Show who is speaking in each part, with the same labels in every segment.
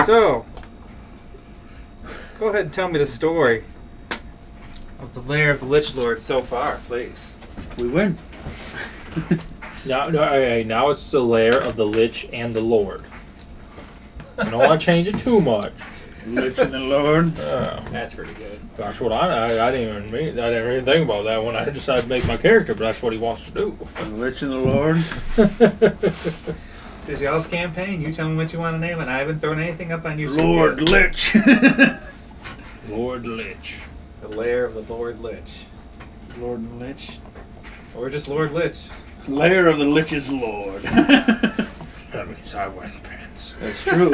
Speaker 1: So, go ahead and tell me the story of the Lair of the Lich Lord so far, please.
Speaker 2: We win.
Speaker 3: Now it's the Lair of the Lich and the Lord. I don't want to change it too much.
Speaker 2: Lich and the Lord.
Speaker 1: That's pretty good.
Speaker 3: That's what I didn't even think about that when I decided to make my character, but that's what he wants to do.
Speaker 2: The Lich and the Lord.
Speaker 1: This y'all's campaign. You tell me what you want to name it. I haven't thrown anything up on YouTube
Speaker 2: Lord
Speaker 1: yet.
Speaker 2: Lich.
Speaker 3: Lord Lich.
Speaker 1: The Lair of the Lord Lich.
Speaker 2: Lord and Lich.
Speaker 1: Or just Lord Lich.
Speaker 2: Lair of the Lich's Lord.
Speaker 3: That means I wear the pants.
Speaker 2: That's true.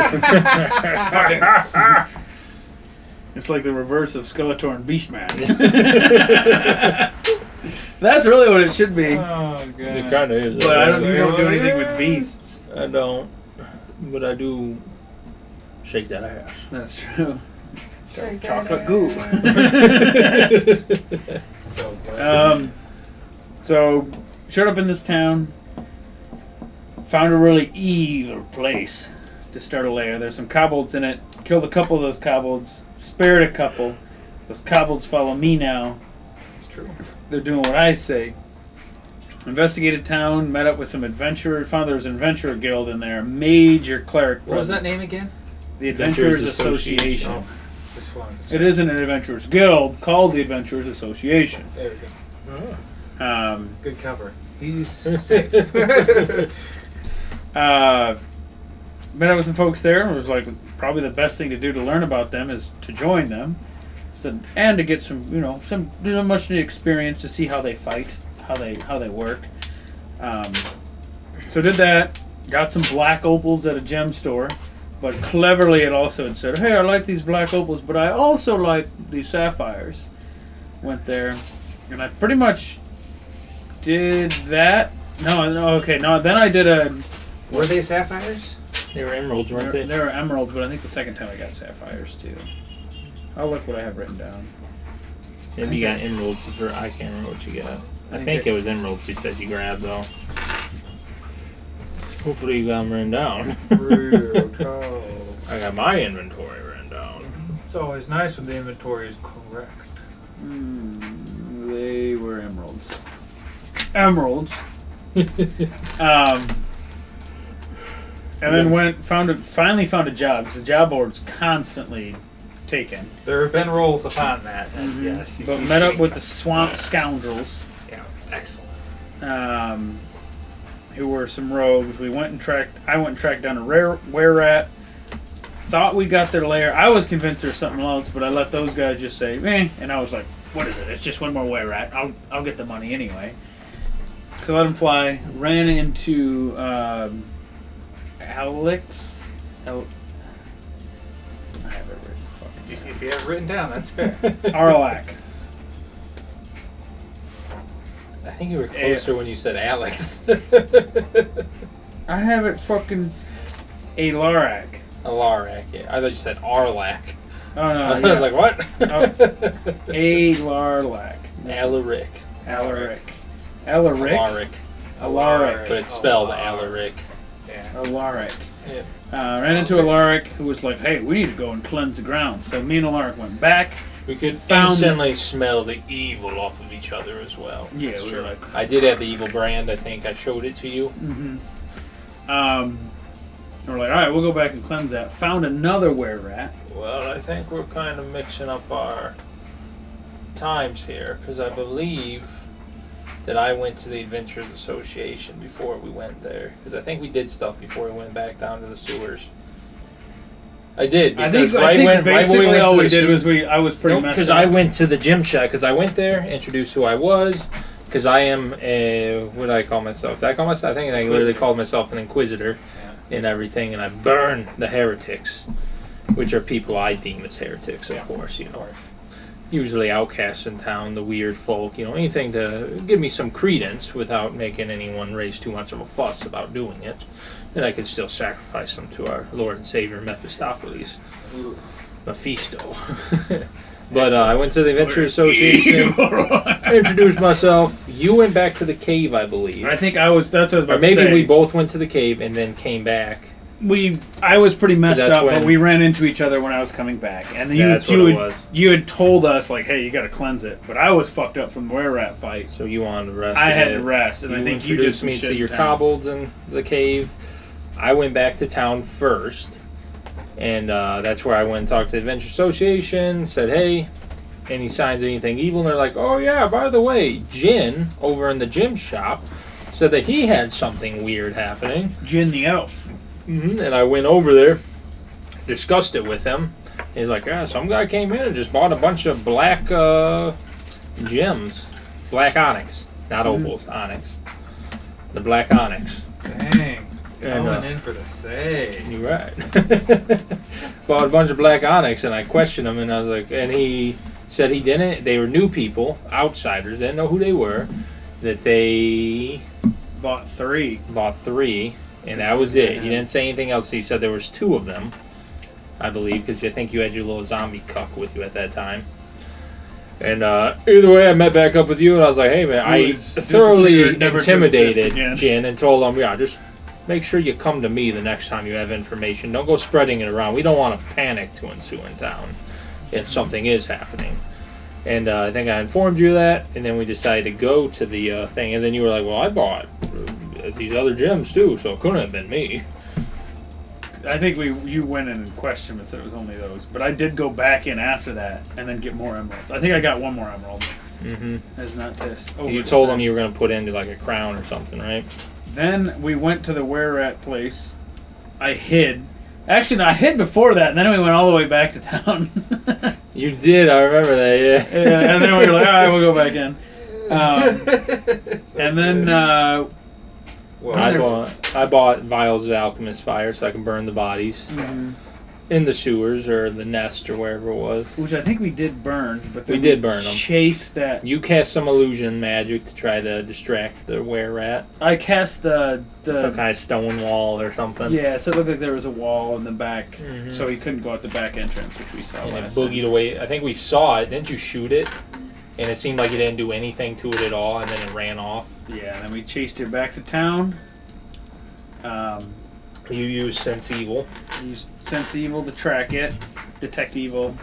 Speaker 2: It's like the reverse of Skeletor and Beastman. That's really what it should be.
Speaker 1: Oh, God.
Speaker 3: It kind of is.
Speaker 2: But you don't do anything with beasts.
Speaker 3: I don't. But I do shake that ass.
Speaker 2: That's true.
Speaker 1: Shake
Speaker 2: Chocolate
Speaker 1: that
Speaker 2: goo.
Speaker 1: So good.
Speaker 2: So, showed up in this town. Found a really evil place to start a lair. There's some kobolds in it. Killed a couple of those kobolds. Spared a couple. Those kobolds follow me now.
Speaker 1: It's true.
Speaker 2: They're doing what I say. Investigated town, met up with some adventurers, found there was an adventurer guild in there. Major cleric
Speaker 1: What was that
Speaker 2: presence.
Speaker 1: name again?
Speaker 2: The Adventurers
Speaker 3: Adventurers
Speaker 2: Association.
Speaker 3: Association.
Speaker 1: Just wanted to
Speaker 2: It isn't an adventurers guild called the Adventurers Association.
Speaker 1: There we go. Good cover. He's safe.
Speaker 2: Met up with some folks there. It was like probably the best thing to do to learn about them is to join them, and to get some much needed experience to see how they fight, how they work. So did that. Got some black opals at a gem store, but cleverly it also had said, "Hey, I like these black opals, but I also like these sapphires." Went there, and I pretty much did that. Then I did a.
Speaker 1: Were they sapphires?
Speaker 3: They were emeralds, weren't they?
Speaker 2: They were emeralds, but I think the second time I got sapphires too. I'll look what I have written down.
Speaker 3: Maybe you got emeralds, or I can't remember what you got. I think it was emeralds you said you grabbed, though. Hopefully you got them written down. I got my inventory written down.
Speaker 1: It's always nice when the inventory is correct.
Speaker 2: They were emeralds. Emeralds. And then finally found a job, because the job board's constantly taken.
Speaker 1: There have been rolls upon that. And yes.
Speaker 2: But met up with the swamp scoundrels.
Speaker 1: Yeah, excellent.
Speaker 2: Who were some rogues. I went and tracked down a were-rat. Thought we got their lair. I was convinced there was something else, but I let those guys just say, "Meh," and I was like, "What is it? It's just one more were-rat. I'll get the money anyway." So let him fly. Ran into Alex. I have it written. Fuck.
Speaker 1: If you have it written down, that's fair.
Speaker 2: Arlac.
Speaker 3: I think you were closer when you said Alex.
Speaker 2: I have it fucking Alarak.
Speaker 3: Alarak, yeah. I thought you said Arlac.
Speaker 2: Oh no,
Speaker 3: I was like, what?
Speaker 2: Alarlac.
Speaker 3: Alaric.
Speaker 2: Alaric.
Speaker 3: Alaric. But it's spelled Alaric.
Speaker 1: Yeah.
Speaker 2: Alaric.
Speaker 3: Yeah.
Speaker 2: Ran into Alaric, who was like, "Hey, we need to go and cleanse the ground." So me and Alaric went back.
Speaker 3: We could
Speaker 2: Found-
Speaker 3: instantly smell the evil off of each other as well.
Speaker 2: Yeah,
Speaker 3: That's
Speaker 2: we
Speaker 3: true.
Speaker 2: were like-
Speaker 3: I did have the evil brand. I think I showed it to you.
Speaker 2: Mm-hmm. And we're like, all right, we'll go back and cleanse that. Found another were-rat.
Speaker 3: Well, I think we're kind of mixing up our times here, because I believe that I went to the Adventurers Association before we went there. Because I think we did stuff before we went back down to the sewers. I did.
Speaker 2: I think basically all we did was I was pretty messed up.
Speaker 3: Because I went to the gym shop. Because I went there, introduced who I was. Because I am a... What do I call myself? Did I call myself? I think I literally called myself an Inquisitor and everything. And I burn the heretics. Which are people I deem as heretics, of course, Usually outcasts in town, the weird folk, anything to give me some credence without making anyone raise too much of a fuss about doing it. And I could still sacrifice them to our Lord and Savior Mephistopheles. Mephisto. But I went to the Adventurers Association, introduced myself. You went back to the cave, I believe.
Speaker 2: I think I was, that's what I was about
Speaker 3: Or maybe
Speaker 2: to say.
Speaker 3: we both went to the cave and then came back.
Speaker 2: I was pretty messed
Speaker 3: That's
Speaker 2: up, but
Speaker 3: when-
Speaker 2: we ran into each other when I was coming back, and then
Speaker 3: That's what it was.
Speaker 2: you had told us like, hey, you got to cleanse it, but I was fucked up from the were-rat fight.
Speaker 3: So you wanted to rest.
Speaker 2: I
Speaker 3: a
Speaker 2: had
Speaker 3: bit.
Speaker 2: to rest, and I think you did
Speaker 3: introduced
Speaker 2: some
Speaker 3: me
Speaker 2: shit
Speaker 3: to
Speaker 2: in
Speaker 3: your
Speaker 2: town.
Speaker 3: kobolds in the cave. I went back to town first, and that's where I went and talked to the Adventure Association. Said, hey, any signs of anything evil? And they're like, oh yeah, by the way, Jin over in the gym shop said that he had something weird happening.
Speaker 2: Jin the elf.
Speaker 3: And I went over there, discussed it with him. He's like, yeah, some guy came in and just bought a bunch of black gems. Black onyx. Not opals, onyx. The black onyx.
Speaker 1: Dang.
Speaker 3: And,
Speaker 1: Going in for the save.
Speaker 3: You're right. Bought a bunch of black onyx, and I questioned him, and I was like, and he said he didn't. They were new people, outsiders, didn't know who they were. That they
Speaker 2: Bought 3.
Speaker 3: bought 3, and that was it. He didn't say anything else. He said there was 2 of them, I believe, because I think you had your little zombie cuck with you at that time. And either way, I met back up with you, and I was like, hey, man, I thoroughly
Speaker 2: disappeared, never to exist
Speaker 3: intimidated
Speaker 2: again.
Speaker 3: Jin and told him, yeah, just make sure you come to me the next time you have information. Don't go spreading it around. We don't want a panic to ensue in town if something is happening. And I think I informed you of that, and then we decided to go to the thing. And then you were like, well, I bought these other gems too, so it couldn't have been me.
Speaker 2: I think you went in and questioned and said it was only those, but I did go back in after that and then get more emeralds. I think I got one more emerald. As not this.
Speaker 3: You told him you were going to put into like a crown or something, right?
Speaker 2: Then we went to the were-rat place. I hid. Actually, no, I hid before that, and then we went all the way back to town.
Speaker 3: You did, I remember that, yeah.
Speaker 2: Yeah, and then we were like, all right, we'll go back in. And then
Speaker 3: I bought vials of alchemist fire so I can burn the bodies in the sewers or the nest or wherever it was.
Speaker 2: which I think we did burn, but then
Speaker 3: We did burn them.
Speaker 2: Chase that.
Speaker 3: You cast some illusion magic to try to distract the were-rat.
Speaker 2: I cast the
Speaker 3: Some kind of stone wall or something.
Speaker 2: yeah, so it looked like there was a wall in the back, so he couldn't go out the back entrance, which we saw
Speaker 3: And it
Speaker 2: last time.
Speaker 3: boogied away. I think we saw it. Didn't you shoot it? And it seemed like it didn't do anything to it at all, and then it ran off.
Speaker 2: Yeah, and then we chased it back to town.
Speaker 3: You used Sense Evil.
Speaker 2: Used Sense Evil to track it, detect evil.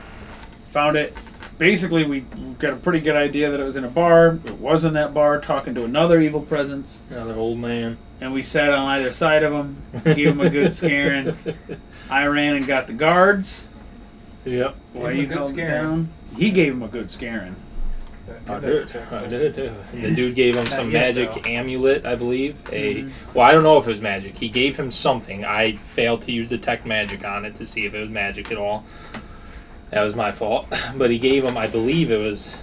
Speaker 2: Found it. Basically, we got a pretty good idea that it was in a bar. It was in that bar talking to another evil presence.
Speaker 3: Another old man.
Speaker 2: And we sat on either side of him, gave him a good scaring. I ran and got the guards.
Speaker 3: Yep.
Speaker 2: While
Speaker 1: Gave him
Speaker 2: you
Speaker 1: a good
Speaker 2: held it
Speaker 1: scaring.
Speaker 2: down. He gave him a good scaring.
Speaker 3: I did too. The dude gave him some
Speaker 1: yet,
Speaker 3: magic
Speaker 1: though.
Speaker 3: amulet, I believe. Well, I don't know if it was magic. He gave him something. I failed to use detect magic on it to see if it was magic at all. That was my fault. But he gave him, I believe it was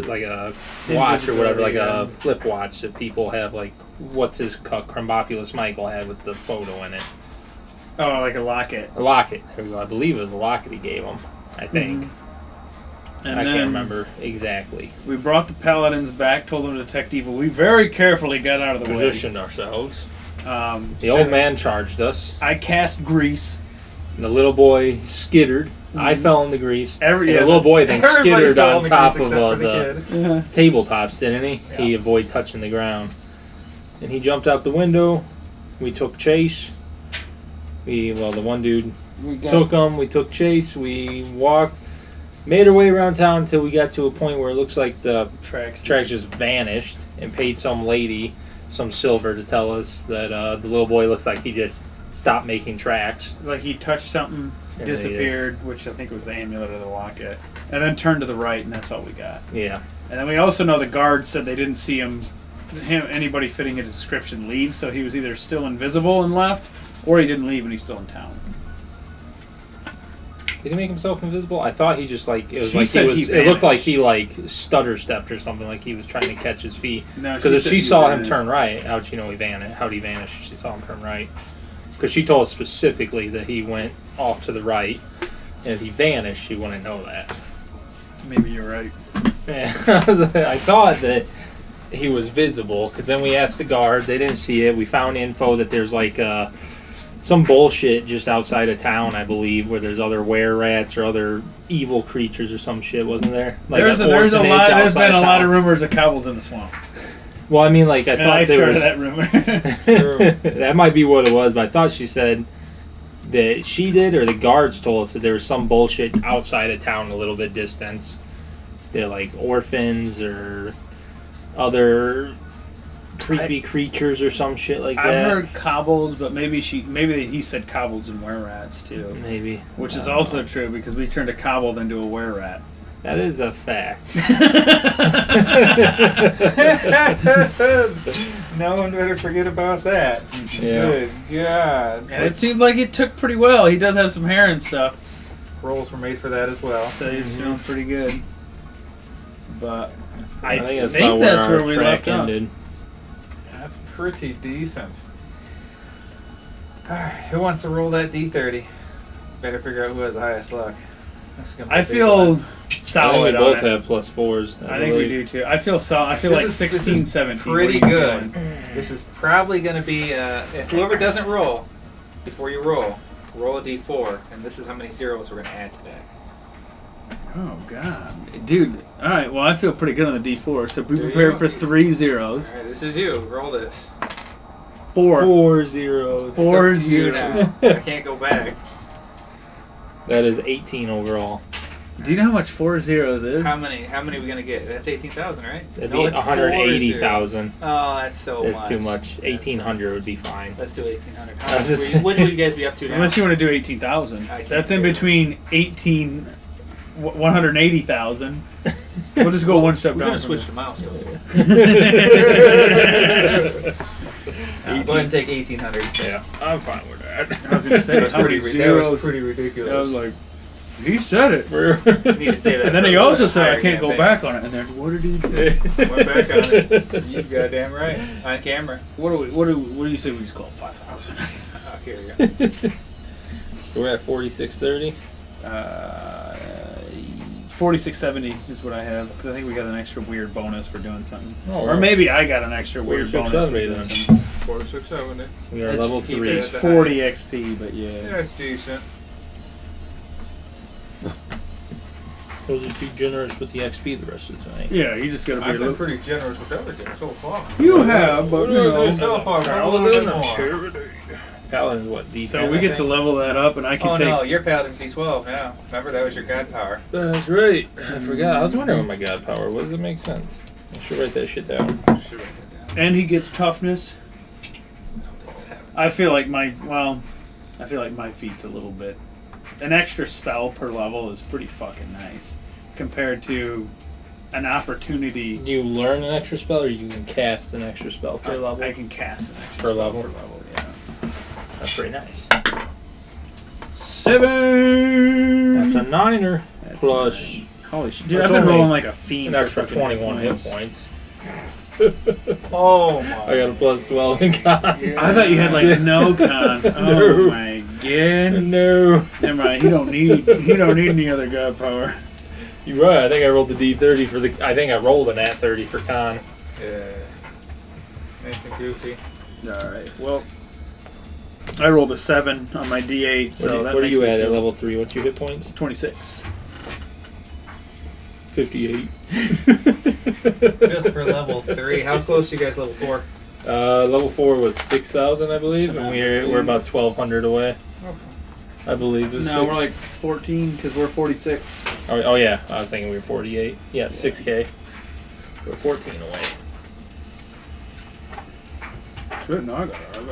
Speaker 3: like a watch or whatever, like a flip watch that people have, like, what's his cuck, Crumbopulous Michael had with the photo in it.
Speaker 2: Oh, like a locket.
Speaker 3: A locket. There we go. I believe it was a locket he gave him, I think.
Speaker 2: And
Speaker 3: I
Speaker 2: then
Speaker 3: can't remember exactly.
Speaker 2: we brought the paladins back, told them to detect evil. We very carefully got out of the
Speaker 3: Positioned ourselves.
Speaker 2: way.
Speaker 3: The old man charged us.
Speaker 2: I cast grease.
Speaker 3: The little boy skittered. I fell in the grease. And
Speaker 2: yeah,
Speaker 3: the little boy then
Speaker 1: Everybody
Speaker 3: skittered
Speaker 1: fell
Speaker 3: on
Speaker 1: in the
Speaker 3: top
Speaker 1: grease
Speaker 3: of
Speaker 1: except for
Speaker 3: the
Speaker 1: kid.
Speaker 3: tabletops, didn't he?
Speaker 2: Yeah.
Speaker 3: He avoided touching the ground. And he jumped out the window. We took chase. The one dude took him. We took chase. We walked. Made our way around town until we got to a point where it looks like the
Speaker 2: tracks.
Speaker 3: tracks just vanished, and paid some lady some silver to tell us that the little boy looks like he just stopped making tracks.
Speaker 2: Like he touched something,
Speaker 3: And
Speaker 2: disappeared, which I think was the amulet or the locket, and then turned to the right, and that's all we got.
Speaker 3: Yeah.
Speaker 2: And then we also know the guards said they didn't see anybody fitting a description leave, so he was either still invisible and left, or he didn't leave and he's still in town.
Speaker 3: Did he make himself invisible? I thought he just like it was
Speaker 2: She
Speaker 3: like
Speaker 2: said
Speaker 3: he was.
Speaker 2: he
Speaker 3: It looked like
Speaker 2: vanished.
Speaker 3: he like stutter stepped or something, like he was trying to catch his feet.
Speaker 2: No,
Speaker 3: Because if
Speaker 2: said
Speaker 3: she
Speaker 2: he
Speaker 3: saw him
Speaker 2: vanished.
Speaker 3: turn right, how'd she know he vanished? How'd he vanish? If she saw him turn right. Because she told us specifically that he went off to the right, and if he vanished, she wouldn't know that.
Speaker 2: Maybe you're right.
Speaker 3: Yeah. I thought that he was visible because then we asked the guards. They didn't see it. We found info that there's like some bullshit just outside of town, I believe, where there's other were-rats or other evil creatures or some shit, wasn't there? Like
Speaker 2: There's
Speaker 3: an
Speaker 2: a
Speaker 3: orphanage
Speaker 2: lot. There's
Speaker 3: outside
Speaker 2: been a
Speaker 3: of
Speaker 2: lot of
Speaker 3: town.
Speaker 2: rumors of kobolds in the swamp.
Speaker 3: Well, I mean, like I
Speaker 2: And
Speaker 3: thought
Speaker 2: I
Speaker 3: there
Speaker 2: started
Speaker 3: was
Speaker 2: that rumor.
Speaker 3: that might be what it was, but I thought she said that she did, or the guards told us that there was some bullshit outside of town, a little bit distance. They're like orphans or other creepy creatures or some shit like that.
Speaker 2: I've heard cobbles, but maybe he said cobbles and were-rats too.
Speaker 3: Maybe.
Speaker 2: Which is also true because we turned a cobbled into a were-rat.
Speaker 3: That is a fact.
Speaker 1: No one better forget about that.
Speaker 3: Yeah.
Speaker 1: Good God.
Speaker 2: And it seemed like it took pretty well. He does have some hair and stuff,
Speaker 1: Rolls were made for that as well.
Speaker 2: so he's feeling pretty good. But I think
Speaker 3: that's
Speaker 2: that's
Speaker 3: where
Speaker 2: where we
Speaker 3: track
Speaker 2: left off.
Speaker 3: ended.
Speaker 1: That's pretty decent. Alright, who wants to roll that D30? Better figure out who has the highest luck. That's gonna be
Speaker 2: I
Speaker 1: a big
Speaker 2: feel
Speaker 1: one.
Speaker 2: solid
Speaker 3: I think we
Speaker 2: on
Speaker 3: both
Speaker 2: it.
Speaker 3: have +4s.
Speaker 2: I think we do too. I feel solid. I feel like
Speaker 1: This
Speaker 2: 16,
Speaker 1: is
Speaker 2: 17.
Speaker 1: pretty
Speaker 2: What are you
Speaker 1: good.
Speaker 2: feeling?
Speaker 1: This is probably going to be, whoever doesn't roll, before you roll a D4, and this is how many zeros we're going to add to that.
Speaker 2: Oh god, dude! All right, well I feel pretty good on the D4, so be
Speaker 1: Do
Speaker 2: prepared
Speaker 1: you?
Speaker 2: for 3 zeros.
Speaker 1: Alright, this is you. Roll this.
Speaker 2: 4
Speaker 3: 4 zeros.
Speaker 2: 4
Speaker 1: It's up to you
Speaker 2: zeros.
Speaker 1: now. I can't go back.
Speaker 3: That is 18 overall.
Speaker 2: Do you know how much 4 zeros is?
Speaker 1: How many are we going to get? That's 18,000, right?
Speaker 3: That'd
Speaker 1: No,
Speaker 3: be
Speaker 1: it's 4
Speaker 3: 180,000.
Speaker 1: Oh, that's so
Speaker 3: That's
Speaker 1: much.
Speaker 3: too much. 1,800 would be fine.
Speaker 1: Let's do 1,800.
Speaker 3: I
Speaker 1: How
Speaker 3: was
Speaker 1: much
Speaker 3: just
Speaker 1: what would you guys be up to now?
Speaker 2: Unless you want to do 18,000.
Speaker 1: I can't
Speaker 2: That's in
Speaker 1: do it.
Speaker 2: between 180,000. We'll just go one step
Speaker 1: We're
Speaker 2: down.
Speaker 1: going to
Speaker 2: from
Speaker 1: switch to mouse.
Speaker 2: there.
Speaker 1: Go ahead and take 1,800.
Speaker 3: Yeah, I'm fine with that.
Speaker 2: I was going to say,
Speaker 1: That was
Speaker 2: how many
Speaker 1: pretty
Speaker 2: zeros?
Speaker 1: ridiculous.
Speaker 2: I was like, he said it.
Speaker 1: You need to say that.
Speaker 2: And then
Speaker 1: for
Speaker 2: he
Speaker 1: a
Speaker 2: also
Speaker 1: little
Speaker 2: said, I
Speaker 1: higher
Speaker 2: can't go
Speaker 1: ambition.
Speaker 2: back on it. And then, what did he do?
Speaker 1: Went back on it. You goddamn right. On camera.
Speaker 2: What do you say we just call it? 5,000?
Speaker 1: Oh, here we go.
Speaker 3: We're at 4630.
Speaker 2: 4670 is what I have because I think we got an extra weird bonus for doing something,
Speaker 3: Oh,
Speaker 2: or maybe I got an extra weird bonus. For
Speaker 3: 4670
Speaker 2: doing
Speaker 3: then.
Speaker 2: something.
Speaker 1: 4670.
Speaker 3: We are
Speaker 2: It's-
Speaker 3: level 3.
Speaker 2: It's
Speaker 1: That's
Speaker 2: 40 XP, but yeah.
Speaker 1: Yeah, it's decent.
Speaker 3: Those are too generous with the XP the rest of the night.
Speaker 2: Yeah, you just gotta be a
Speaker 1: I've been
Speaker 2: little.
Speaker 1: pretty generous with everything so far.
Speaker 2: You have, but you know.
Speaker 1: So far, a little bit more.
Speaker 3: Paladin's what, D10?
Speaker 2: So we get to level that up, and I can
Speaker 1: Oh
Speaker 2: take.
Speaker 1: no, you're Paladin C12 now. Remember, that was your god power.
Speaker 3: That's right. I forgot. I was wondering what my god power was. It makes sense. I should write that shit down.
Speaker 1: Should write that down.
Speaker 2: And he gets toughness.
Speaker 1: I don't think that happened.
Speaker 2: I feel like my feat's a little bit. An extra spell per level is pretty fucking nice compared to an opportunity.
Speaker 3: Do you learn an extra spell, or you can cast an extra spell per level?
Speaker 2: I can cast an extra
Speaker 3: Per
Speaker 2: spell
Speaker 3: level?
Speaker 2: per level. Yeah.
Speaker 3: That's pretty nice.
Speaker 2: 7.
Speaker 3: That's a 9er.
Speaker 2: That's
Speaker 3: Plus
Speaker 2: nine. Holy shit! Dude,
Speaker 3: that's
Speaker 2: I've been
Speaker 3: only
Speaker 2: rolling like a fiend.
Speaker 3: an
Speaker 2: for
Speaker 3: extra
Speaker 2: fucking
Speaker 3: 21 hit points.
Speaker 1: Oh my.
Speaker 3: I got a plus 12 in con.
Speaker 2: I thought you had like no con. Oh
Speaker 3: No.
Speaker 2: my god!
Speaker 3: No.
Speaker 2: Never mind. You don't need any other god power.
Speaker 3: You're right. I think I rolled the D30 for the. I think I rolled an at 30 for con.
Speaker 1: Yeah. Anything goofy.
Speaker 2: All right. Well, I rolled a 7 on my D8, so that
Speaker 3: what are
Speaker 2: makes
Speaker 3: you
Speaker 2: me
Speaker 3: at
Speaker 2: feel
Speaker 3: level 3? What's your hit points?
Speaker 2: 26.
Speaker 3: 58.
Speaker 1: Just for level 3. How close are you guys level 4?
Speaker 3: Level 4 was 6,000, I believe, and we're about 1,200 away. I believe. It's
Speaker 2: No, we're like 14 because we're 46.
Speaker 3: Oh yeah, I was thinking we were 48. Yeah, 6K. So we're 14 away.
Speaker 2: Shit, no, I got a good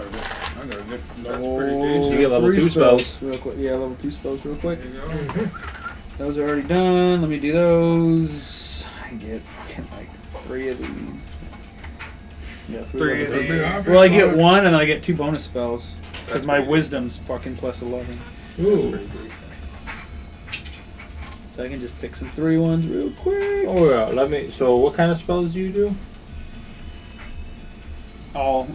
Speaker 1: That's pretty decent.
Speaker 3: You get level 2 spells.
Speaker 2: real quick. Yeah, level 2 spells real quick.
Speaker 1: There you go.
Speaker 2: Those are already done. Let me do those. I get fucking like 3 of these. Yeah,
Speaker 1: 3 of these.
Speaker 2: Well, I get 1 and I get 2 bonus spells because
Speaker 1: That's
Speaker 2: my
Speaker 1: pretty
Speaker 2: wisdom's fucking plus 11.
Speaker 1: That's
Speaker 3: Ooh.
Speaker 1: pretty decent.
Speaker 2: So I can just pick some 3 ones real quick.
Speaker 3: Oh yeah, so what kind of spells do you do?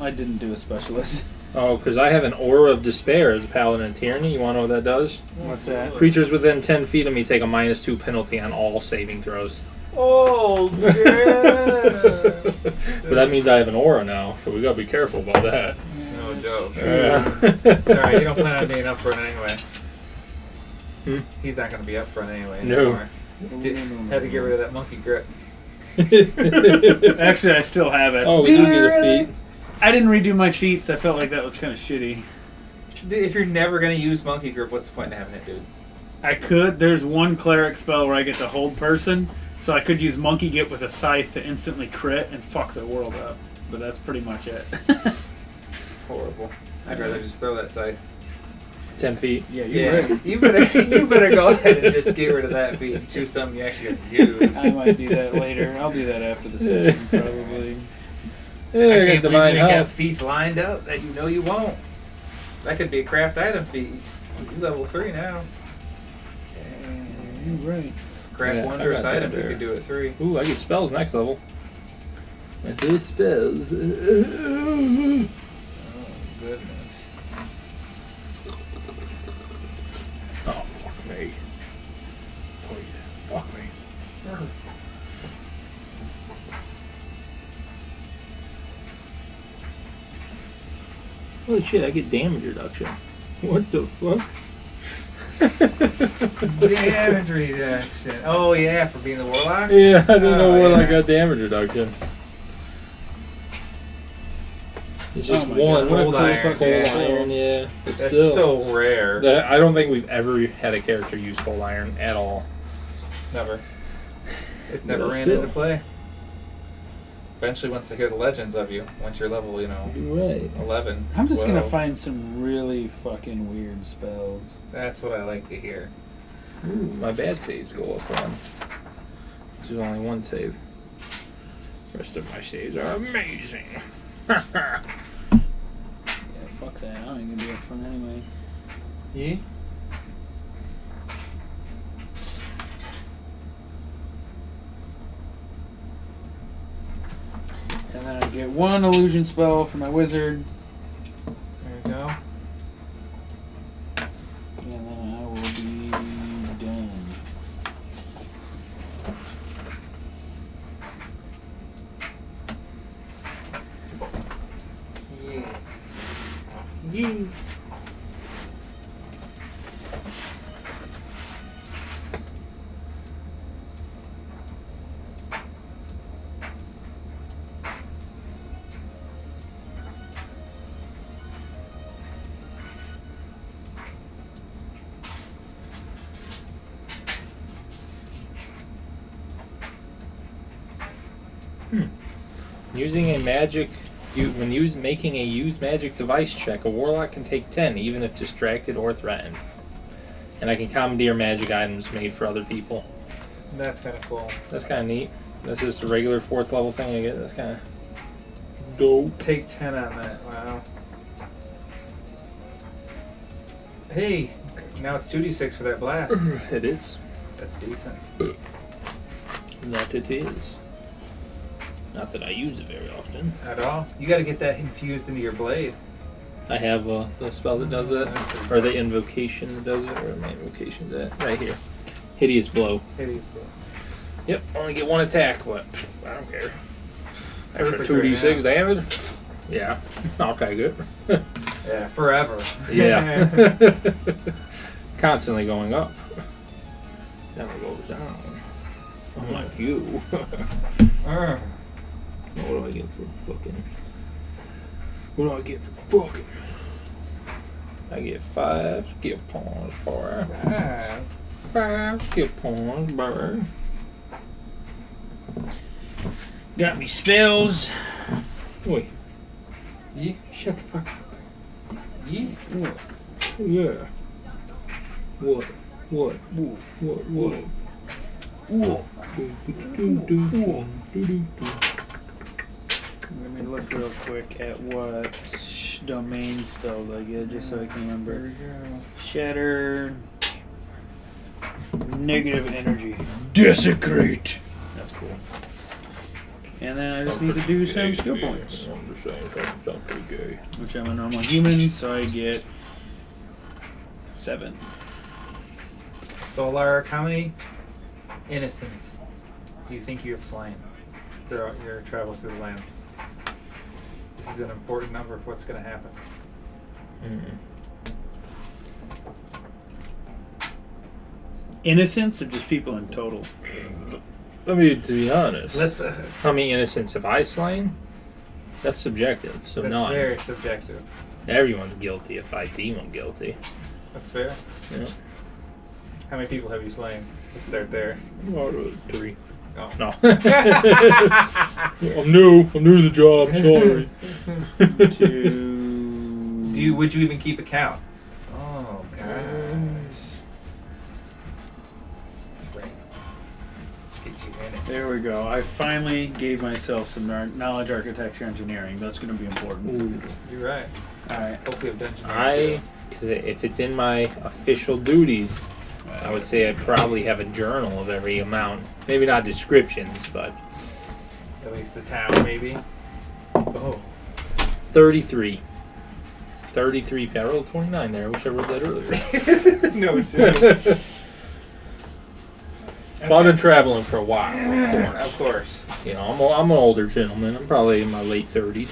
Speaker 2: I didn't do a specialist.
Speaker 3: Oh, because I have an Aura of Despair as a Paladin of Tyranny. You want to know what that does?
Speaker 2: What's that?
Speaker 3: Creatures within 10 feet of me take a -2 penalty on all saving throws.
Speaker 1: Oh, yeah.
Speaker 3: But that means I have an Aura now, so we gotta be careful about that.
Speaker 1: No joke.
Speaker 3: Yeah.
Speaker 1: Sorry, you don't plan on being up front anyway.
Speaker 3: Hmm?
Speaker 1: He's not going to be up front anyway.
Speaker 3: No.
Speaker 1: Anymore. Had to get rid of that monkey grip.
Speaker 2: Actually, I still have it.
Speaker 3: Oh, we do get a feat.
Speaker 2: I didn't redo my feats. I felt like that was kind of shitty.
Speaker 1: If you're never gonna use monkey grip, what's the point in having it, dude?
Speaker 2: I could. There's one cleric spell where I get to hold person, so I could use monkey get with a scythe to instantly crit and fuck the world up. But that's pretty much it.
Speaker 1: Horrible. I'd rather just throw that scythe.
Speaker 3: 10 feet.
Speaker 2: Yeah, you're right.
Speaker 1: You better go ahead and just get rid of that feat and choose something you actually use.
Speaker 2: I might do that later. I'll do that after the session, probably.
Speaker 3: Yeah,
Speaker 1: I
Speaker 3: I got
Speaker 1: can't believe
Speaker 3: divine
Speaker 1: you got
Speaker 3: health.
Speaker 1: feats lined up that you know you won't. That could be a craft item feat. You level 3 now.
Speaker 2: You're right.
Speaker 1: Craft
Speaker 3: Yeah,
Speaker 1: wondrous
Speaker 3: I got that
Speaker 1: item, you
Speaker 3: there.
Speaker 1: could do it 3.
Speaker 3: Ooh, I get spells next level. And this spells.
Speaker 1: Oh, goodness.
Speaker 3: Oh, fuck me. Please, fuck me. Holy shit, I get damage reduction. What the fuck?
Speaker 1: Damage reduction. Oh, yeah, for being the warlock?
Speaker 3: Yeah, I didn't know what I
Speaker 1: yeah.
Speaker 3: got damage reduction. It's just
Speaker 2: Oh my
Speaker 3: one.
Speaker 2: God.
Speaker 3: What a
Speaker 1: Cold
Speaker 3: cool
Speaker 1: iron,
Speaker 3: fucking
Speaker 1: yeah.
Speaker 3: cold iron, yeah. But
Speaker 1: That's
Speaker 3: still,
Speaker 1: so rare.
Speaker 3: I don't think we've ever had a character use cold iron at all.
Speaker 1: Never. It's never
Speaker 3: But
Speaker 1: ran
Speaker 3: still.
Speaker 1: into play. Eventually, once they hear the legends of you, once you're level,
Speaker 3: You're right.
Speaker 1: 11.
Speaker 2: I'm just
Speaker 1: 12,
Speaker 2: gonna find some really fucking weird spells.
Speaker 1: That's what I like to hear.
Speaker 3: Ooh, my bad saves go up one. Which is only one save. The rest of my saves are amazing.
Speaker 2: Yeah, fuck that. I ain't gonna be up front anyway.
Speaker 1: Yeah?
Speaker 2: And then I get one illusion spell for my wizard.
Speaker 1: There you go.
Speaker 2: And then I will be done.
Speaker 1: Yeah. Yeah.
Speaker 3: Using a magic, making a use magic device check, a warlock can take 10, even if distracted or threatened. And I can commandeer magic items made for other people.
Speaker 1: That's kind of cool.
Speaker 3: That's kind of neat. That's just a regular 4th level thing I get. That's kind of dope.
Speaker 1: Take 10 on that. Wow. Hey, now it's 2d6 for that blast.
Speaker 3: It is.
Speaker 1: That's decent.
Speaker 3: That it is. Not that I use it very often.
Speaker 1: At all. You got to get that infused into your blade.
Speaker 3: I have the spell that does it, or the invocation that does it. Where my invocation's at? Right here. Hideous blow.
Speaker 1: Hideous blow.
Speaker 3: Yep, only get one attack, but I don't care. Extra
Speaker 1: Perfect
Speaker 3: 2d6
Speaker 1: right
Speaker 3: damage? Yeah, I'll take it.
Speaker 1: Yeah, forever.
Speaker 3: Yeah. Constantly going up. Never goes down. Unlike you.
Speaker 1: Uh,
Speaker 3: What do I get for fucking? What do I get for fucking? I get 5 skill points, boy.
Speaker 1: ah.
Speaker 3: 5 skill points, boy.
Speaker 2: Got me spells.
Speaker 3: Wait,
Speaker 1: Ye?
Speaker 3: shut the fuck up.
Speaker 1: Ye?
Speaker 3: What? Yeah. What? What? What? What?
Speaker 2: Let me look real quick at what domain spells I get, just so I can
Speaker 1: There
Speaker 2: remember.
Speaker 1: we go.
Speaker 2: Shatter. Negative energy.
Speaker 4: Desecrate.
Speaker 2: That's cool. And then I just need to do some skill points.
Speaker 3: I'm just saying, sounds pretty gay.
Speaker 2: Which I'm a normal human, so I get 7.
Speaker 1: So, Lark, how many innocents do you think you have slain throughout your travels through the lands? This is an important number for what's going to happen.
Speaker 2: Innocents or just people in total?
Speaker 3: I mean, to be honest,
Speaker 1: Let's.
Speaker 3: how many innocents have I slain? That's subjective, so
Speaker 1: That's
Speaker 3: none.
Speaker 1: very subjective.
Speaker 3: Everyone's guilty if I deem them guilty.
Speaker 1: That's fair.
Speaker 3: Yeah.
Speaker 1: How many people have you slain? Let's start there.
Speaker 3: Well, 3.
Speaker 1: Oh.
Speaker 3: No. I'm new to the job. Sorry.
Speaker 2: 2.
Speaker 1: Would you even keep a count? Oh gosh. Right. Get you in it.
Speaker 2: There we go. I finally gave myself some knowledge, architecture, engineering. That's going to be important.
Speaker 3: Ooh.
Speaker 1: You're right.
Speaker 2: All right.
Speaker 1: Hopefully, I've done.
Speaker 3: Because if it's in my official duties, I would say I'd probably have a journal of every amount. Maybe not descriptions, but
Speaker 1: At least the town, maybe. Oh.
Speaker 3: 33. 33. I rolled 29 there. I wish I wrote that earlier.
Speaker 1: No shit.
Speaker 3: Well, I've been traveling for a while,
Speaker 1: Of course.
Speaker 3: You know, I'm an older gentleman. I'm probably in my late 30s.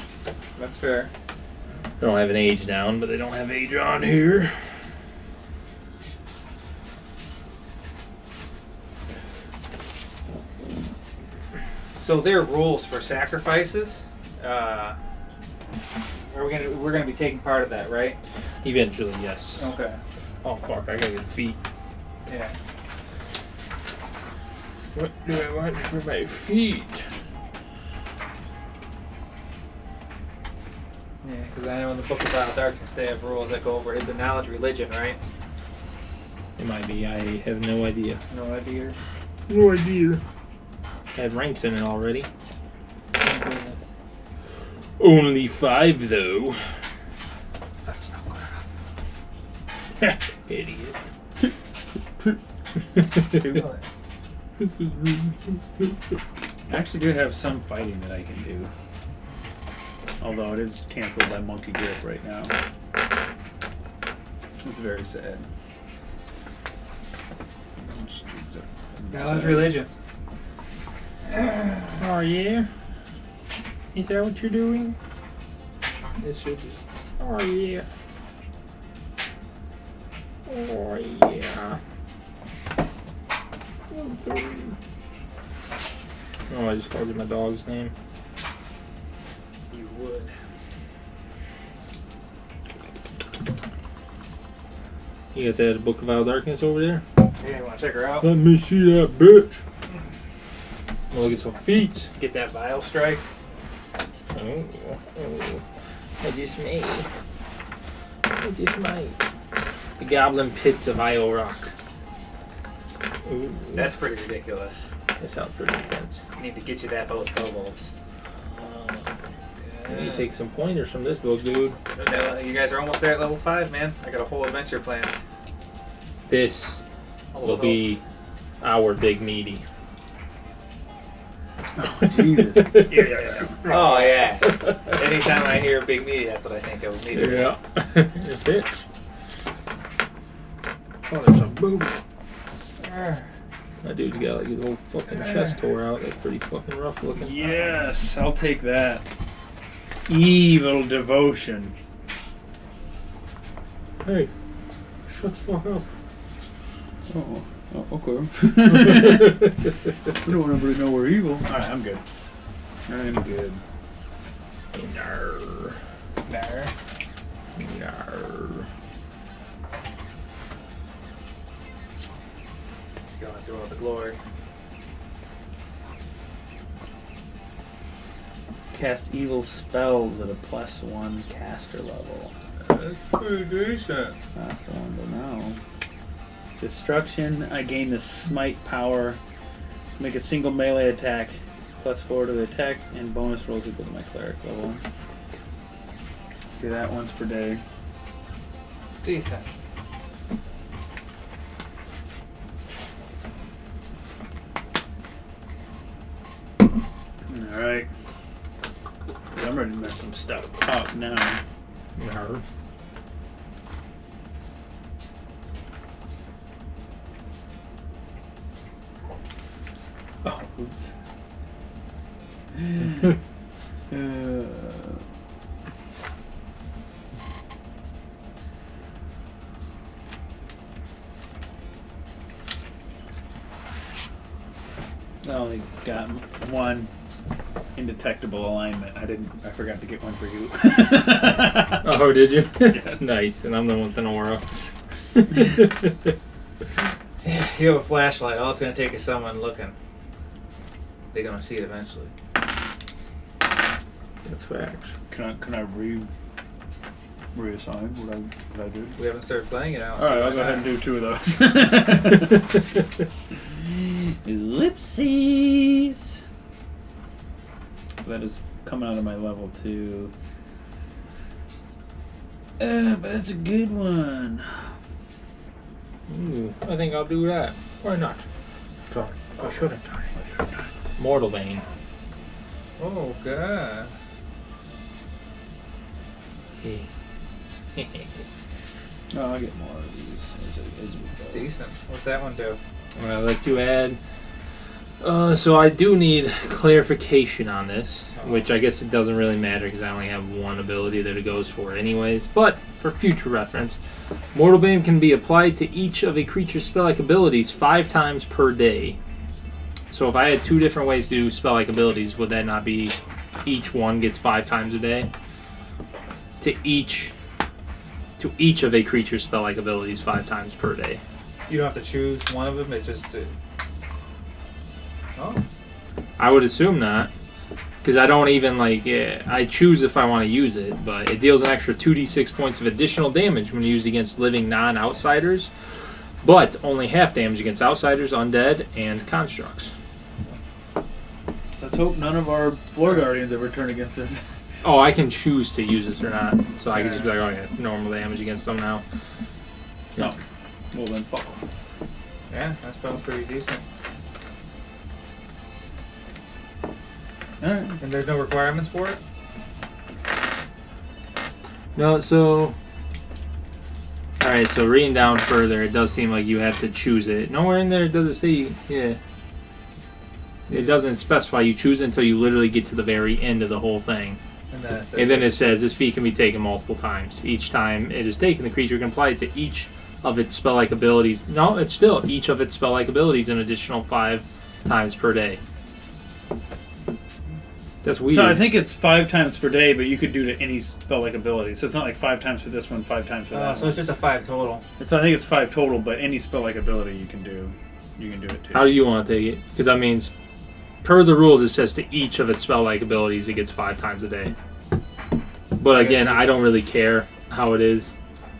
Speaker 1: That's fair.
Speaker 3: I don't have an age down, but they don't have age on here.
Speaker 1: So there are rules for sacrifices. We're gonna be taking part of that, right?
Speaker 3: Eventually, yes.
Speaker 1: Okay.
Speaker 3: Oh, fuck. I gotta get feet.
Speaker 1: Yeah.
Speaker 3: What do I want for my feet?
Speaker 1: Yeah, because I know in the Book of Vile Darkness they have rules that go over it. It's a knowledge religion, right?
Speaker 3: It might be. I have no idea.
Speaker 1: No idea.
Speaker 3: No idea. I have ranks in it already.
Speaker 1: Oh, goodness.
Speaker 3: Only 5, though.
Speaker 1: That's not good enough.
Speaker 3: Idiot.
Speaker 2: I actually do have some fighting that I can do. Although it is canceled by Monkey Grip right now. It's very sad.
Speaker 1: Knowledge religion.
Speaker 3: Oh, yeah? Is that what you're doing?
Speaker 1: It should be.
Speaker 3: Oh, yeah. Oh, yeah. Oh, I just called you my dog's name.
Speaker 1: You would.
Speaker 3: You got that Book of Vile Darkness over there?
Speaker 1: Yeah, you want to check her out?
Speaker 3: Let me see that bitch. Look at some feet.
Speaker 1: Get that vile strike.
Speaker 3: Oh, I just made. The Goblin Pits of Io Rock. Ooh,
Speaker 1: That's pretty ridiculous.
Speaker 3: that sounds pretty intense.
Speaker 1: I need to get you that both kobolds.
Speaker 3: You need to take some pointers from this book, dude.
Speaker 1: You guys are almost there at level 5, man. I got a whole adventure planned.
Speaker 3: This will be our big meaty.
Speaker 2: Oh, Jesus.
Speaker 1: Oh, yeah. Anytime I hear big meaty, that's what I think of. Meaty.
Speaker 3: Yeah. Bitch. Oh, there's a booby. That dude's got like his whole fucking chest tore out. That's pretty fucking rough looking.
Speaker 2: Yes, I'll take that. Evil devotion.
Speaker 3: Hey, shut the fuck up.
Speaker 2: Oh, okay. I don't want everybody to know we're evil. Alright, I'm good. I'm good.
Speaker 3: Nar.
Speaker 1: There.
Speaker 3: Nar.
Speaker 1: He's going through all the glory.
Speaker 2: Cast evil spells at a +1 caster level.
Speaker 1: That's pretty decent.
Speaker 2: That's one to know. Destruction. I gain the smite power. Make a single melee attack. +4 to the attack and bonus rolls equal to my cleric level. Do that once per day.
Speaker 1: Decent.
Speaker 2: Alright. I'm ready to mess some stuff up now.
Speaker 3: Nar.
Speaker 2: Oh, oops. I only got one. indetectable alignment. I forgot to get one for you.
Speaker 3: Oh, did you?
Speaker 2: Yes.
Speaker 3: Nice. And I'm the one with an aura.
Speaker 1: You have a flashlight. All it's going to take is someone looking. They're going to see it eventually.
Speaker 3: That's facts.
Speaker 2: Can I reassign what I did?
Speaker 1: We haven't started playing it out.
Speaker 2: All right, I'll go ahead and do 2 of those. Ellipses. That is coming out of my level 2. But that's a good one.
Speaker 3: Ooh, I think I'll do that. Why not? Sorry. Why shouldn't I? Mortal Bane.
Speaker 1: Oh, God.
Speaker 2: Oh, I'll get more of these as we go.
Speaker 1: Decent. What's that one do?
Speaker 3: Well, let's you add. So I do need clarification on this, which I guess it doesn't really matter because I only have one ability that it goes for anyways. But for future reference, Mortal Bane can be applied to each of a creature's spell-like abilities 5 times per day. So if I had 2 different ways to do spell-like abilities, would that not be each one gets 5 times a day? To each of a creature's spell-like abilities 5 times per day.
Speaker 1: You don't have to choose one of them. It just... Oh.
Speaker 3: I would assume not. Because I don't even, I choose if I want to use it, but it deals an extra 2d6 points of additional damage when used against living non-outsiders, but only half damage against outsiders, undead, and constructs.
Speaker 2: Let's hope none of our floor guardians ever turn against us.
Speaker 3: Oh, I can choose to use this or not. So I can just be like, oh yeah, normal damage against them now.
Speaker 2: No. Well then, fuck them.
Speaker 1: Yeah, that spell's pretty decent.
Speaker 2: Alright.
Speaker 1: And there's no requirements for it?
Speaker 3: No, so... Alright, so reading down further, it does seem like you have to choose it. Nowhere in there does it say, yeah. It doesn't specify you choose it until you literally get to the very end of the whole thing. And then it says this feat can be taken multiple times. Each time it is taken, the creature can apply it to each of its spell-like abilities. No, it's still each of its spell-like abilities an additional 5 times per day. That's weird.
Speaker 2: So I think it's 5 times per day, but you could do to any spell-like ability. So it's not like 5 times for this one, 5 times for that.
Speaker 1: So it's just a 5 total.
Speaker 2: I think it's 5 total, but any spell-like ability you can do it too.
Speaker 3: How do you want to take it? Because that means, per the rules, it says to each of its spell-like abilities it gets 5 times a day. But again, I don't really care how it is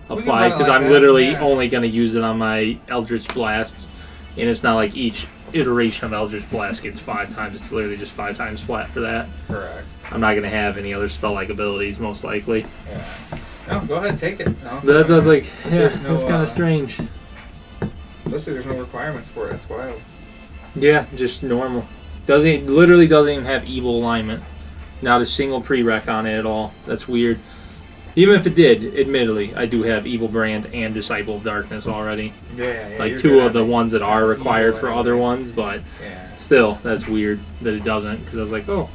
Speaker 3: applied because I'm literally only going to use it on my Eldritch Blasts, and it's not like each iteration of Eldritch Blast gets 5 times. It's literally just 5 times flat for that.
Speaker 1: Correct.
Speaker 3: I'm not going to have any other spell-like abilities, most likely.
Speaker 1: Yeah. No, go ahead and take it. No,
Speaker 3: So that's like, yeah,
Speaker 1: no,
Speaker 3: that's kind of strange.
Speaker 1: Listen, there's no requirements for it. That's wild.
Speaker 3: Yeah, just normal. Literally doesn't even have evil alignment. Not a single prereq on it at all. That's weird. Even if it did, admittedly, I do have Evil Brand and Disciple of Darkness already.
Speaker 1: Yeah.
Speaker 3: Like 2 of the ones that are required for other ones, but
Speaker 1: yeah.
Speaker 3: Still, that's weird that it doesn't, because I was like, oh,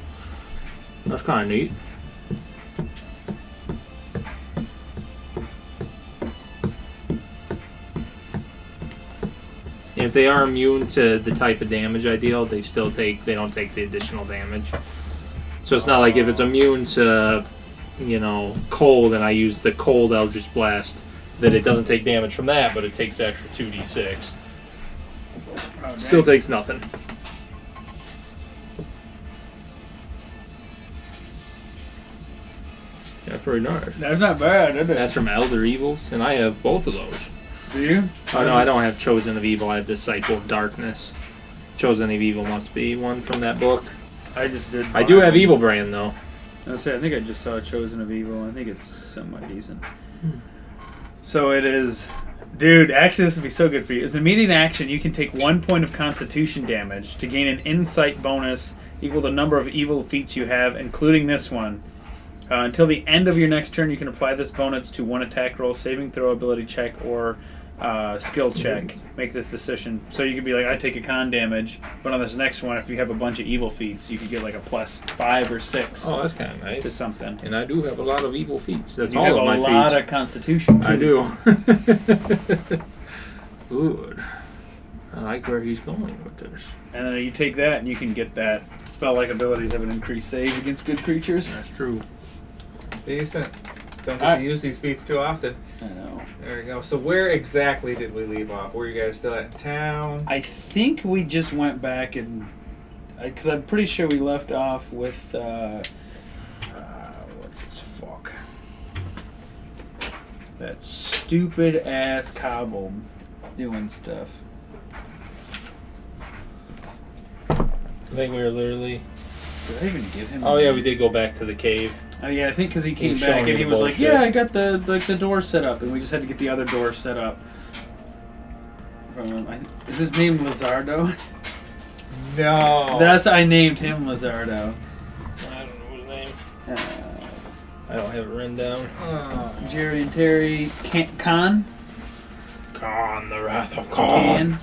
Speaker 3: that's kind of neat. If they are immune to the type of damage I deal, they don't take the additional damage. So it's not like if it's immune to, cold and I use the cold Eldritch Blast, that it doesn't take damage from that, but it takes the extra 2d6. Still takes nothing. Yeah, pretty nice.
Speaker 2: That's not bad, is it?
Speaker 3: That's from Elder Evils, and I have both of those.
Speaker 2: Do you?
Speaker 3: Oh no, I don't have Chosen of Evil. I have Disciple of Darkness. Chosen of Evil must be one from that book.
Speaker 2: I just did.
Speaker 3: I do have Evil Brand though.
Speaker 2: I think I just saw Chosen of Evil. I think it's somewhat decent. So it is, dude. Actually, this would be so good for you. As an immediate action, you can take 1 point of Constitution damage to gain an Insight bonus equal to the number of evil feats you have, including this one. Until the end of your next turn, you can apply this bonus to one attack roll, saving throw, ability check, or skill check. Make this decision. So you could be like, I take a con damage, but on this next one, if you have a bunch of evil feats, you could get like a +5 or 6.
Speaker 3: Oh, that's kind of nice.
Speaker 2: To something.
Speaker 3: And I do have a lot of evil feats. That's
Speaker 2: you
Speaker 3: all of my
Speaker 2: have
Speaker 3: feats.
Speaker 2: a lot of Constitution, too.
Speaker 3: I do. Good.
Speaker 2: Alright.
Speaker 3: I like where he's going with this.
Speaker 2: And then you take that and you can get that spell-like abilities have an increased save against good creatures.
Speaker 3: That's true.
Speaker 1: Decent. Don't get to use these feats too often.
Speaker 2: I know.
Speaker 1: There we go. So where exactly did we leave off? Were you guys still at in town?
Speaker 2: I think we just went back and... Because I'm pretty sure we left off with... what's his fuck? That stupid-ass kobold doing stuff.
Speaker 3: I think we were literally...
Speaker 2: Did I even give him...
Speaker 3: Oh, yeah, we did go back to the cave.
Speaker 2: Oh, yeah, I think because he came
Speaker 3: was
Speaker 2: back
Speaker 3: showing
Speaker 2: and
Speaker 3: you
Speaker 2: he
Speaker 3: the
Speaker 2: was like,
Speaker 3: bullshit.
Speaker 2: yeah, I got the door set up. And we just had to get the other door set up. From him. Is his name Lizardo?
Speaker 1: No.
Speaker 2: I named him Lizardo.
Speaker 3: I don't know his name. I don't have it written down.
Speaker 2: Jerry and Terry. Khan?
Speaker 3: Khan, the Wrath of Khan.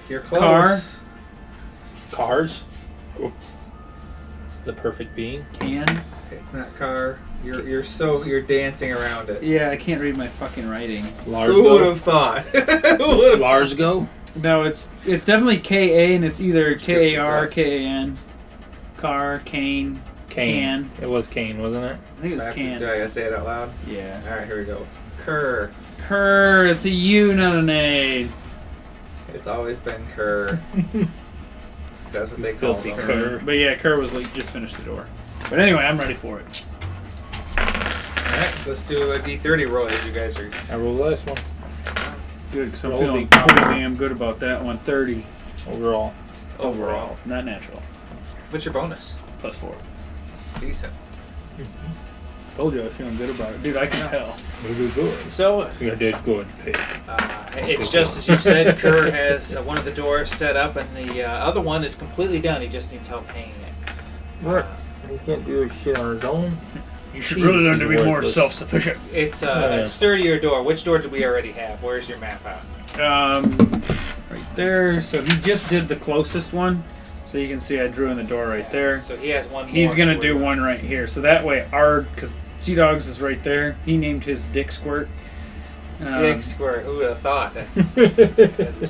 Speaker 1: You're close.
Speaker 2: Car?
Speaker 3: Cars? The perfect being?
Speaker 2: Can?
Speaker 1: It's not car. You're dancing around it.
Speaker 2: Yeah, I can't read my fucking writing.
Speaker 1: Who would have thought?
Speaker 3: Larsgo?
Speaker 2: No, it's definitely K-A, and it's either K-A-R, K-A-N. Car, Kane, Can.
Speaker 3: It was Kane, wasn't it?
Speaker 2: I think it was Can.
Speaker 1: Do I gotta say it out loud?
Speaker 2: Yeah.
Speaker 1: Alright, here we go. Kerr.
Speaker 2: Kerr, it's a U, not an A.
Speaker 1: It's always been Kerr. That's what they call
Speaker 3: Filthy
Speaker 1: him.
Speaker 3: Kerr.
Speaker 2: But yeah, Kerr was like, just finished the door. But anyway, I'm ready for it.
Speaker 1: Alright, let's do a D30 roll as you guys are.
Speaker 3: I rolled the last one.
Speaker 2: Good, because I'm
Speaker 3: Roll
Speaker 2: feeling
Speaker 3: big.
Speaker 2: pretty damn good about that one. 30
Speaker 3: Overall.
Speaker 2: not natural.
Speaker 1: What's your bonus?
Speaker 2: +4.
Speaker 1: Decent.
Speaker 2: Told you I was feeling good about it. Dude, I can tell.
Speaker 3: Good.
Speaker 1: So,
Speaker 3: You did good, pig.
Speaker 1: it's just as you said, Kerr has one of the doors set up and the other one is completely done. He just needs help paying it.
Speaker 3: What? He can't do his shit on his own.
Speaker 2: You should
Speaker 3: Jesus,
Speaker 2: really learn to be
Speaker 3: he's
Speaker 2: more
Speaker 3: worthless.
Speaker 2: self-sufficient.
Speaker 1: It's
Speaker 3: Yeah.
Speaker 1: a sturdier door. Which door did we already have? Where's your map out?
Speaker 2: Right there. So he just did the closest one. So you can see I drew in the door right there.
Speaker 1: So he has one more.
Speaker 2: He's going to
Speaker 1: so
Speaker 2: do
Speaker 1: we're-
Speaker 2: one right here. So that way, because Sea Dogs is right there. He named his Dick Squirt.
Speaker 1: Big square. Who would have thought? That's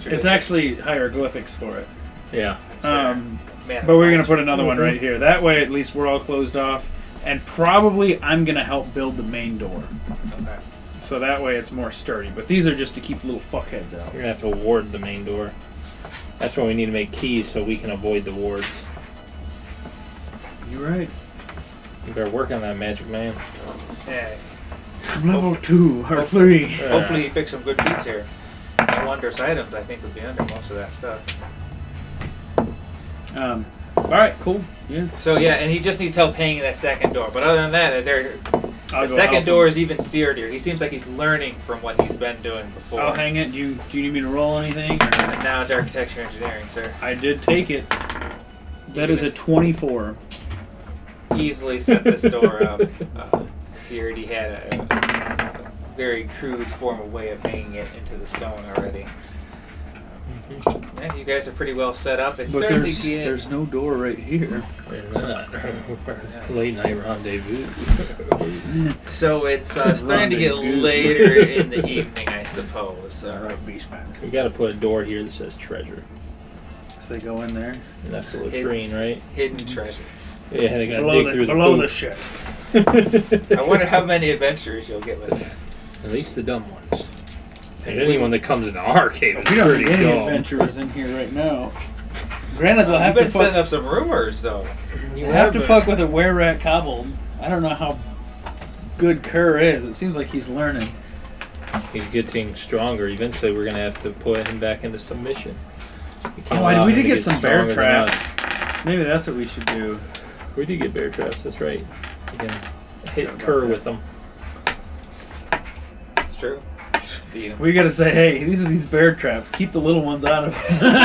Speaker 2: It's actually hieroglyphics for it.
Speaker 3: Yeah.
Speaker 1: Man,
Speaker 2: But we're going to put another one right here. That way, at least we're all closed off. And probably I'm going to help build the main door.
Speaker 1: Okay.
Speaker 2: So that way it's more sturdy. But these are just to keep little fuckheads out.
Speaker 3: You're going to have to ward the main door. That's why we need to make keys so we can avoid the wards.
Speaker 2: You're right.
Speaker 3: You better work on that, Magic Man.
Speaker 1: Yeah.
Speaker 2: I'm level 2 or 3.
Speaker 1: Hopefully you pick some good feats here. No wondrous items, I think, would be under most of that stuff.
Speaker 2: Alright, cool. Yeah.
Speaker 1: So yeah, and he just needs help hanging that second door. But other than that, the
Speaker 2: I'll go
Speaker 1: second
Speaker 2: help
Speaker 1: door
Speaker 2: him.
Speaker 1: is even sturdier. He seems like he's learning from what he's been doing before.
Speaker 2: I'll hang it. Do you need me to roll anything?
Speaker 1: And now it's architecture engineering, sir.
Speaker 2: I did take it. That is a 24.
Speaker 1: Easily set this door up. He already had a very crude form of way of hanging it into the stone already. Yeah, you guys are pretty well set up. It's
Speaker 2: But
Speaker 1: starting to get...
Speaker 2: there's no door right here.
Speaker 3: We're not. Late night rendezvous.
Speaker 1: So it's starting to get
Speaker 2: Rendezvous.
Speaker 1: later in the evening, I suppose.
Speaker 2: Alright, Beastman.
Speaker 3: We got to put a door here that says treasure.
Speaker 2: So they go in there.
Speaker 3: And that's the latrine, right?
Speaker 1: Hidden treasure.
Speaker 3: Yeah, they got to
Speaker 2: Below
Speaker 3: dig through the
Speaker 2: below
Speaker 3: poop.
Speaker 2: the shit.
Speaker 1: I wonder how many adventures you'll get with that.
Speaker 3: At least the dumb ones. And anyone that comes into our cave is
Speaker 2: We don't
Speaker 3: pretty
Speaker 2: need any
Speaker 3: dumb.
Speaker 2: adventurers in here right now. Granted, they'll have
Speaker 1: You've
Speaker 2: to
Speaker 1: been setting
Speaker 2: fuck.
Speaker 1: up some rumors, though.
Speaker 3: You
Speaker 2: We'll have to
Speaker 3: been.
Speaker 2: fuck with a were-rat kobold. I don't know how good Kerr is. It seems like he's learning.
Speaker 3: He's getting stronger. Eventually, we're going to have to put him back into submission. We can't
Speaker 2: Oh,
Speaker 3: allow
Speaker 2: we
Speaker 3: him
Speaker 2: did
Speaker 3: to
Speaker 2: get some bear
Speaker 3: stronger than
Speaker 2: traps.
Speaker 3: us.
Speaker 2: Maybe that's what we should do.
Speaker 3: We did get bear traps, that's right. You can hit
Speaker 2: Forgot
Speaker 3: Kerr
Speaker 2: about
Speaker 3: with them.
Speaker 1: It's true. Beat him.
Speaker 2: We gotta say, hey, these are these bear traps. Keep the little ones out of them.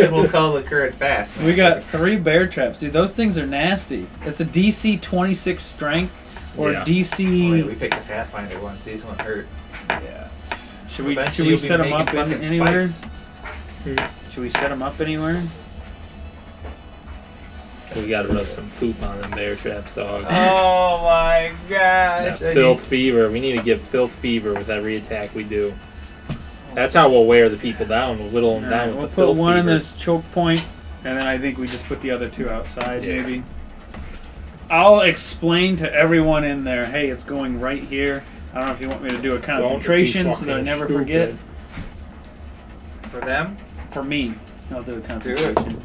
Speaker 1: And we'll call the current fast.
Speaker 2: We got 3 bear traps, dude. Those things are nasty. It's a DC 26 strength or
Speaker 3: Yeah.
Speaker 2: DC.
Speaker 1: Wait, we picked the Pathfinder ones. These won't hurt.
Speaker 2: Yeah. Should we
Speaker 1: Eventually
Speaker 2: should we
Speaker 1: you'll be
Speaker 2: set them
Speaker 1: making
Speaker 2: up
Speaker 1: fucking
Speaker 2: anywhere?
Speaker 1: spikes.
Speaker 2: Should we set them up anywhere?
Speaker 3: We got to rub some poop on them bear traps, dog.
Speaker 1: Oh my
Speaker 3: That
Speaker 1: gosh.
Speaker 3: filth fever. We need to give filth fever with every attack we do. That's how we'll wear the people down. We'll whittle them
Speaker 2: All
Speaker 3: down
Speaker 2: right,
Speaker 3: with
Speaker 2: we'll
Speaker 3: the
Speaker 2: put
Speaker 3: filth
Speaker 2: one in
Speaker 3: beaver.
Speaker 2: this choke point, and then I think we just put the other two outside,
Speaker 3: Yeah.
Speaker 2: maybe. I'll explain to everyone in there, hey, it's going right here. I don't know if you want me to do a
Speaker 3: Don't be
Speaker 2: concentration so that I
Speaker 3: fucking
Speaker 2: never
Speaker 3: stupid.
Speaker 2: forget.
Speaker 1: For them?
Speaker 2: For me, I'll do a concentration.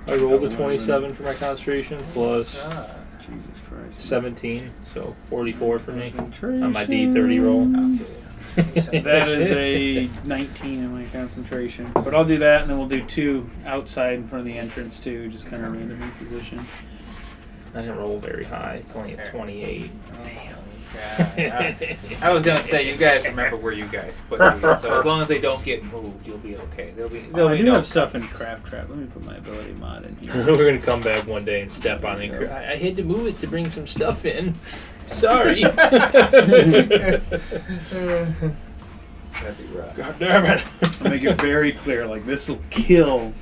Speaker 3: I rolled a 27 for my concentration plus
Speaker 1: Ah.
Speaker 2: Jesus Christ.
Speaker 3: 17, so 44 for me
Speaker 2: Concentration.
Speaker 3: on my D30 roll.
Speaker 1: Okay.
Speaker 2: That is a 19 in my concentration. But I'll do that, and then we'll do 2 outside in front of the entrance, too, just kind of randomly position.
Speaker 3: I didn't roll very high. It's only a 28.
Speaker 1: I was gonna say you guys remember where you guys put these, so as long as they don't get moved, you'll be okay. There'll
Speaker 2: I
Speaker 1: be
Speaker 2: do
Speaker 1: no
Speaker 2: have stuff in
Speaker 1: cuts.
Speaker 2: Craft Trap. Let me put my ability mod in here.
Speaker 3: We're gonna come back one day and step on it. And I had to move it to bring some stuff in. Sorry.
Speaker 1: That'd be rough.
Speaker 3: God damn it.
Speaker 2: I'll make it very clear. Like, this will kill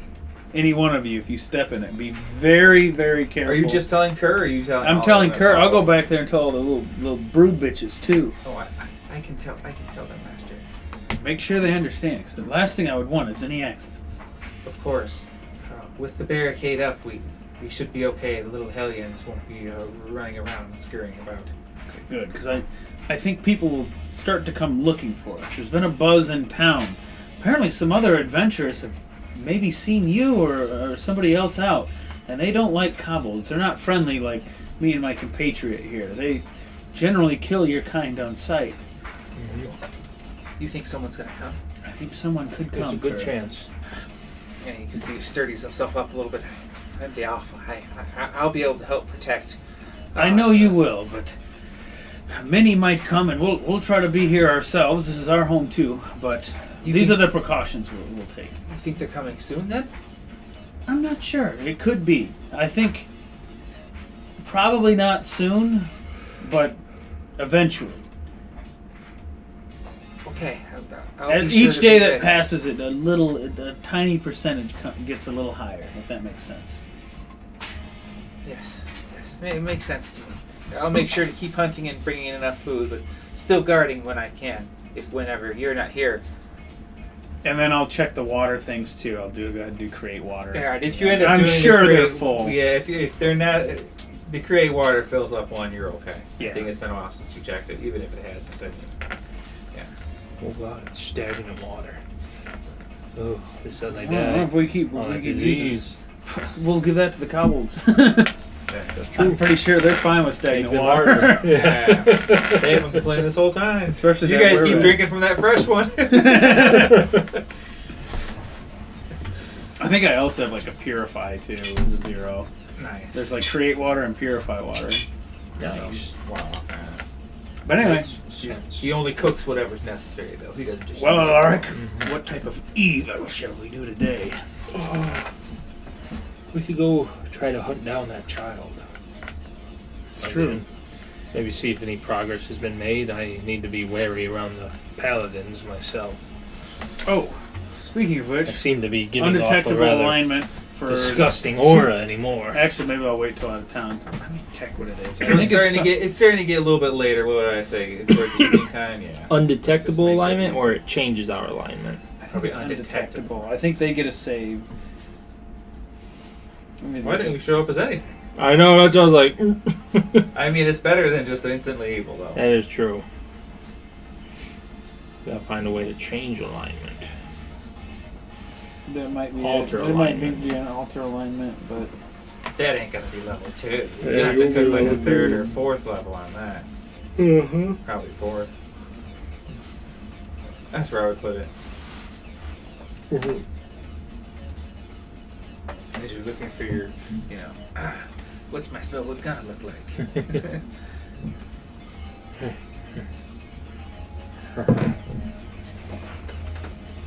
Speaker 2: any one of you if you step in it. Be very, very careful.
Speaker 1: Are you just telling Kerr, or are you telling?
Speaker 2: I'm
Speaker 1: all
Speaker 2: telling
Speaker 1: of them?
Speaker 2: Kurt. I'll go back there and tell all the little brood bitches too.
Speaker 1: Oh, I can tell. I can tell them, Master.
Speaker 2: Make sure they understand. 'Cause the last thing I would want is any accidents.
Speaker 1: Of course. With the barricade up, we should be okay. The little hellions won't be running around and scurrying about.
Speaker 2: Okay, good, because I think people will start to come looking for us. There's been a buzz in town. Apparently, some other adventurers have maybe seen you or somebody else out, and they don't like kobolds. They're not friendly like me and my compatriot here. They generally kill your kind on sight.
Speaker 1: You think someone's gonna come?
Speaker 2: I think someone could
Speaker 3: There's
Speaker 2: come.
Speaker 3: a good
Speaker 2: Kurt.
Speaker 3: chance.
Speaker 1: And you can see he sturdies himself up a little bit. I'm the alpha. I'll be able to help protect.
Speaker 2: I know you will, but many might come, and we'll try to be here ourselves. This is our home too, but
Speaker 1: You
Speaker 2: these
Speaker 1: think-
Speaker 2: are the precautions we'll take.
Speaker 1: You think they're coming soon then?
Speaker 2: I'm not sure. It could be. I think probably not soon, but eventually.
Speaker 1: Okay. I'll
Speaker 2: And
Speaker 1: be sure
Speaker 2: each
Speaker 1: to
Speaker 2: day
Speaker 1: be
Speaker 2: that
Speaker 1: ready.
Speaker 2: passes, a tiny percentage gets a little higher, if that makes sense.
Speaker 1: Yes. It makes sense to me. I'll make sure to keep hunting and bringing in enough food, but still guarding when I can. Whenever you're not here.
Speaker 2: And then I'll check the water things too. I'll go ahead and do create water.
Speaker 1: Yeah, if you end up
Speaker 2: I'm
Speaker 1: doing
Speaker 2: sure
Speaker 1: the
Speaker 2: they're
Speaker 1: create,
Speaker 2: full.
Speaker 1: Yeah, if they're not, the create water fills up one, you're okay.
Speaker 2: Yeah.
Speaker 1: I think it's been a while since you checked it, even if it hasn't. I mean, yeah.
Speaker 3: Oh god, it's stagnant water. Oh, this says I
Speaker 2: I don't know
Speaker 3: die.
Speaker 2: if we keep,
Speaker 3: Oh,
Speaker 2: if we
Speaker 3: that
Speaker 2: keep using it.
Speaker 3: disease.
Speaker 2: We'll give that to the kobolds.
Speaker 1: Yeah, that's
Speaker 2: I'm pretty sure they're fine with
Speaker 3: Make
Speaker 2: stagnant
Speaker 3: them
Speaker 2: water.
Speaker 3: harder.
Speaker 1: Yeah. They haven't complained this whole time.
Speaker 2: Especially
Speaker 1: you
Speaker 2: that
Speaker 1: guys
Speaker 2: where
Speaker 1: keep
Speaker 2: we're
Speaker 1: drinking from that fresh one.
Speaker 2: I think I also have like a purify too. Is a 0.
Speaker 1: Nice.
Speaker 2: There's like create water and purify water.
Speaker 3: Nice.
Speaker 1: Wow.
Speaker 2: But anyway,
Speaker 3: Makes sense.
Speaker 1: He only cooks whatever's necessary, though. He doesn't just.
Speaker 2: well,
Speaker 1: use it.
Speaker 2: Alaric, what type of evil shall we do today?
Speaker 3: We could go try to hunt down that child.
Speaker 2: It's true.
Speaker 3: Maybe see if any progress has been made. I need to be wary around the paladins myself.
Speaker 2: Oh, speaking of
Speaker 3: I
Speaker 2: which,
Speaker 3: seem to be giving off a
Speaker 2: undetectable
Speaker 3: rather
Speaker 2: alignment for
Speaker 3: disgusting aura anymore.
Speaker 2: Actually, maybe I'll wait till out of town. Let me check what it is. I
Speaker 1: So
Speaker 2: think
Speaker 1: it's starting to get a little bit later. What would I say? Towards the evening time, yeah.
Speaker 3: Undetectable
Speaker 1: Just make it
Speaker 3: alignment,
Speaker 1: easy.
Speaker 3: or it changes our alignment?
Speaker 1: I think
Speaker 2: probably
Speaker 1: it's undetectable.
Speaker 2: undetectable. I think they get a save.
Speaker 1: Why didn't you show up as anything?
Speaker 3: I know, that's what I was like.
Speaker 1: I mean, it's better than just instantly evil, though.
Speaker 3: That is true. Gotta find a way to change alignment.
Speaker 2: There might be
Speaker 3: Alter
Speaker 2: there might
Speaker 3: alignment.
Speaker 2: be an alter alignment, but
Speaker 1: That ain't gonna be level 2. You
Speaker 3: Yeah,
Speaker 1: have to
Speaker 3: you'll
Speaker 1: cook
Speaker 3: be
Speaker 1: like a
Speaker 3: level
Speaker 1: 3rd
Speaker 3: two.
Speaker 1: or 4th level on that.
Speaker 3: Mm-hmm.
Speaker 1: Probably 4th. That's where I would put it. As you're looking for your, what's my spell? What's gonna look like?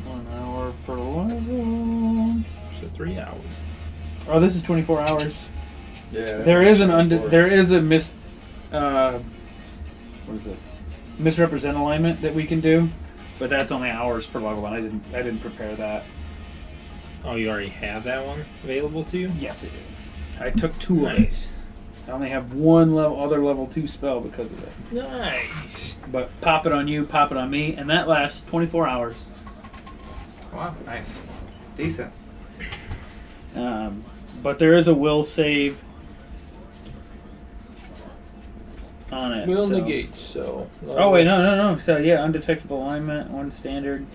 Speaker 2: 1 hour per level.
Speaker 3: So 3 hours.
Speaker 2: Oh, this is 24 hours.
Speaker 1: Yeah.
Speaker 2: There is a what is it? Misrepresent alignment that we can do, but that's only hours per level, and I didn't prepare that.
Speaker 3: Oh, you already have that one available to you?
Speaker 2: Yes, it is. I took 2 of it.
Speaker 3: Nice.
Speaker 2: I only have one other level 2 spell because of it.
Speaker 3: Nice.
Speaker 2: But pop it on you, pop it on me, and that lasts 24 hours.
Speaker 1: Wow, nice. Decent.
Speaker 2: But there is a will save on it.
Speaker 3: Will
Speaker 2: so.
Speaker 3: negate, so.
Speaker 2: Oh, wait, no. So, yeah, undetectable alignment, 1 standard.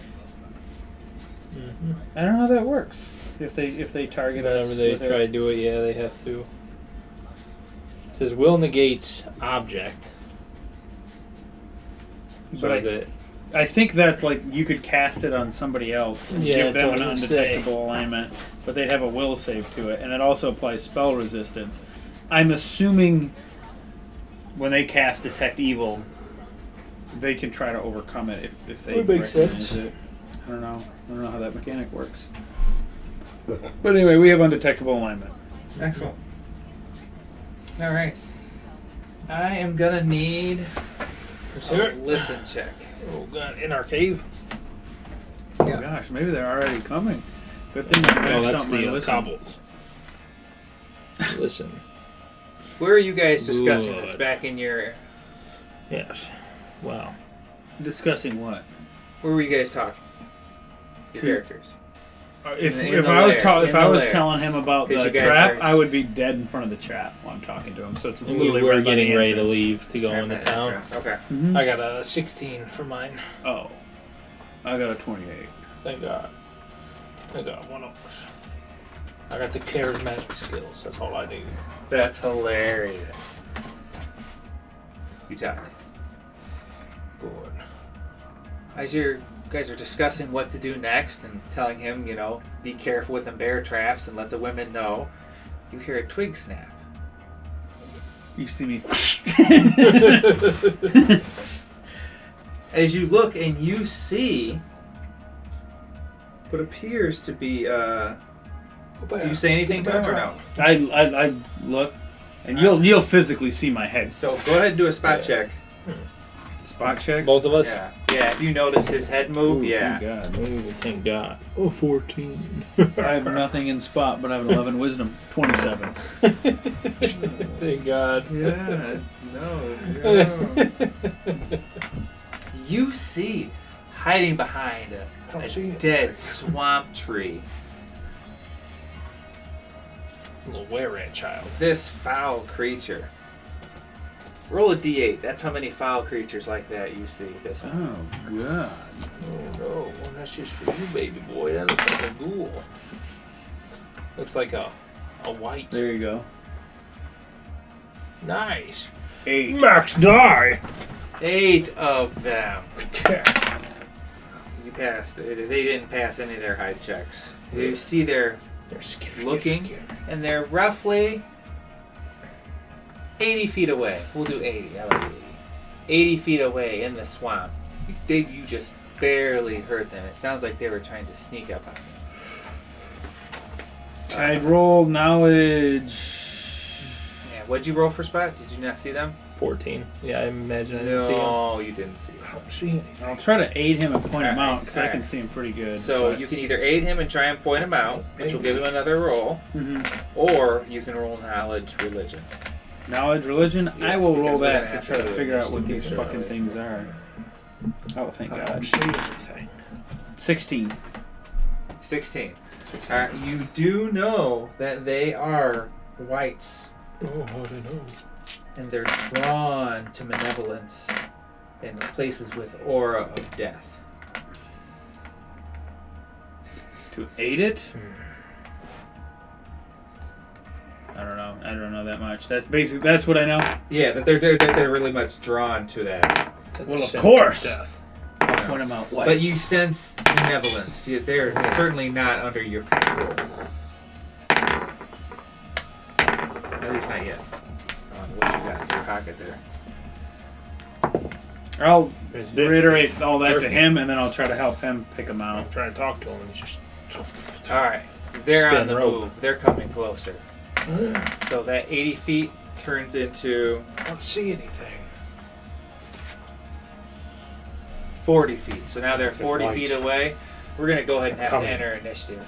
Speaker 3: Mm-hmm.
Speaker 2: I don't know how that works. If they target us.
Speaker 3: Whenever they
Speaker 2: with
Speaker 3: try to do it, yeah, they have to. It says will negates object. So
Speaker 2: But
Speaker 3: is it?
Speaker 2: I think that's like you could cast it on somebody else and
Speaker 3: Yeah,
Speaker 2: give
Speaker 3: that's
Speaker 2: them
Speaker 3: what
Speaker 2: an
Speaker 3: I was gonna say.
Speaker 2: undetectable alignment, but they'd have a will save to it, and it also applies spell resistance. I'm assuming when they cast Detect Evil, they can try to overcome it if they
Speaker 3: Would make
Speaker 2: recognize
Speaker 3: sense.
Speaker 2: it. I don't know how that mechanic works. But anyway, we have undetectable alignment.
Speaker 1: Excellent. All right. I am gonna need
Speaker 3: Let's
Speaker 1: a
Speaker 3: hear it.
Speaker 1: listen check.
Speaker 3: Oh god, in our cave.
Speaker 2: Oh gosh, maybe they're already coming. Good thing I
Speaker 3: No,
Speaker 2: matched
Speaker 3: that's
Speaker 2: up my
Speaker 3: the
Speaker 2: listen.
Speaker 3: cobbles. Listen.
Speaker 1: Where are you guys discussing
Speaker 3: Good.
Speaker 1: this? Back in your.
Speaker 3: Yes. Wow.
Speaker 2: Discussing what?
Speaker 1: Where were you guys talking? Your
Speaker 2: Two.
Speaker 1: characters.
Speaker 2: If
Speaker 1: In the
Speaker 2: I was
Speaker 1: lair,
Speaker 2: if
Speaker 1: in
Speaker 2: I
Speaker 1: the
Speaker 2: was
Speaker 1: lair.
Speaker 2: telling him about
Speaker 1: 'Cause
Speaker 2: the
Speaker 1: you guys
Speaker 2: trap,
Speaker 1: are-
Speaker 2: I would be dead in front of the trap while I'm talking to him. So it's
Speaker 3: And
Speaker 2: literally
Speaker 3: we're
Speaker 2: right by the
Speaker 3: getting ready to
Speaker 2: entrance.
Speaker 3: leave to go into town.
Speaker 1: Okay.
Speaker 2: Mhm.
Speaker 3: I got a 16 for mine.
Speaker 2: Oh, I got a 28.
Speaker 3: I got one of those. I got the charismatic skills. That's all I do.
Speaker 1: That's hilarious. You talked.
Speaker 3: Good.
Speaker 1: As you guys are discussing what to do next and telling him, be careful with the bear traps and let the women know, you hear a twig snap.
Speaker 2: You see me?
Speaker 1: As you look and you see what appears to be, do you say anything to him or no?
Speaker 2: I look, and you'll physically see my head.
Speaker 1: So go ahead and do a spot check.
Speaker 2: Spot checks.
Speaker 3: Both of us?
Speaker 1: Yeah, if you notice his head move,
Speaker 2: Ooh,
Speaker 1: yeah.
Speaker 2: Thank God.
Speaker 3: Ooh, thank God. Oh, 14.
Speaker 2: I have nothing in spot, but I have an 11 wisdom. 27.
Speaker 3: Thank God.
Speaker 1: Yeah, no. You see, hiding behind a dead swamp tree,
Speaker 3: Little were-rat child.
Speaker 1: this foul creature. Roll a d8. That's how many foul creatures like that you see. This one.
Speaker 2: Oh God.
Speaker 3: Oh no, well, that's just for you, baby boy. That looks like a ghoul. Looks like a white.
Speaker 2: There you go.
Speaker 3: Nice.
Speaker 2: 8.
Speaker 3: Max die.
Speaker 1: 8 of them. You passed. They didn't pass any of their hide checks. You see they're
Speaker 3: They're
Speaker 1: looking, and they're roughly 80 feet away. We'll do 80. I like 80. 80 feet away in the swamp. You just barely heard them. It sounds like they were trying to sneak up on you.
Speaker 2: I'd roll knowledge.
Speaker 1: Yeah, what'd you roll for spot? Did you not see them?
Speaker 3: 14. Yeah, I imagine I didn't see him.
Speaker 1: No, you didn't see them.
Speaker 3: I don't see anything.
Speaker 2: I'll try to aid him and point him
Speaker 1: Alright,
Speaker 2: out because I
Speaker 1: alright.
Speaker 2: can see him pretty good.
Speaker 1: So
Speaker 2: but-
Speaker 1: you can either aid him and try and point him out, which will give him another roll,
Speaker 2: Mhm.
Speaker 1: or you can roll knowledge religion.
Speaker 2: Knowledge religion. I
Speaker 1: Yes,
Speaker 2: will
Speaker 1: because
Speaker 2: roll
Speaker 1: we're gonna
Speaker 2: that
Speaker 1: have
Speaker 2: to try
Speaker 1: to
Speaker 2: to
Speaker 1: do
Speaker 2: figure out
Speaker 1: it.
Speaker 2: what these
Speaker 1: Sure.
Speaker 2: fucking things are. Oh, thank
Speaker 3: I
Speaker 2: God.
Speaker 3: don't see anything.
Speaker 2: 16.
Speaker 1: 16. Alright, you do know that they are whites,
Speaker 3: Oh, how do you know?
Speaker 1: and they're drawn to malevolence in places with aura of death.
Speaker 2: To aid it? I don't know that much. That's basically that's what I know.
Speaker 1: Yeah, that they're really much drawn to that.
Speaker 2: Well, of
Speaker 3: Scent
Speaker 2: course.
Speaker 3: Death.
Speaker 2: I'll point them out.
Speaker 1: But you sense malevolence. They're certainly not under your control. At least not yet. What you got in your pocket there?
Speaker 2: I'll
Speaker 3: It's dick.
Speaker 2: reiterate all that to
Speaker 3: Turkey.
Speaker 2: him, and then I'll try to help him pick them
Speaker 3: I'm
Speaker 2: out.
Speaker 3: trying to talk to him and he's just.
Speaker 1: Alright, they're
Speaker 3: Spin
Speaker 1: on the
Speaker 3: rope.
Speaker 1: move. They're coming closer. So that 80 feet turns into
Speaker 3: I don't see anything.
Speaker 1: 40 feet. So now they're 40
Speaker 3: lights.
Speaker 1: feet away. We're going to go ahead and have
Speaker 3: Coming.
Speaker 1: to enter initiative.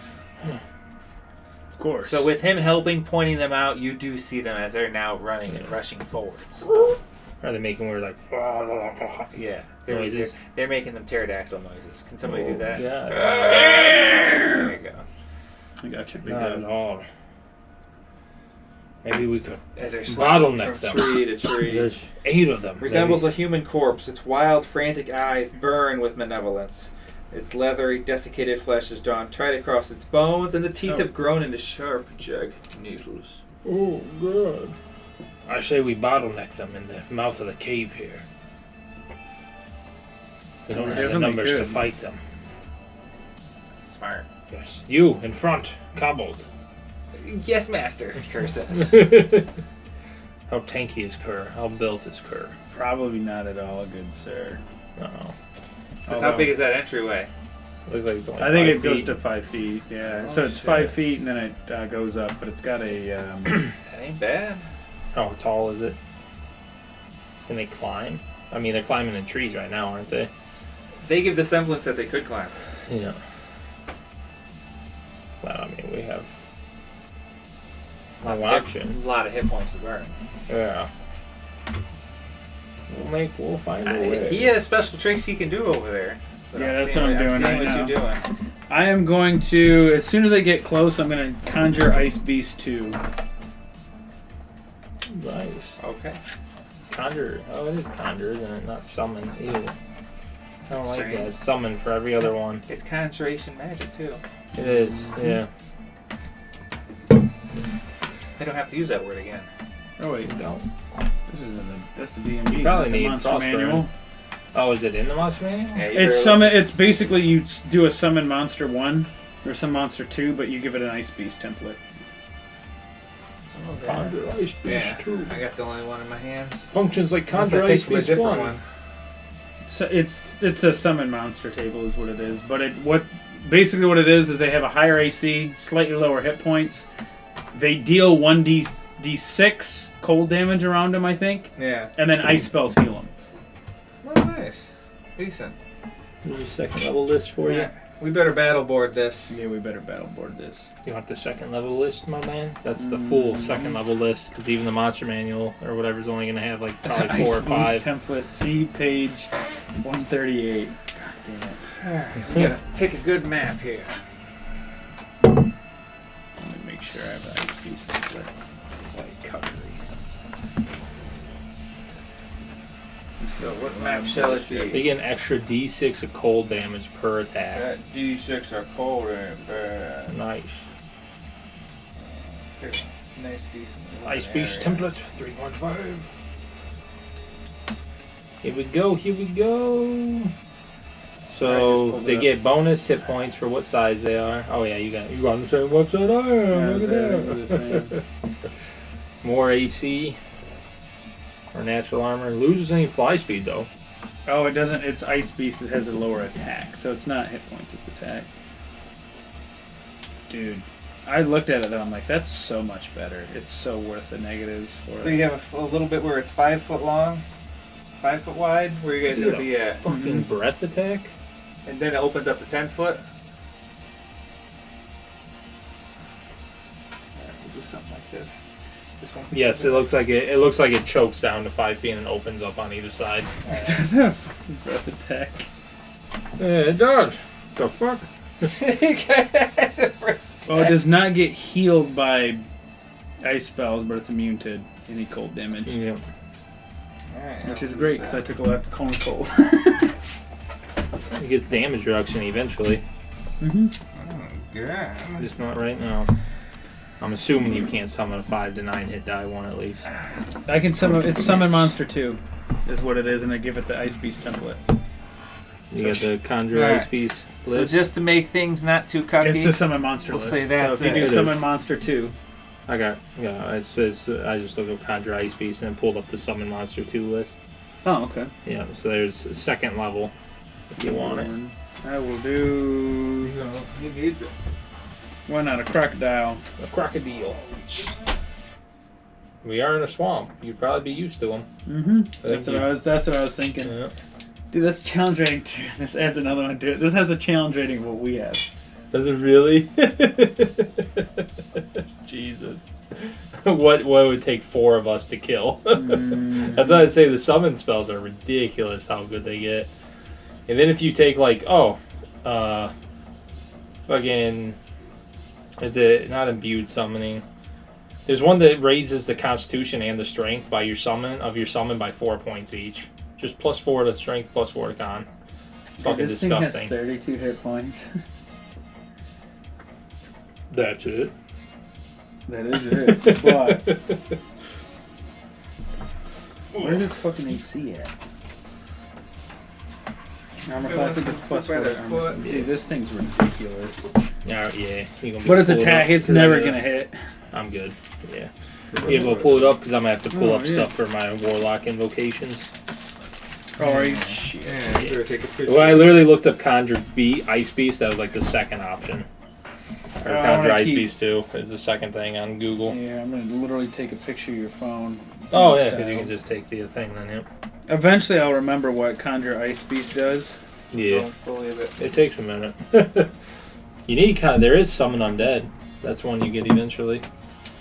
Speaker 3: Of
Speaker 2: course.
Speaker 1: So with him helping, pointing them out, you do see them as they're now running and rushing forwards.
Speaker 3: Are they making weird like
Speaker 1: Yeah.
Speaker 3: noises?
Speaker 1: They're making them pterodactyl noises. Can somebody do that?
Speaker 3: Yeah.
Speaker 1: There you go.
Speaker 2: I got you, big
Speaker 3: Not at all. Maybe we could
Speaker 1: As they're
Speaker 3: bottleneck
Speaker 1: from
Speaker 3: them.
Speaker 1: tree to tree.
Speaker 3: There's 8 of them.
Speaker 1: Resembles a human corpse. Its wild, frantic eyes burn with malevolence. Its leathery, desiccated flesh is drawn tight across its bones, and the teeth have grown into sharp, jagged needles.
Speaker 3: Oh, God. I say we bottleneck them in the mouth of the cave here. We don't
Speaker 2: That's
Speaker 3: have the
Speaker 2: definitely
Speaker 3: numbers to
Speaker 2: good.
Speaker 3: fight them.
Speaker 1: Smart.
Speaker 3: Yes. You, in front, cobbled.
Speaker 1: Yes, master, Kerr says.
Speaker 3: How tanky is Kerr? How built is Kerr?
Speaker 2: Probably not at all, good sir.
Speaker 3: Uh-oh.
Speaker 1: How big is that entryway?
Speaker 3: Looks like it's only
Speaker 2: I think
Speaker 3: 5
Speaker 2: it goes
Speaker 3: feet.
Speaker 2: to 5 feet. Yeah,
Speaker 1: Oh,
Speaker 2: so it's
Speaker 1: shit.
Speaker 2: 5 feet and then it goes up, but it's got a.
Speaker 1: That ain't bad.
Speaker 3: How tall is it? Can they climb? I mean, they're climbing in trees right now, aren't they?
Speaker 1: They give the semblance that they could climb.
Speaker 3: Yeah. Well, I mean, we have a option.
Speaker 1: A lot of hit points to burn.
Speaker 3: Yeah. We'll find a way.
Speaker 1: He has special tricks he can do over there. But
Speaker 2: Yeah, that's what I'm doing
Speaker 1: seeing
Speaker 2: right
Speaker 1: what
Speaker 2: now.
Speaker 1: you're doing.
Speaker 2: I am going to, as soon as I get close, I'm going to conjure Ice Beast 2.
Speaker 3: Nice.
Speaker 1: Okay.
Speaker 3: Conjure. Oh, it is conjure, isn't it? Not summon. Ew. I don't like
Speaker 1: Strange.
Speaker 3: that. It's summon for every other one.
Speaker 1: It's conjuration magic too.
Speaker 3: It is. Yeah.
Speaker 1: They don't have to use that word again.
Speaker 2: Oh wait,
Speaker 3: Don't.
Speaker 2: that's the DMG.
Speaker 3: Probably
Speaker 2: the
Speaker 3: need
Speaker 2: monster
Speaker 3: Frostburn.
Speaker 2: manual.
Speaker 3: Oh, is it in the monster manual?
Speaker 1: Yeah, you
Speaker 2: It's
Speaker 1: barely-
Speaker 2: summon. It's basically you do a summon monster 1 or some monster 2, but you give it an Ice Beast template.
Speaker 3: Conjure Ice Beast
Speaker 1: Yeah,
Speaker 3: 2.
Speaker 1: I got the only one in my hands.
Speaker 3: Functions like
Speaker 1: Unless I
Speaker 3: Conjure
Speaker 1: pick
Speaker 3: Ice
Speaker 1: from a
Speaker 3: Beast
Speaker 1: different
Speaker 3: 1.
Speaker 2: So it's a summon monster table is what it is. But what it is they have a higher AC, slightly lower hit points. They deal 1d6 cold damage around them, I think,
Speaker 1: Yeah.
Speaker 2: and then ice spells heal them.
Speaker 1: Oh, nice. Decent.
Speaker 3: There's a second level list for you.
Speaker 1: Yeah. We better battle board this.
Speaker 2: Yeah, we better battle board this.
Speaker 3: You want the second level list, my man? That's the full second level list, because even the monster manual or whatever is only going to have like probably 4 or 5.
Speaker 2: Ice Beast template. See page 138. God damn it.
Speaker 1: Alright, we gotta pick a good map here.
Speaker 2: Let me make sure I have the Ice Beast template.
Speaker 1: White cutlery. So what map shall it
Speaker 3: They
Speaker 1: be?
Speaker 3: get an extra d6 of cold damage per attack.
Speaker 1: That D6 are cold and bad.
Speaker 3: Nice.
Speaker 1: Nice, decent.
Speaker 3: Ice Beast
Speaker 1: area.
Speaker 3: template 3.5. Here we go, here we go.
Speaker 2: Alright, just
Speaker 3: So
Speaker 2: pulled it
Speaker 3: they
Speaker 2: up.
Speaker 3: get bonus hit points for what size they are. Oh yeah, you got the same website I am. Look at that. More AC or natural armor. Loses any fly speed though.
Speaker 2: Oh, it doesn't. It's Ice Beast that has a lower attack, so it's not hit points. It's attack. Dude, I looked at it and I'm like, that's so much better. It's so worth the negatives for
Speaker 1: So
Speaker 2: it.
Speaker 1: you have a little bit where it's 5 foot long, 5 foot wide, where you guys
Speaker 3: Is
Speaker 1: gonna
Speaker 3: it
Speaker 1: be at,
Speaker 3: Fucking breath attack.
Speaker 1: and then it opens up to 10 foot. Alright, we'll do something like this. This one.
Speaker 3: Yes, it looks like it looks like it chokes down to 5 feet and opens up on either side.
Speaker 2: It does have a fucking breath attack.
Speaker 3: Yeah, it does. The fuck?
Speaker 2: Well, it does not get healed by ice spells, but it's immune to any cold damage.
Speaker 3: Yeah.
Speaker 1: Alright,
Speaker 2: Which is great, because I took a lot of cone cold.
Speaker 3: It gets damage reduction eventually.
Speaker 2: Mm-hmm.
Speaker 1: Yeah.
Speaker 3: Just not right now. I'm assuming you can't summon a 5 to 9 hit die one at least.
Speaker 2: I can summon. It's Summon Monster 2, is what it is, and I give it the Ice Beast template.
Speaker 3: You got the Conjure
Speaker 1: Alright.
Speaker 3: Ice Beast
Speaker 1: So
Speaker 3: list.
Speaker 1: just to make things not too cocky,
Speaker 2: It's the Summon Monster
Speaker 1: We'll
Speaker 2: list.
Speaker 1: say that's
Speaker 2: so if you
Speaker 1: it.
Speaker 2: do
Speaker 3: It
Speaker 2: Summon
Speaker 3: is.
Speaker 2: Monster 2,
Speaker 3: I just looked up Conjure Ice Beast and then pulled up the Summon Monster 2 list.
Speaker 2: oh okay.
Speaker 3: Yeah, so there's a second level if you want it.
Speaker 2: I will do.
Speaker 1: you need it.
Speaker 2: Why not a crocodile?
Speaker 3: A crocodile. We are in a swamp. You'd probably be used to them.
Speaker 2: Mm-hmm.
Speaker 3: Thank you.
Speaker 2: That's what I was thinking.
Speaker 3: Yeah.
Speaker 2: Dude, that's challenge rating 2. This adds another one to it. This has a challenge rating of what we have.
Speaker 3: Does it really? Jesus. What would take 4 of us to kill? That's why I'd say the summon spells are ridiculous how good they get. And then if you take like, fucking, is it not imbued summoning? There's one that raises the constitution and the strength by your summon by 4 points each. Just +4 to strength, +4 to con. It's fucking
Speaker 2: this
Speaker 3: disgusting.
Speaker 2: thing has 32 hit points.
Speaker 3: That's it.
Speaker 2: That is it. But where's its fucking AC at? Armor class gets +4. Dude, this thing's ridiculous.
Speaker 3: Yeah.
Speaker 2: But its attack, it's never gonna hit.
Speaker 3: I'm good. Yeah. You able to pull it up because I'm gonna have to pull up stuff for my warlock invocations.
Speaker 2: Oh, are you? Shit.
Speaker 1: Yeah. Take a picture.
Speaker 3: Well, I literally looked up Conjure Ice Beast. That was like the second option. Or Conjure Ice Beast 2 is the second thing on Google.
Speaker 2: Yeah, I'm gonna literally take a picture of your phone.
Speaker 3: Oh yeah, because you can just take the thing then. Yep.
Speaker 2: Eventually, I'll remember what Conjure Ice Beast does.
Speaker 3: Yeah.
Speaker 1: Don't believe it.
Speaker 3: It takes a minute. You need there is Summon Undead. That's one you get eventually.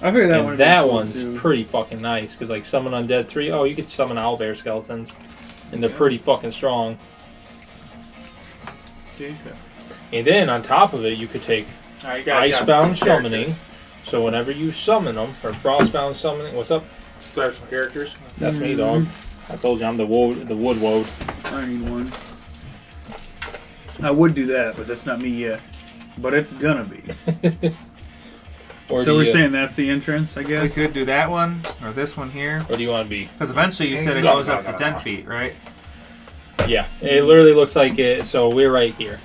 Speaker 2: I figured that
Speaker 3: And
Speaker 2: one.
Speaker 3: that
Speaker 2: cool
Speaker 3: one's
Speaker 2: too.
Speaker 3: pretty fucking nice because like Summon Undead 3, you can summon owlbear skeletons, and they're pretty fucking strong. And then on top of it, you could take Icebound Summoning. So whenever you summon them, or Frostbound Summoning, what's up?
Speaker 1: Start some characters.
Speaker 3: That's me, dog. I told you I'm the wood woad.
Speaker 2: I need one. I would do that, but that's not me yet. But it's gonna be.
Speaker 3: Or
Speaker 2: So
Speaker 3: do
Speaker 2: we're
Speaker 3: you-
Speaker 2: saying that's the entrance, I
Speaker 4: We
Speaker 2: guess?
Speaker 4: could do that one or this one here.
Speaker 3: What do you want to be?
Speaker 4: Because eventually you said it goes up to 10 feet, right?
Speaker 3: Yeah, it literally looks like it. So we're right here.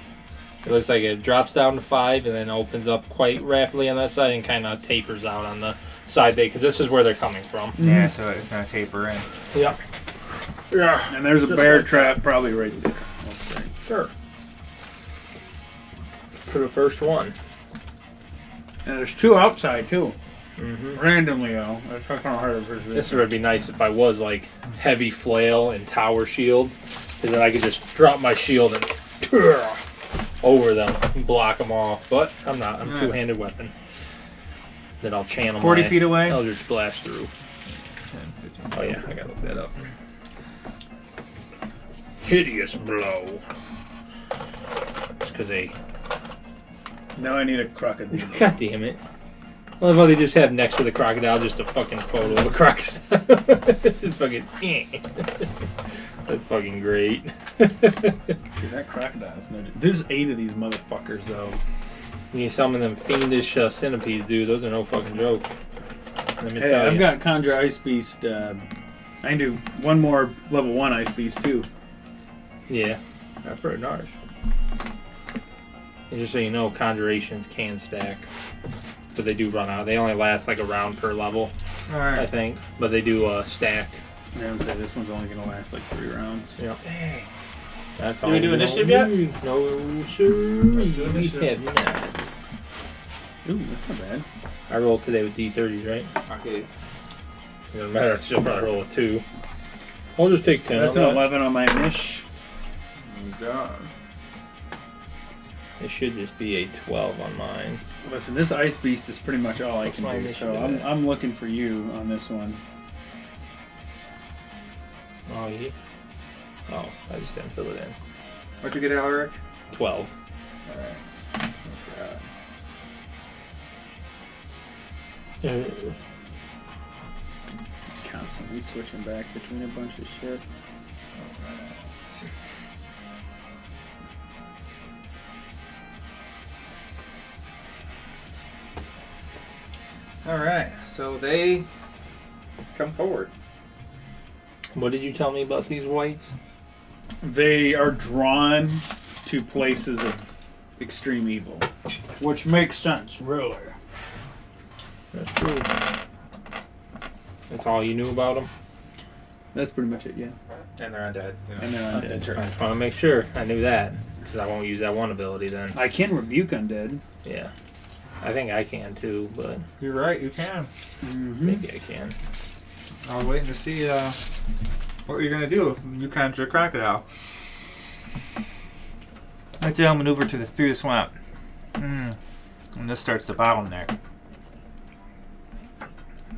Speaker 3: It looks like it drops down to 5 and then opens up quite rapidly on that side and kind of tapers out on the side because this is where they're coming from.
Speaker 4: Yeah, so it's going to taper in.
Speaker 3: Yep.
Speaker 2: Yeah. And there's a bear trap probably right there. Let's see.
Speaker 3: Sure. For the first one.
Speaker 2: And there's 2 outside too.
Speaker 3: Mm-hmm.
Speaker 2: Randomly, though. That's how kind of hard for
Speaker 3: This would be nice if I was like heavy flail and tower shield, because then I could just drop my shield and over them and block them off. But I'm not. I'm two-handed weapon. Then I'll channel
Speaker 4: 40
Speaker 3: my
Speaker 4: feet away?
Speaker 3: Eldritch Blast through. Oh yeah, I gotta look that up. Hideous blow. Because they.
Speaker 2: Now I need a crocodile.
Speaker 3: God damn it. I love how they just have next to the crocodile just a fucking photo of a crocodile. It's just fucking. That's fucking great.
Speaker 2: Dude, that crocodile's no. There's 8 of these motherfuckers, though.
Speaker 3: When you summon them fiendish centipedes, dude, those are no fucking joke. Let me
Speaker 2: Hey,
Speaker 3: tell
Speaker 2: I've
Speaker 3: you.
Speaker 2: got Conjure Ice Beast. I can do one more level 1 Ice Beast, too.
Speaker 3: Yeah, that's pretty nice. And just so you know, conjurations can stack. But they do run out. They only last like a round per level, I
Speaker 4: Alright.
Speaker 3: think. But they do stack.
Speaker 2: I would say this one's only going to last like 3 rounds.
Speaker 3: Yeah.
Speaker 4: Dang.
Speaker 3: That's
Speaker 4: Did we do initiative yet?
Speaker 3: No, sir.
Speaker 4: Let's do
Speaker 3: We
Speaker 4: initiative.
Speaker 3: have not.
Speaker 2: Ooh, that's not bad.
Speaker 3: I rolled today with D30s, right?
Speaker 4: Okay.
Speaker 3: It doesn't matter. I still probably roll a 2. I'll just take 10.
Speaker 2: That's
Speaker 3: on
Speaker 2: an
Speaker 3: that.
Speaker 2: 11 on my niche.
Speaker 3: It should just be a 12 on mine.
Speaker 2: Listen, this Ice Beast is pretty much all I
Speaker 3: What's
Speaker 2: can
Speaker 3: my
Speaker 2: do,
Speaker 3: initiative
Speaker 2: so
Speaker 3: at?
Speaker 2: I'm looking for you on this one.
Speaker 3: Oh, yeah. Oh, I just didn't fill it in.
Speaker 4: What'd you get, Alaric?
Speaker 3: 12.
Speaker 4: Alright.
Speaker 2: Constantly switching back between a bunch of shit.
Speaker 4: Alright, so they come forward.
Speaker 3: What did you tell me about these whites?
Speaker 2: They are drawn to places of extreme evil. Which makes sense, really.
Speaker 3: That's true. That's all you knew about them?
Speaker 2: That's pretty much it, yeah.
Speaker 4: And they're undead.
Speaker 2: And they're undead.
Speaker 3: I just want to make sure I knew that. Because I won't use that one ability then.
Speaker 2: I can rebuke undead.
Speaker 3: Yeah. I think I can too, but
Speaker 4: You're right, you can.
Speaker 2: Mm-hmm.
Speaker 3: maybe I can.
Speaker 4: I was waiting to see what you're going to do when you conjure a crocodile. Let's maneuver through the swamp. And this starts the bottleneck.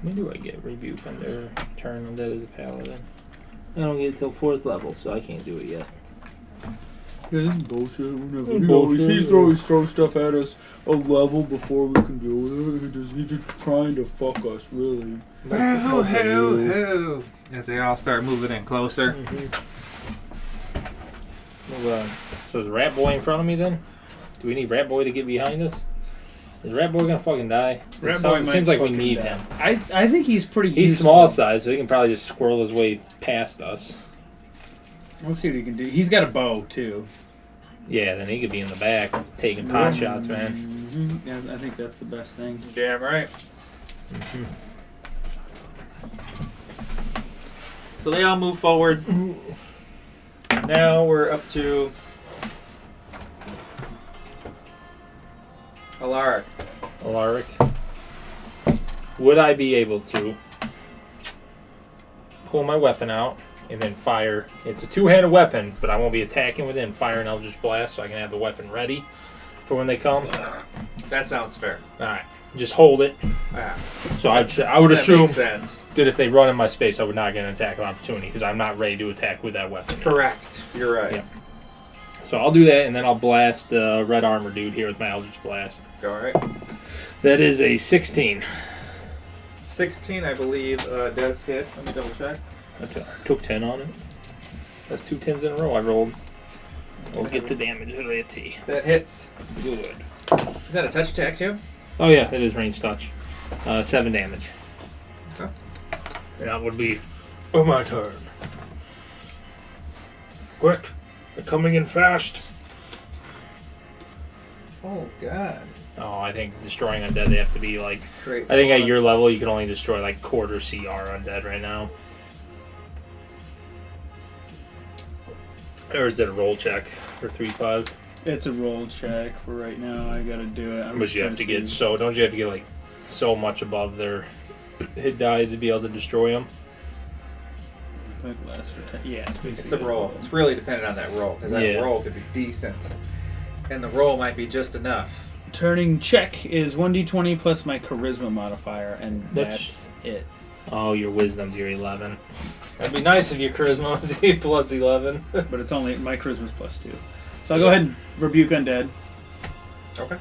Speaker 3: When do I get rebuke on their turn on that as a paladin? I don't get it till 4th level, so I can't do it yet.
Speaker 2: Yeah, this is bullshit.
Speaker 3: He
Speaker 2: always throws stuff at us a level before we can do it. He's just trying to fuck us, really.
Speaker 4: Hoo. As they all start moving in closer.
Speaker 3: So is Rat Boy in front of me then? Do we need Rat Boy to get behind us? Is Rat Boy gonna fucking die?
Speaker 2: Rat Boy
Speaker 3: Seems like we
Speaker 2: fucking
Speaker 3: need
Speaker 2: die.
Speaker 3: him.
Speaker 2: I think he's pretty.
Speaker 3: He's
Speaker 2: useful.
Speaker 3: small size, so he can probably just squirrel his way past us.
Speaker 2: Let's see what he can do. He's got a bow too.
Speaker 3: Yeah, then he could be in the back taking pot shots, man.
Speaker 2: Mm-hmm. Yeah, I think that's the best thing.
Speaker 4: Damn right. So they all move forward. Now we're up to Alaric.
Speaker 3: Alaric. Would I be able to pull my weapon out and then fire? It's a two-handed weapon, but I won't be attacking with it and fire an Eldritch Blast so I can have the weapon ready for when they come.
Speaker 4: That sounds fair.
Speaker 3: Alright, just hold it.
Speaker 4: Yeah.
Speaker 3: So I would
Speaker 4: That
Speaker 3: assume
Speaker 4: makes sense.
Speaker 3: that if they run in my space, I would not get an attack of opportunity because I'm not ready to attack with that weapon.
Speaker 4: Correct. You're right.
Speaker 3: Yep. So I'll do that, and then I'll blast Red Armor dude here with my Eldritch Blast.
Speaker 4: All right.
Speaker 3: That is a 16.
Speaker 4: 16, I believe, does hit. Let me double check.
Speaker 3: I took 10 on it. That's 2 10s in a row I rolled. We'll get the damage ready.
Speaker 4: That hits.
Speaker 3: Good.
Speaker 4: Is that a touch attack too?
Speaker 3: Oh yeah, it is range touch. 7 damage.
Speaker 4: Okay.
Speaker 3: And that would be my turn. Quick! They're coming in fast!
Speaker 4: Oh, God.
Speaker 3: Oh, I think destroying undead, they have to be like...
Speaker 4: Great.
Speaker 3: I think at your level, you can only destroy like quarter CR undead right now. Or is it a roll check for 3/5?
Speaker 2: It's a roll check for right now. I gotta do it.
Speaker 3: But you have to get don't you have to get like so much above their hit die to be able to destroy them?
Speaker 2: Yeah,
Speaker 4: It's a roll. It's really dependent on that roll, because that
Speaker 3: Yeah.
Speaker 4: roll could be decent. And the roll might be just enough.
Speaker 2: Turning check is 1d20 plus my charisma modifier, and that's it.
Speaker 3: Oh, your wisdom's your 11. That'd be nice if your charisma was 8 plus 11.
Speaker 2: But it's only my charisma's plus 2. So I'll go ahead and rebuke undead.
Speaker 4: Okay.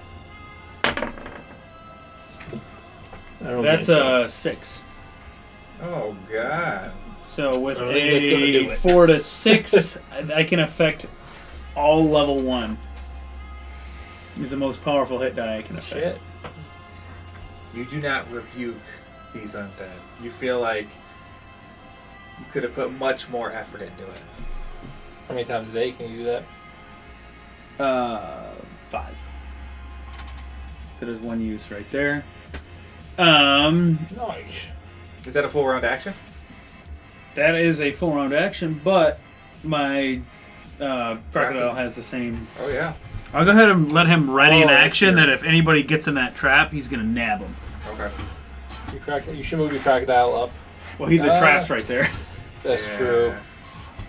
Speaker 2: That's a 6.
Speaker 4: Oh, God.
Speaker 2: So with
Speaker 3: I don't think that's gonna do
Speaker 2: a
Speaker 3: it.
Speaker 2: 4 to 6, I can affect all level 1. Is the most powerful hit die I can affect.
Speaker 3: Shit.
Speaker 4: You do not rebuke these undead. You feel like you could have put much more effort into it.
Speaker 3: How many times a day can you do that?
Speaker 2: 5. So there's one use right there.
Speaker 3: Nice.
Speaker 4: Is that a full round action?
Speaker 2: That is a full round action, but my crocodile has the same.
Speaker 4: Oh, yeah.
Speaker 2: I'll go ahead and let him ready in
Speaker 4: Oh,
Speaker 2: action.
Speaker 4: sure.
Speaker 2: That if anybody gets in that trap, he's gonna nab him.
Speaker 4: Okay.
Speaker 3: You should move your crocodile up.
Speaker 2: Well, the trap's right there.
Speaker 3: That's
Speaker 4: Yeah.
Speaker 3: true.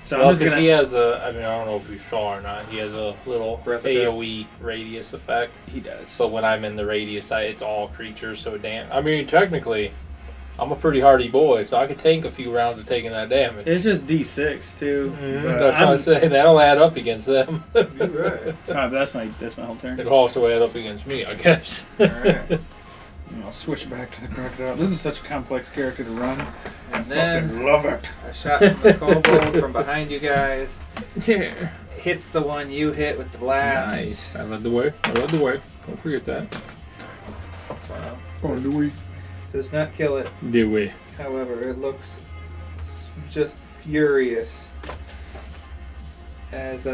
Speaker 2: So
Speaker 3: Well,
Speaker 2: I'm just
Speaker 3: because
Speaker 2: gonna.
Speaker 3: he has a, I mean, I don't know if you saw or not, he has a little
Speaker 4: Breath of
Speaker 3: AoE radius effect.
Speaker 2: He does.
Speaker 3: But when I'm in the radius, it's all creatures, so I mean, technically, I'm a pretty hardy boy, so I could take a few rounds of taking that damage.
Speaker 2: It's just D6 too. But
Speaker 3: That's what I say. That'll add up against them.
Speaker 4: You're right.
Speaker 2: Alright, that's my whole turn.
Speaker 3: It'll also add up against me, I guess.
Speaker 4: All right.
Speaker 2: And I'll switch back to the crocodile. This is such a complex character to run.
Speaker 4: And then
Speaker 2: Love it.
Speaker 4: a shot from the kobold from behind you guys.
Speaker 3: Yeah.
Speaker 4: Hits the one you hit with the blast.
Speaker 3: Nice. I led the way. Don't forget that.
Speaker 4: Wow.
Speaker 2: Oh, do we?
Speaker 4: Does not kill it.
Speaker 3: Do we?
Speaker 4: However, it looks just furious. As,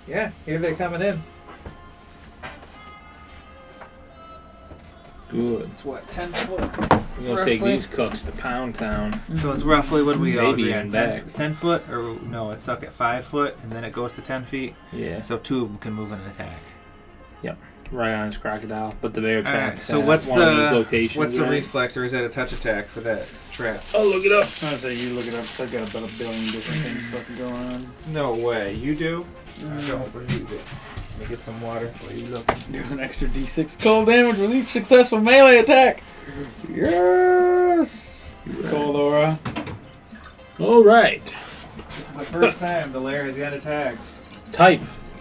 Speaker 4: yeah, here they're coming in.
Speaker 3: Good.
Speaker 4: It's what, 10 foot?
Speaker 3: We're gonna take
Speaker 4: Roughly.
Speaker 3: these cooks to Pound Town.
Speaker 4: So it's roughly, what do we all
Speaker 3: Maybe
Speaker 4: agree
Speaker 3: even
Speaker 4: on?
Speaker 3: back.
Speaker 4: 10 foot? Or no, it's stuck at 5 foot, and then it goes to 10 feet.
Speaker 3: Yeah.
Speaker 4: So 2 of them can move in an attack.
Speaker 3: Right on his crocodile. But the bear
Speaker 4: Alright,
Speaker 3: trap's
Speaker 4: so
Speaker 3: at
Speaker 4: what's
Speaker 3: one of these locations.
Speaker 4: what's the
Speaker 3: right?
Speaker 4: reflex, or is that a touch attack for that trap?
Speaker 3: I'll look it up.
Speaker 2: I say you look it up. I've got about a billion different things fucking going on.
Speaker 4: No way. You do? I don't believe it.
Speaker 1: Let me get some water. Please.
Speaker 2: There's an extra D6 cold damage with each successful melee attack. Yes! Cold aura.
Speaker 3: All right.
Speaker 1: This is the first time the Lair has got attacked.
Speaker 3: Type: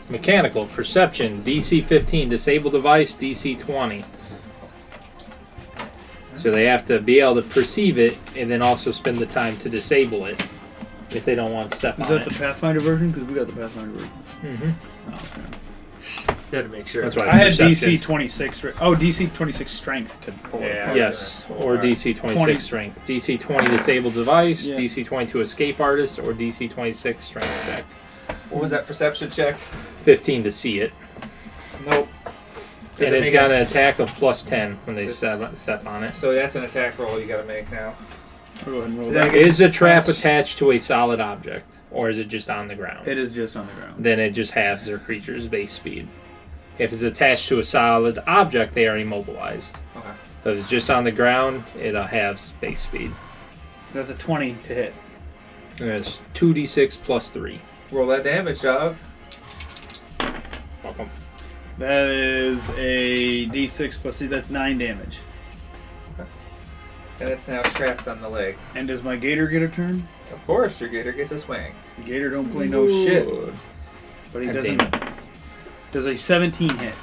Speaker 3: mechanical, perception, DC 15, disable device, DC 20. So they have to be able to perceive it and then also spend the time to disable it if they don't want to step
Speaker 2: Is
Speaker 3: on
Speaker 2: that
Speaker 3: it.
Speaker 2: the Pathfinder version? Because we got the Pathfinder version.
Speaker 3: Mm-hmm.
Speaker 2: Oh, okay.
Speaker 1: You had to make sure.
Speaker 3: That's right.
Speaker 2: I had
Speaker 3: Perception.
Speaker 2: DC 26. Oh, DC 26 strength to pull it
Speaker 1: Yeah.
Speaker 2: apart.
Speaker 3: Yes, or
Speaker 1: Alright.
Speaker 3: DC 26
Speaker 2: 20.
Speaker 3: strength. DC 20 disable device,
Speaker 2: Yeah.
Speaker 3: DC 22 escape artist, or DC 26 strength check.
Speaker 4: What was that perception check?
Speaker 3: 15 to see it.
Speaker 4: Nope. Does
Speaker 3: And
Speaker 4: it
Speaker 3: it's
Speaker 4: make
Speaker 3: got
Speaker 4: a-
Speaker 3: an attack of plus 10 when they
Speaker 4: So-
Speaker 3: step on it.
Speaker 4: So that's an attack roll you gotta make now.
Speaker 2: Go ahead and roll
Speaker 4: Is
Speaker 2: that.
Speaker 4: that
Speaker 3: Is the trap
Speaker 4: Touch.
Speaker 3: attached to a solid object, or is it just on the ground?
Speaker 2: It is just on the ground.
Speaker 3: Then it just halves their creature's base speed. If it's attached to a solid object, they are immobilized.
Speaker 4: Okay.
Speaker 3: So if it's just on the ground, it'll halves base speed.
Speaker 2: That's a 20 to hit.
Speaker 3: And that's 2d6 plus 3.
Speaker 4: Roll that damage, dog.
Speaker 3: Welcome.
Speaker 2: That is a D6 plus C. That's 9 damage.
Speaker 4: And it's now trapped on the leg.
Speaker 2: And does my gator get a turn?
Speaker 4: Of course, your gator gets a swing.
Speaker 2: Gator don't play no shit. But he
Speaker 3: God
Speaker 2: doesn't.
Speaker 3: damn it.
Speaker 2: Does a 17 hit?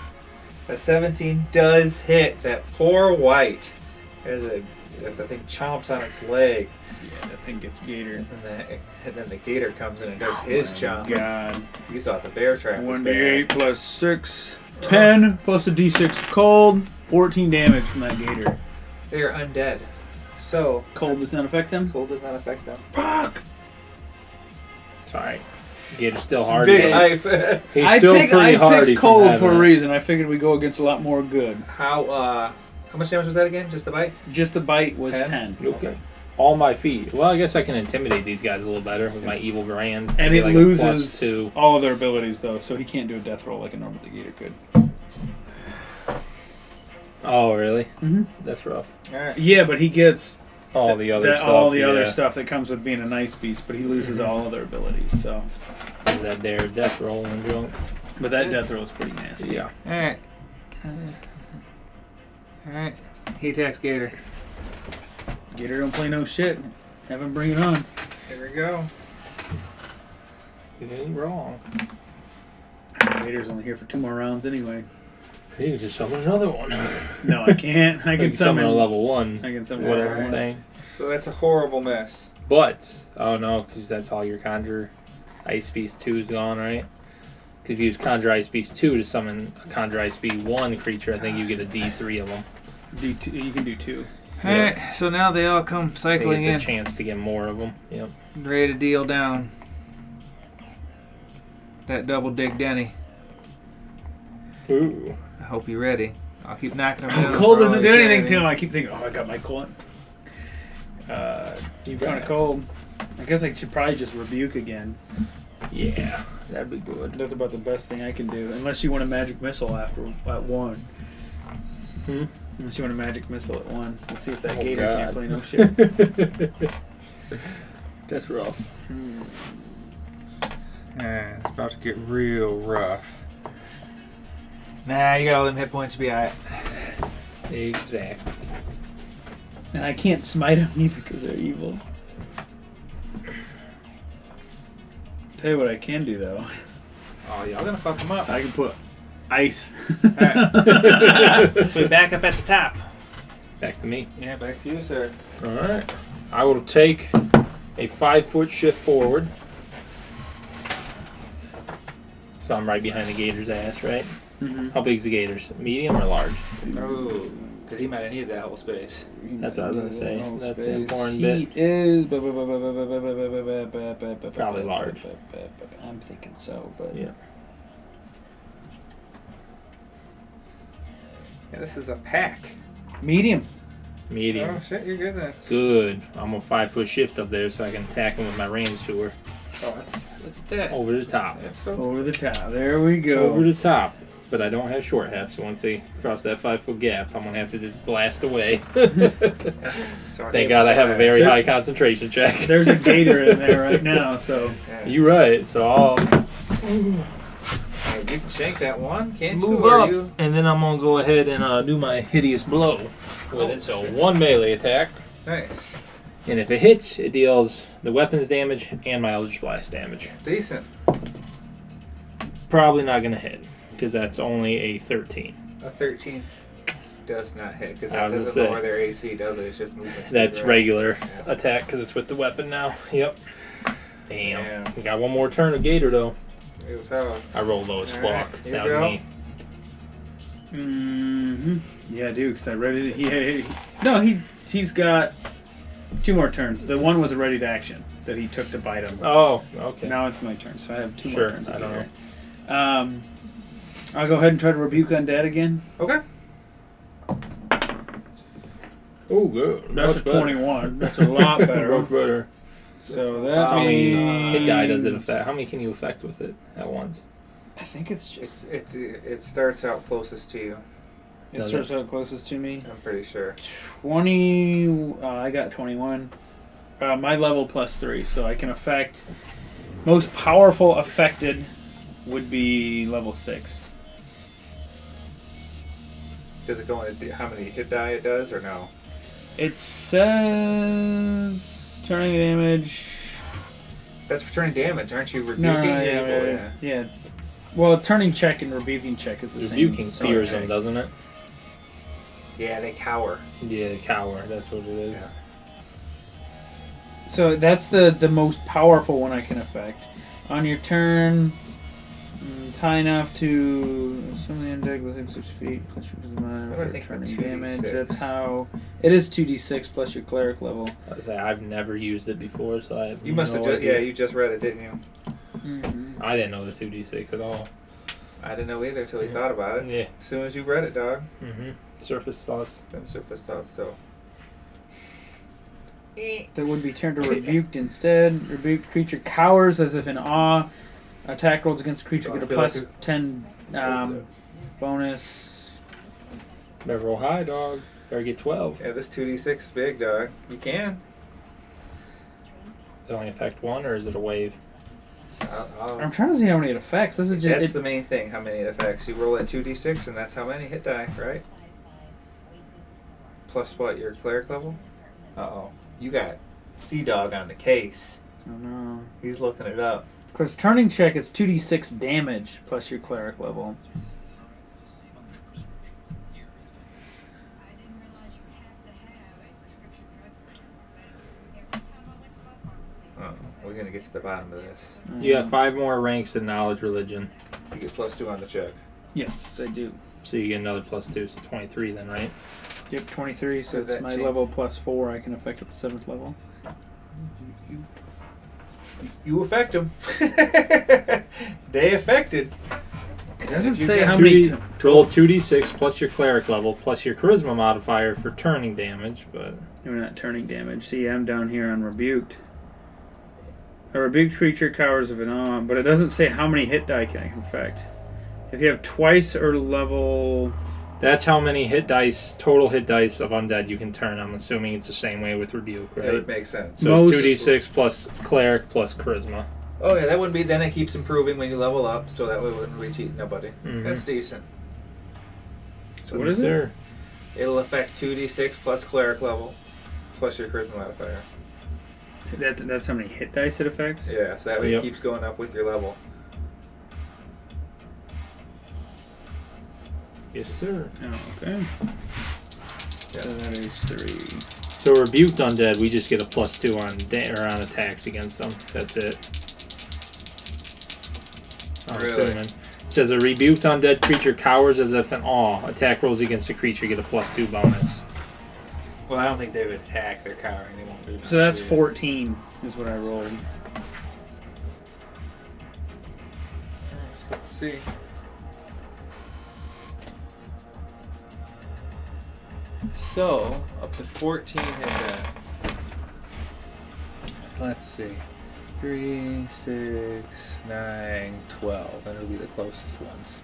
Speaker 4: A 17 does hit that poor white. There's that thing chomps on its leg,
Speaker 2: Yeah, that thing gets gator.
Speaker 4: and then the gator comes in and does his chomp.
Speaker 2: God.
Speaker 4: You thought the bear trap was
Speaker 2: 1d8
Speaker 4: bad.
Speaker 2: plus 6. 10 plus a d6 cold. 14 damage from that gator.
Speaker 4: They are undead. So,
Speaker 2: Cold does not affect them?
Speaker 4: cold does not affect them.
Speaker 2: Fuck!
Speaker 3: It's alright. Gator's still hard.
Speaker 4: Big
Speaker 3: to
Speaker 4: hype.
Speaker 3: He's still pretty
Speaker 2: I
Speaker 3: hardy.
Speaker 2: picked
Speaker 3: from
Speaker 2: cold
Speaker 3: having
Speaker 2: for a
Speaker 3: it.
Speaker 2: reason. I figured we'd go against a lot more good.
Speaker 4: How much damage was that again? Just the bite?
Speaker 2: Just the bite was
Speaker 4: 10?
Speaker 2: 10.
Speaker 3: Okay. All my feet. Well, I guess I can intimidate these guys a little better with my evil brand.
Speaker 2: And
Speaker 3: Maybe
Speaker 2: it
Speaker 3: like a
Speaker 2: loses
Speaker 3: +2.
Speaker 2: all of their abilities, though, so he can't do a death roll like a normal gator could.
Speaker 3: Oh, really?
Speaker 2: Mm-hmm.
Speaker 3: That's rough.
Speaker 4: Alright.
Speaker 2: Yeah, but he gets
Speaker 3: All the other stuff.
Speaker 2: all the other
Speaker 3: yeah.
Speaker 2: stuff that comes with being a nice beast, but he loses
Speaker 3: Mhm.
Speaker 2: all other abilities. So,
Speaker 3: Is that their death roll and junk?
Speaker 2: but that death roll is pretty nasty.
Speaker 3: Yeah.
Speaker 1: Alright. Alright. He attacks Gator.
Speaker 2: Gator don't play no shit. Have him bring it on.
Speaker 4: Here we go.
Speaker 3: You ain't wrong.
Speaker 2: Gator's only here for 2 more rounds anyway.
Speaker 3: You can just summon another one.
Speaker 2: No, I can't. I
Speaker 3: You
Speaker 2: can summon
Speaker 3: a level 1.
Speaker 2: I can summon
Speaker 3: Whatever
Speaker 2: whatever.
Speaker 3: thing.
Speaker 4: So that's a horrible mess.
Speaker 3: But, oh no, because that's all your Conjure Ice Beast 2 is gone, right? Because if you use Conjure Ice Beast 2 to summon a Conjure Ice Beast 1 creature, I think you get a D3 of them.
Speaker 2: D2, you can do 2.
Speaker 1: Alright, so now they all come
Speaker 3: They
Speaker 1: cycling
Speaker 3: get
Speaker 1: in.
Speaker 3: the chance to get more of them. Yep.
Speaker 1: Ready to deal down. That double dig Denny.
Speaker 3: Ooh.
Speaker 1: I hope you're ready. I'll keep knocking him down.
Speaker 2: Cold
Speaker 1: for
Speaker 2: doesn't
Speaker 1: all
Speaker 2: do anything
Speaker 1: eternity.
Speaker 2: to him. I keep thinking, oh, I got my cold.
Speaker 3: You
Speaker 2: Kind of cold. I guess I should probably just rebuke again.
Speaker 3: Yeah, that'd be good.
Speaker 2: That's about the best thing I can do. Unless you want a magic missile at 1.
Speaker 3: Hmm?
Speaker 2: Unless you want a magic missile at 1. Let's see if that
Speaker 3: Oh,
Speaker 2: gator
Speaker 3: God.
Speaker 2: can't play no shit.
Speaker 3: That's rough.
Speaker 1: Yeah, it's about to get real rough. Nah, you got all them hit points to be alright.
Speaker 3: Exactly.
Speaker 2: And I can't smite them either because they're evil. Tell you what I can do though.
Speaker 1: Oh, y'all gonna fuck him up.
Speaker 2: I can put ice.
Speaker 1: Alright. So we back up at the top.
Speaker 3: Back to me.
Speaker 1: Yeah, back to you, sir.
Speaker 3: Alright. I will take a 5-foot shift forward. So I'm right behind the gator's ass, right?
Speaker 2: Mm-hmm.
Speaker 3: How big is the gator's? Medium or large?
Speaker 1: Oh, because he might have needed that whole space.
Speaker 3: That's what I was gonna say.
Speaker 2: Oh,
Speaker 3: That's the
Speaker 2: space.
Speaker 3: important
Speaker 2: He
Speaker 3: bit.
Speaker 2: is
Speaker 3: Probably large.
Speaker 2: I'm thinking so, but
Speaker 3: Yeah.
Speaker 4: Yeah, this is a pack.
Speaker 2: medium.
Speaker 3: Medium.
Speaker 4: Oh shit, you're good then.
Speaker 3: Good. I'm a 5-foot shift up there so I can attack him with my range tour.
Speaker 4: Oh, that's look at that.
Speaker 3: Over the top.
Speaker 4: That's so.
Speaker 2: Over the top. There we go.
Speaker 3: Over the top. But I don't have short half, so once they cross that 5-foot gap, I'm gonna have to just blast away. Thank God I have a very high concentration check.
Speaker 2: There's a gator in there right now, so
Speaker 4: Yeah.
Speaker 3: You're right, so I'll
Speaker 4: You You can shank that one, can't
Speaker 3: Move
Speaker 4: you? Or
Speaker 3: up,
Speaker 4: you?
Speaker 3: and then I'm gonna go ahead and do my hideous blow with it. So 1 melee attack,
Speaker 4: Nice.
Speaker 3: and if it hits, it deals the weapons damage and my Eldritch Blast damage.
Speaker 4: Decent.
Speaker 3: Probably not gonna hit because that's only a 13.
Speaker 4: A 13 does not hit because
Speaker 3: I
Speaker 4: that
Speaker 3: was
Speaker 4: doesn't
Speaker 3: gonna
Speaker 4: lower their AC, does it? It's just movement speed,
Speaker 3: That's
Speaker 4: right?
Speaker 3: regular
Speaker 4: Yeah.
Speaker 3: attack because it's with the weapon now. Yep. Damn.
Speaker 4: Yeah.
Speaker 3: We got one more turn of Gator though.
Speaker 4: It was hard.
Speaker 3: I rolled low as
Speaker 4: All
Speaker 3: fuck.
Speaker 4: right, here
Speaker 3: That
Speaker 4: you
Speaker 3: was
Speaker 4: go.
Speaker 3: me.
Speaker 2: Mm-hmm. Yeah, I do, because I read it. He's got 2 more turns. The one was a ready to action that he took to bite him.
Speaker 3: Oh, okay.
Speaker 2: Now it's my turn, so I have 2
Speaker 3: Sure,
Speaker 2: more turns.
Speaker 3: I don't know.
Speaker 2: I'll go ahead and try to rebuke undead again.
Speaker 4: Okay.
Speaker 3: Oh, good.
Speaker 2: That's
Speaker 3: Much
Speaker 2: a
Speaker 3: better.
Speaker 2: 21. That's a lot better.
Speaker 3: Much better.
Speaker 2: So that
Speaker 3: How many
Speaker 2: means
Speaker 3: hit die does it affect? How many can you affect with it at once?
Speaker 2: I think it's just
Speaker 4: It starts out closest to you.
Speaker 2: it
Speaker 3: Does
Speaker 2: starts out closest to me.
Speaker 4: I'm pretty sure.
Speaker 2: 20. I got 21. My level plus 3, so I can affect. Most powerful affected would be level 6.
Speaker 4: Does it go into how many hit die it does or no?
Speaker 2: It says turning damage.
Speaker 4: That's for turning damage, aren't you? Rebuking?
Speaker 2: No, yeah. Well, turning check and rebuking check is the same.
Speaker 3: Rebuking fears
Speaker 2: Okay.
Speaker 3: them, doesn't it?
Speaker 4: Yeah, they cower.
Speaker 3: Yeah, the cower. That's what it is.
Speaker 4: Yeah.
Speaker 2: So that's the most powerful one I can affect. On your turn, it's high enough to something undead within 6 feet. Plus your
Speaker 4: What do I think for
Speaker 2: turning
Speaker 4: 2d6?
Speaker 2: damage. That's how it is 2d6 plus your cleric level.
Speaker 3: I was like, I've never used it before, so I have
Speaker 4: You must
Speaker 3: no
Speaker 4: have
Speaker 3: idea.
Speaker 4: you just read it, didn't you?
Speaker 2: Mm-hmm.
Speaker 3: I didn't know the 2d6 at all.
Speaker 4: I didn't know either until we thought about it.
Speaker 3: Yeah.
Speaker 4: As soon as you read it, dog.
Speaker 3: Mm-hmm. Surface thoughts.
Speaker 4: Them surface thoughts, so.
Speaker 2: That would be turned to rebuked instead. Rebuked creature cowers as if in awe. Attack rolls against the creature
Speaker 4: Oh, I
Speaker 2: get a
Speaker 4: feel
Speaker 2: plus
Speaker 4: like
Speaker 2: 10 bonus.
Speaker 3: Better roll high, dog. Better get 12.
Speaker 4: Yeah, this 2d6 is big, dog. You can.
Speaker 3: Does it only affect one, or is it a wave?
Speaker 2: I'm trying to see how many it affects. This is just
Speaker 4: That's the main thing, how many it affects. You roll at 2d6, and that's how many hit die, right? Plus what, your cleric level? Uh-oh. You got Sea-Dog on the case.
Speaker 2: I don't know.
Speaker 4: He's looking it up.
Speaker 2: Because turning check, it's 2d6 damage plus your cleric level.
Speaker 4: We're going to get to the bottom of this.
Speaker 3: You got 5 more ranks in knowledge religion,
Speaker 4: You get +2 on the check.
Speaker 2: Yes, I do.
Speaker 3: so you get another +2, so 23 then, right?
Speaker 2: Yep, 23, so
Speaker 4: Does
Speaker 2: it's
Speaker 4: that
Speaker 2: my
Speaker 4: change?
Speaker 2: level plus 4. I can affect up to 7th level.
Speaker 4: You affect them. They affected.
Speaker 2: It doesn't
Speaker 4: If you
Speaker 2: say
Speaker 4: get
Speaker 2: how
Speaker 3: 2D
Speaker 2: many.
Speaker 3: roll 2d6 plus your cleric level plus your charisma modifier for turning damage, but
Speaker 2: We're not turning damage. See, I'm down here on rebuked. A rebuked creature cowers of an awe, but it doesn't say how many hit die can I affect. If you have twice or level.
Speaker 3: that's how many total hit dice of undead you can turn. I'm assuming it's the same way with rebuke,
Speaker 4: That
Speaker 3: right?
Speaker 4: would make sense.
Speaker 3: So it's
Speaker 2: Most-
Speaker 3: 2d6 plus cleric plus charisma.
Speaker 4: Oh, yeah, that wouldn't be. Then it keeps improving when you level up, so that way we wouldn't be cheating nobody.
Speaker 3: Mhm.
Speaker 4: That's decent.
Speaker 2: So what is it?
Speaker 3: Sir.
Speaker 4: It'll affect 2d6 plus cleric level, plus your charisma modifier.
Speaker 2: That's how many hit dice it affects?
Speaker 4: Yeah, so that way
Speaker 3: Yep.
Speaker 4: it keeps going up with your level.
Speaker 3: Yes, sir.
Speaker 2: Oh, okay. So that is 3.
Speaker 3: So rebuked undead, we just get a +2 on attacks against them. That's it. I'm
Speaker 4: Really?
Speaker 3: assuming. It says a rebuked undead creature cowers as if in awe. Attack rolls against the creature get a +2 bonus.
Speaker 4: Well, I don't think they would attack. They're cowering. They won't do
Speaker 2: So that's
Speaker 4: nothing.
Speaker 2: 14 is what I rolled.
Speaker 4: Let's see. So, up to 14 hit that. So let's see. 3, 6, 9, 12. And it'll be the closest ones.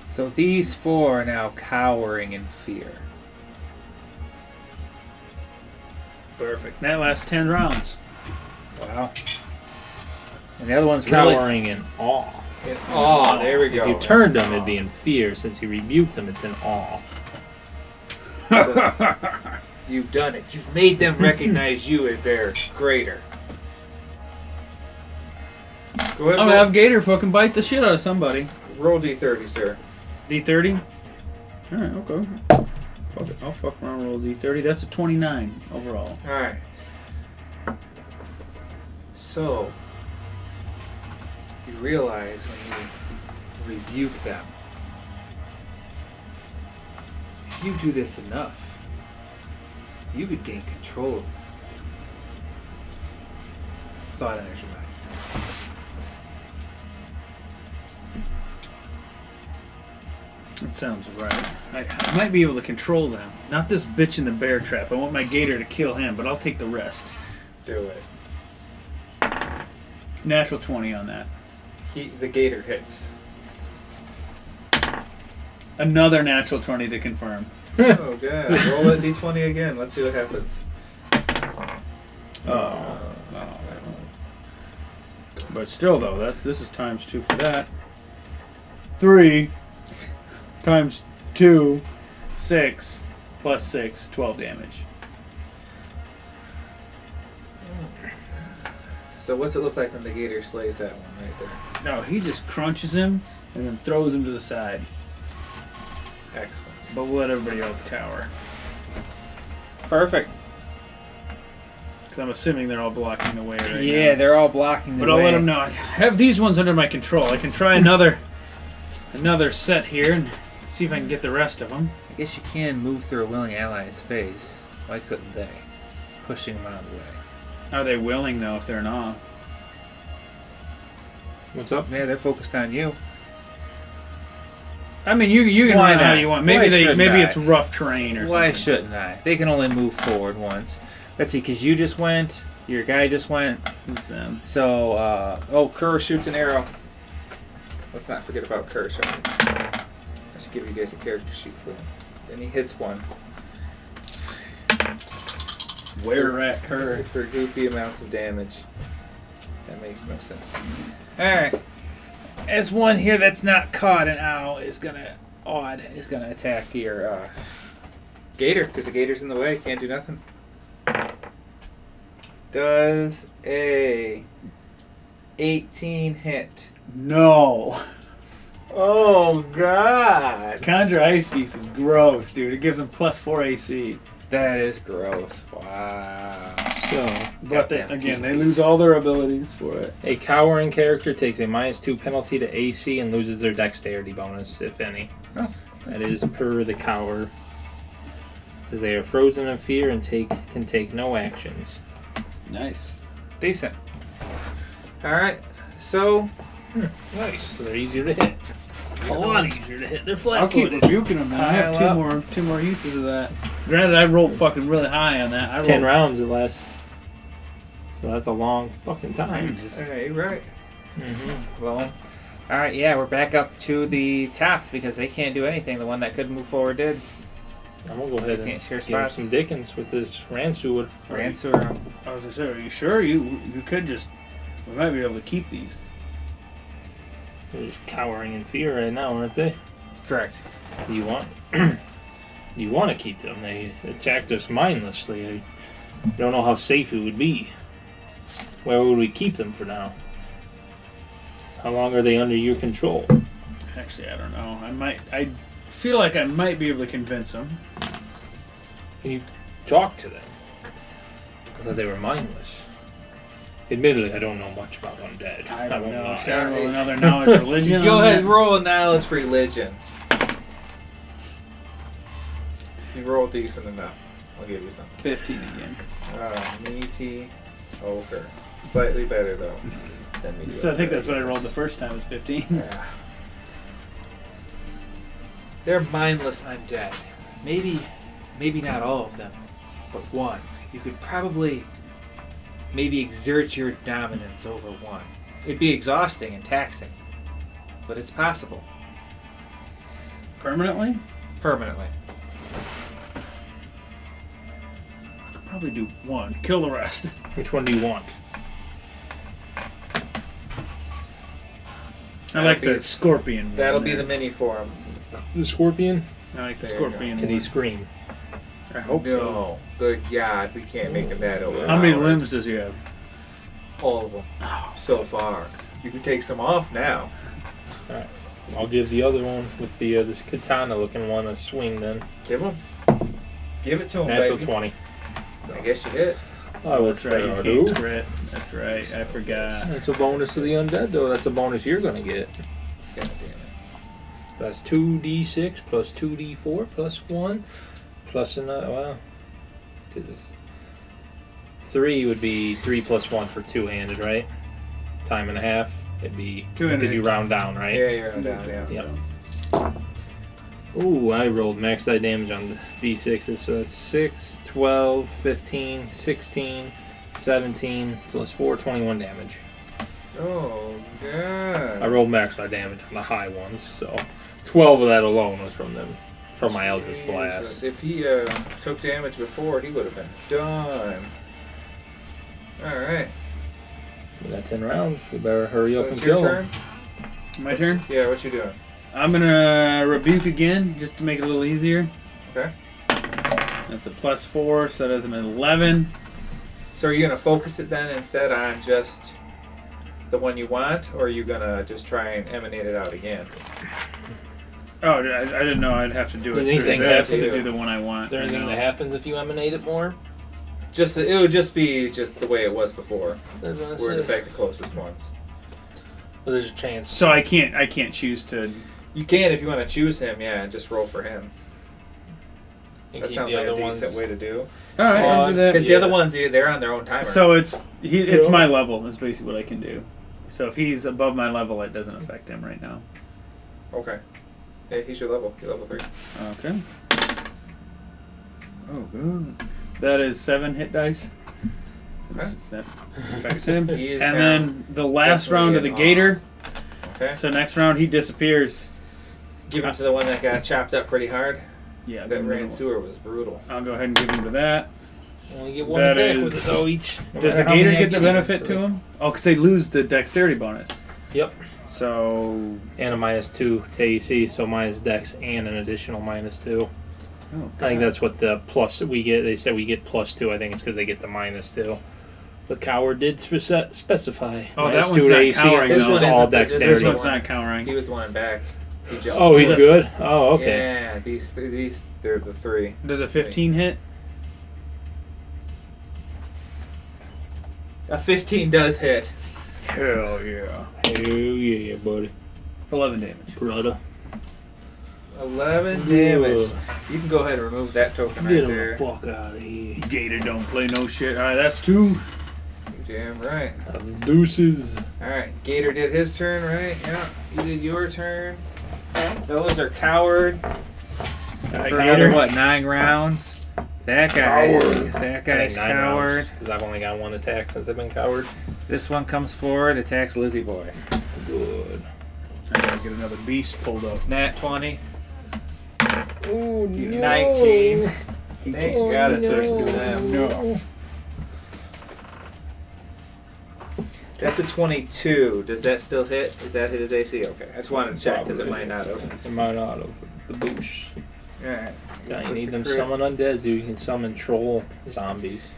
Speaker 4: So these 4 are now cowering in fear.
Speaker 2: Perfect. That lasts 10 rounds.
Speaker 4: Wow. And the other one's really...
Speaker 3: Cowering in awe.
Speaker 1: In awe. There we go.
Speaker 3: If you turned them, it'd be in fear. Since you rebuked them, it's in awe.
Speaker 1: You've done it. You've made them recognize you as their greater. Go ahead.
Speaker 2: I'm gonna have Gator fucking bite the shit out of somebody.
Speaker 1: Roll D30, sir.
Speaker 2: D30? Alright, okay. Fuck it. I'll fuck around and roll D30. That's a 29 overall.
Speaker 1: Alright. So, you realize when you rebuke them, if you do this enough, you could gain control of them. Thought energy mind.
Speaker 2: That sounds right. I might be able to control them. Not this bitch in the bear trap. I want my Gator to kill him, but I'll take the rest.
Speaker 1: Do it.
Speaker 2: Natural 20 on that.
Speaker 1: The gator hits.
Speaker 2: Another natural 20 to confirm.
Speaker 1: Oh god. Roll that D20 again. Let's see what happens.
Speaker 2: Oh. But still, though, this is times 2 for that. 3 times 2, 6 plus 6, 12 damage.
Speaker 1: So what's it look like when the gator slays that one right there?
Speaker 2: No, he just crunches him and then throws him to the side.
Speaker 1: Excellent.
Speaker 2: But we'll let everybody else cower.
Speaker 4: Perfect.
Speaker 2: Because I'm assuming they're all blocking the way right now.
Speaker 4: Yeah, they're all blocking the
Speaker 2: But I'll
Speaker 4: way.
Speaker 2: let them know. I have these ones under my control. I can try another set here and see if I can get the rest of them.
Speaker 4: I guess you can move through a willing ally's space. Why couldn't they? Pushing them out of the way.
Speaker 2: Are they willing, though, if they're not?
Speaker 3: What's up?
Speaker 4: Yeah, they're focused on you.
Speaker 2: I mean, you can
Speaker 4: Why
Speaker 2: run it how
Speaker 4: not?
Speaker 2: you want.
Speaker 4: Why
Speaker 2: Maybe
Speaker 4: shouldn't
Speaker 2: maybe
Speaker 4: I?
Speaker 2: it's rough terrain or
Speaker 4: Why
Speaker 2: something.
Speaker 4: shouldn't I? They can only move forward once. Let's see, because you just went, your guy just went.
Speaker 2: It's them.
Speaker 1: So, Kerr shoots an arrow. Let's not forget about Kerr shooting. I should give you guys a character sheet for him. Then he hits one.
Speaker 2: Where at Kerr?
Speaker 1: For goofy amounts of damage. That makes no sense. Alright.
Speaker 4: As one here that's not caught, an owl is gonna attack your.
Speaker 1: Gator, because the gator's in the way. Can't do nothing. Does a 18 hit?
Speaker 2: No.
Speaker 1: Oh, God.
Speaker 2: Conjure Ice Beast is gross, dude. It gives them +4 AC.
Speaker 1: That is gross. Wow.
Speaker 3: So,
Speaker 2: But they lose all their abilities for it.
Speaker 3: a cowering character takes a -2 penalty to AC and loses their dexterity bonus, if any.
Speaker 1: Oh.
Speaker 3: That is per the cower. As they are frozen in fear and can take no actions.
Speaker 2: Nice.
Speaker 1: Decent. Alright, so
Speaker 3: Nice. So they're easier to hit. A lot easier to hit. They're
Speaker 2: I'll keep
Speaker 3: flat-footed.
Speaker 2: rebuking them, man. I have
Speaker 1: Pile up.
Speaker 2: two more uses of that. Granted, I rolled fucking really high on that. I rolled
Speaker 3: 10 rounds it lasts. So that's a long fucking time.
Speaker 1: Hey, right.
Speaker 3: Mm-hmm.
Speaker 4: Well, alright, yeah, we're back up to the top because they can't do anything. The one that could move forward did.
Speaker 3: I'm gonna go ahead
Speaker 4: Can't
Speaker 3: and
Speaker 4: share
Speaker 3: give him
Speaker 4: spots.
Speaker 3: some dickens with this Ranswood.
Speaker 4: Ransom.
Speaker 2: I was gonna say, are you sure? You could just. We might be able to keep these.
Speaker 3: They're just cowering in fear right now, aren't they?
Speaker 1: Correct.
Speaker 3: Do you want? You want to keep them? They attacked us mindlessly. I don't know how safe it would be. Where would we keep them for now? How long are they under your control?
Speaker 2: Actually, I don't know. I feel like I might be able to convince them.
Speaker 3: Can you talk to them? I thought they were mindless. Admittedly, I don't know much about undead.
Speaker 2: I don't
Speaker 3: won't
Speaker 2: know.
Speaker 3: lie.
Speaker 2: Should I roll another knowledge religion?
Speaker 1: Go
Speaker 2: on
Speaker 1: ahead,
Speaker 2: that?
Speaker 1: roll a knowledge religion. You roll decent enough. I'll give you some.
Speaker 2: 15 again.
Speaker 1: Meaty ochre. Slightly better, though. Than me.
Speaker 2: So I think that's what I rolled the first time, was 15.
Speaker 1: Yeah. They're mindless undead. Maybe not all of them, but one. You could probably maybe exert your dominance over one. It'd be exhausting and taxing, but it's possible.
Speaker 2: Permanently?
Speaker 1: Permanently.
Speaker 2: I could probably do one. Kill the rest.
Speaker 3: Which one do you want?
Speaker 2: I like
Speaker 1: That'll
Speaker 2: the
Speaker 1: be-
Speaker 2: scorpion one
Speaker 1: That'll be
Speaker 2: there.
Speaker 1: the mini for him.
Speaker 3: The scorpion.
Speaker 2: I like the
Speaker 1: There you go.
Speaker 2: scorpion
Speaker 3: Can he
Speaker 2: one.
Speaker 3: scream?
Speaker 2: I hope so.
Speaker 1: No. Good God, we can't make him that over.
Speaker 2: How many limbs does he have?
Speaker 1: All of them. So far. You can take some off now.
Speaker 3: I'll give the other one with the this katana looking one a swing then.
Speaker 1: Give him. Give it to him,
Speaker 3: Natural
Speaker 1: baby.
Speaker 3: 20.
Speaker 1: I guess you hit.
Speaker 2: Oh, that's right. You
Speaker 3: I
Speaker 2: can't
Speaker 3: do.
Speaker 2: crit. That's right. I forgot.
Speaker 3: That's a bonus to the undead though. That's a bonus you're gonna get.
Speaker 1: God damn it.
Speaker 3: That's 2d6 plus 2d4 plus 1 plus another. Well, because 3 would be 3 plus 1 for two-handed, right? Time and a half. It'd be
Speaker 2: Two-handed.
Speaker 3: because you round down, right?
Speaker 1: Yeah, you're down, yeah.
Speaker 3: Yep. Ooh, I rolled max die damage on the d6s, so that's 6, 12, 15, 16, 17, plus 4, 21 damage.
Speaker 1: Oh, God.
Speaker 3: I rolled max die damage on the high ones, so 12 of that alone was from them, from my Eldritch Blast.
Speaker 1: Jesus. If he took damage before, he would have been done. Alright.
Speaker 3: We got 10 rounds. We better hurry
Speaker 1: So
Speaker 3: up and
Speaker 1: it's your
Speaker 3: kill
Speaker 1: turn?
Speaker 3: them.
Speaker 2: My turn?
Speaker 1: Yeah, what you doing?
Speaker 2: I'm gonna rebuke again, just to make it a little easier.
Speaker 1: Okay.
Speaker 2: That's a +4, so that is an 11.
Speaker 1: So are you going to focus it then instead on just the one you want, or are you going to just try and emanate it out again?
Speaker 2: Oh, I didn't know I'd have to do it
Speaker 3: Does
Speaker 2: through
Speaker 3: anything
Speaker 2: this
Speaker 1: have
Speaker 2: to
Speaker 1: to-
Speaker 2: do the one I want.
Speaker 3: Is there
Speaker 2: I
Speaker 3: anything
Speaker 2: know.
Speaker 3: that happens if you emanate it more?
Speaker 1: Just it would just be just the way it was before.
Speaker 3: That's what I
Speaker 1: We're in
Speaker 3: said.
Speaker 1: effect the closest ones.
Speaker 3: Well, there's a chance.
Speaker 2: So I can't choose to.
Speaker 1: You can if you want to choose him, yeah, and just roll for him.
Speaker 3: And
Speaker 1: That
Speaker 3: keep
Speaker 1: sounds
Speaker 3: the
Speaker 1: like a
Speaker 3: other
Speaker 1: decent
Speaker 3: ones.
Speaker 1: way to do.
Speaker 2: All right, I'll do that.
Speaker 1: Because the other ones, they're on their own timer.
Speaker 2: So it's my level is basically what I can do. So if he's above my level, it doesn't affect him right now.
Speaker 1: Okay. Yeah, he's your level. You're level 3.
Speaker 2: Okay. Oh, good. That is 7 hit dice. So
Speaker 1: Okay.
Speaker 2: that affects him.
Speaker 1: He is
Speaker 2: And
Speaker 1: now
Speaker 2: then the last
Speaker 1: definitely
Speaker 2: round of the
Speaker 1: an
Speaker 2: gator.
Speaker 1: Okay.
Speaker 2: So next round he disappears.
Speaker 1: Give him to the one that got chopped up pretty hard.
Speaker 2: Yeah,
Speaker 1: That
Speaker 2: give him
Speaker 1: ran
Speaker 2: the-
Speaker 1: sewer was brutal.
Speaker 2: I'll go ahead and give him to that.
Speaker 3: Only get one
Speaker 2: That
Speaker 3: attack
Speaker 2: is-
Speaker 3: with it though each. No
Speaker 2: Does the
Speaker 3: matter how
Speaker 2: gator
Speaker 3: many I
Speaker 2: get the
Speaker 3: give you,
Speaker 2: benefit
Speaker 3: it's
Speaker 2: to
Speaker 3: great.
Speaker 2: him? Oh, because they lose the dexterity bonus.
Speaker 3: Yep.
Speaker 2: So.
Speaker 3: And a -2 to AC, so minus dex and an additional -2.
Speaker 2: Oh,
Speaker 3: I think that's what the plus we get. They said we get +2. I think it's because they get the -2. But Coward did specify.
Speaker 2: Oh, that
Speaker 3: -2
Speaker 2: one's
Speaker 3: to
Speaker 2: not
Speaker 3: AC,
Speaker 2: cowering,
Speaker 3: and
Speaker 2: though.
Speaker 3: this is
Speaker 1: This
Speaker 3: all
Speaker 1: one isn't- this
Speaker 2: This
Speaker 3: dexterity.
Speaker 2: one's not cowering.
Speaker 1: He was the one back. He jumped.
Speaker 3: Oh, he's good. Oh, okay.
Speaker 1: Yeah, these they're the 3.
Speaker 2: Does a 15 hit?
Speaker 1: A 15 does hit.
Speaker 2: Hell yeah.
Speaker 3: Hell yeah, buddy.
Speaker 2: 11 damage.
Speaker 3: Brother.
Speaker 1: 11 damage. You can go ahead and remove that token right
Speaker 3: Get him the
Speaker 1: there.
Speaker 3: fuck out of here.
Speaker 2: Gator don't play no shit. Alright, that's 2.
Speaker 1: Damn right.
Speaker 3: Deuces.
Speaker 1: Alright, Gator did his turn, right? Yeah. You did your turn. Those are Coward.
Speaker 2: Alright,
Speaker 1: For
Speaker 2: Gator.
Speaker 1: another, 9 rounds? That guy's Coward.
Speaker 3: Because I've only got one attack since I've been Coward.
Speaker 1: This one comes forward, attacks Lizzie Boy.
Speaker 3: Good.
Speaker 2: I gotta get another beast pulled up.
Speaker 1: Nat 20.
Speaker 3: Oh,
Speaker 1: 19. Thank God it's supposed to do that.
Speaker 2: No.
Speaker 1: That's a 22. Does that still hit? Is that hit his AC? Okay. I just wanted to check because it might not have.
Speaker 3: It might not have. The boosh.
Speaker 1: Alright.
Speaker 3: Yeah, you need them summon undead so you can summon troll zombies.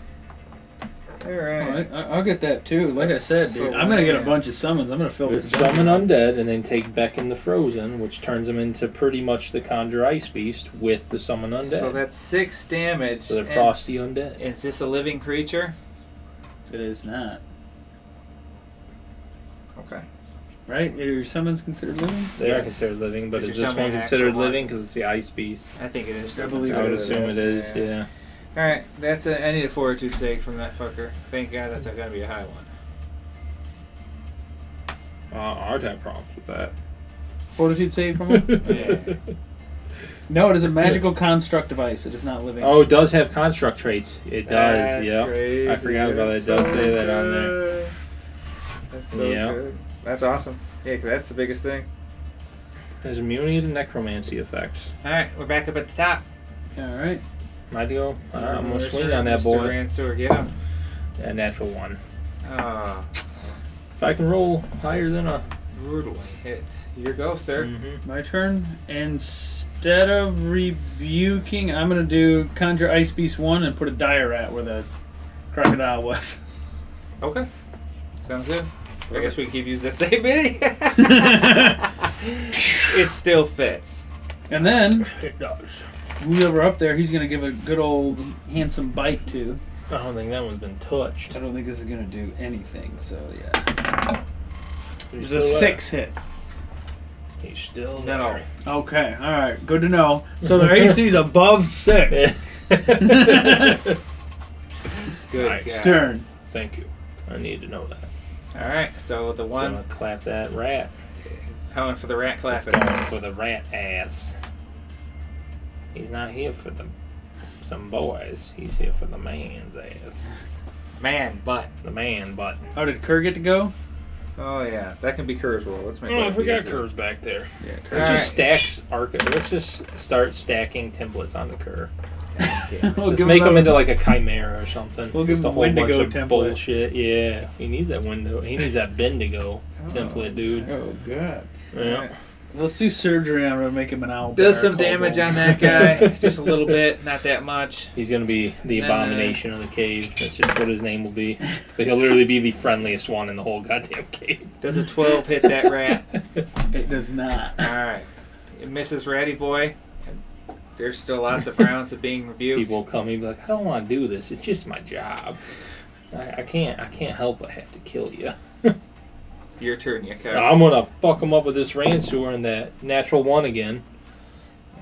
Speaker 1: Alright.
Speaker 2: I'll get that too. Like I said, dude,
Speaker 1: So
Speaker 2: I'm gonna get a
Speaker 1: bad.
Speaker 2: bunch of summons. I'm gonna fill this
Speaker 3: Summon
Speaker 2: dungeon.
Speaker 3: undead and then take Beck in the Frozen, which turns them into pretty much the Conjure Ice Beast with the summon undead.
Speaker 1: So that's 6 damage.
Speaker 3: So they're
Speaker 1: and
Speaker 3: frosty undead.
Speaker 1: is this a living creature?
Speaker 2: It is not.
Speaker 1: Okay.
Speaker 2: Right? Are your summons considered living?
Speaker 3: They are
Speaker 1: Yes.
Speaker 3: considered living, but
Speaker 1: Is
Speaker 3: is
Speaker 1: your
Speaker 3: this
Speaker 1: summon
Speaker 3: one
Speaker 1: an
Speaker 3: considered
Speaker 1: actual one?
Speaker 3: living because it's the Ice Beast?
Speaker 1: I think it is.
Speaker 2: I believe
Speaker 3: I would
Speaker 2: it
Speaker 3: assume it is, yeah.
Speaker 1: Alright, that's I need a fortitude save from that fucker. Thank God that's not gonna be a high one.
Speaker 3: I'd have problems with that.
Speaker 2: Fortitude save from him?
Speaker 1: Yeah.
Speaker 2: No, it is a magical construct device. It is not living.
Speaker 3: Oh, it does have construct traits. It does,
Speaker 1: That's
Speaker 3: yeah.
Speaker 1: crazy.
Speaker 3: I forgot about it. It
Speaker 1: That's
Speaker 3: does
Speaker 1: so
Speaker 3: say that on there.
Speaker 1: good. That's so
Speaker 3: Yeah.
Speaker 1: good. That's awesome. Yeah, 'cause that's the biggest thing.
Speaker 3: There's immunity to necromancy effects.
Speaker 1: Alright, we're back up at the top.
Speaker 2: Alright.
Speaker 3: Might go. I'm gonna
Speaker 1: Where's
Speaker 3: swing
Speaker 1: your
Speaker 3: on that
Speaker 1: Mr.
Speaker 3: boy.
Speaker 1: Ransour? Get him.
Speaker 3: A natural 1.
Speaker 1: Ah,
Speaker 3: If I can roll higher than a
Speaker 1: brutally hit. Your go, sir.
Speaker 3: Mm-hmm.
Speaker 2: My turn. Instead of rebuking, I'm gonna do conjure Ice Beast 1 and put a dire rat where the crocodile was.
Speaker 1: Okay. Sounds good. I guess we keep using the same mini. It still fits.
Speaker 2: And then
Speaker 3: It does.
Speaker 2: whoever up there, he's gonna give a good old handsome bite to.
Speaker 3: I don't think that one's been touched.
Speaker 2: I don't think this is gonna do anything. So yeah,
Speaker 3: He's
Speaker 2: there's a
Speaker 3: still
Speaker 2: 6 hit.
Speaker 3: there. He's still
Speaker 1: No.
Speaker 3: there.
Speaker 2: Okay, all right, good to know. So their AC is above 6.
Speaker 1: Good.
Speaker 3: Nice.
Speaker 1: God.
Speaker 2: Turn.
Speaker 3: Thank you. I need to know that.
Speaker 1: All right. So the
Speaker 3: Just
Speaker 1: one
Speaker 3: gonna clap that rat.
Speaker 1: going for the rat
Speaker 3: Let's
Speaker 1: clapping.
Speaker 3: go for the rat ass. He's not here for some boys. He's here for the man's ass.
Speaker 1: Man, butt.
Speaker 3: The man butt.
Speaker 2: Oh, did Kerr get to go?
Speaker 1: Oh yeah, that can be Kerr's roll. Let's make.
Speaker 3: Oh,
Speaker 1: life
Speaker 3: we got
Speaker 1: easier.
Speaker 3: curves back there.
Speaker 2: Yeah,
Speaker 3: Let's
Speaker 1: All
Speaker 3: just stacks Let's just start stacking templates on the curve.
Speaker 1: Damn.
Speaker 2: We'll
Speaker 3: Let's
Speaker 2: give
Speaker 3: make
Speaker 2: him
Speaker 3: him
Speaker 2: a-
Speaker 3: into like a chimera or something.
Speaker 2: We'll give
Speaker 3: Just
Speaker 2: him
Speaker 3: a whole
Speaker 2: Wendigo
Speaker 3: bunch of
Speaker 2: template.
Speaker 3: bullshit. Yeah, he needs that window. He needs that Bendigo template, dude.
Speaker 2: Oh god.
Speaker 3: Yeah.
Speaker 1: Alright.
Speaker 2: Let's do surgery on him to make him an owl.
Speaker 1: Does
Speaker 2: bear
Speaker 1: some damage
Speaker 2: kobold.
Speaker 1: on that guy. Just a little bit, not that much.
Speaker 3: He's gonna be the
Speaker 1: Then,
Speaker 3: abomination of the cave. That's just what his name will be. But he'll literally be the friendliest one in the whole goddamn cave.
Speaker 1: Does a 12 hit that rat?
Speaker 2: It does not.
Speaker 1: All right. It misses Ratty Boy. And there's still lots of rounds of being rebuked.
Speaker 3: People come and be like, I don't want to do this. It's just my job. I can't help but have to kill you.
Speaker 1: Your turn, you cow.
Speaker 3: I'm gonna fuck him up with this rain sewer and that natural one again.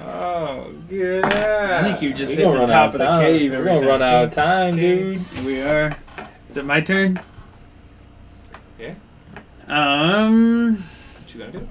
Speaker 1: Oh, yeah.
Speaker 2: I think you just
Speaker 3: We're
Speaker 2: hit
Speaker 3: gonna
Speaker 2: the
Speaker 3: run
Speaker 2: top
Speaker 3: out
Speaker 2: of
Speaker 3: of
Speaker 2: the
Speaker 3: time.
Speaker 2: cave.
Speaker 3: We're
Speaker 2: every
Speaker 3: gonna run out of
Speaker 2: 17.
Speaker 3: time, dude.
Speaker 2: Here we are. Is it my turn?
Speaker 1: Yeah.
Speaker 2: What
Speaker 1: you gonna do?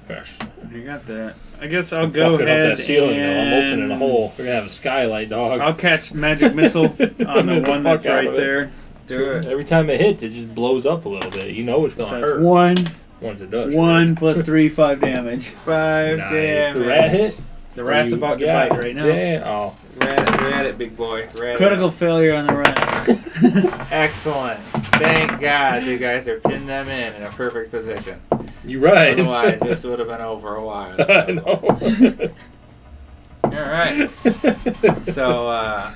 Speaker 3: Gosh.
Speaker 2: You got that. I guess I'll
Speaker 3: I'm
Speaker 2: go
Speaker 3: fucking
Speaker 2: ahead
Speaker 3: up that ceiling,
Speaker 2: and
Speaker 3: though. I'm opening a hole. We're gonna have a skylight, dog.
Speaker 2: I'll catch magic missile on the
Speaker 3: Get the
Speaker 2: one that's
Speaker 3: fuck out
Speaker 2: right
Speaker 3: of it.
Speaker 2: there.
Speaker 1: Do it.
Speaker 3: Every time it hits, it just blows up a little bit. You know it's gonna
Speaker 2: So
Speaker 3: hurt.
Speaker 2: it's 1,
Speaker 3: Once it does.
Speaker 2: 1 plus 3, 5 damage.
Speaker 1: 5
Speaker 3: Nice.
Speaker 1: damage.
Speaker 3: The rat hit.
Speaker 2: The rat's
Speaker 3: You
Speaker 2: about to
Speaker 3: got
Speaker 2: bite right now.
Speaker 3: damn- Oh,
Speaker 1: Rat it, big boy. Rat
Speaker 2: Critical
Speaker 1: it.
Speaker 2: failure on the rat.
Speaker 1: Excellent. Thank God you guys are pinning them in a perfect position.
Speaker 3: you right.
Speaker 1: Otherwise, this would have been over a while.
Speaker 3: I know.
Speaker 1: All right. So,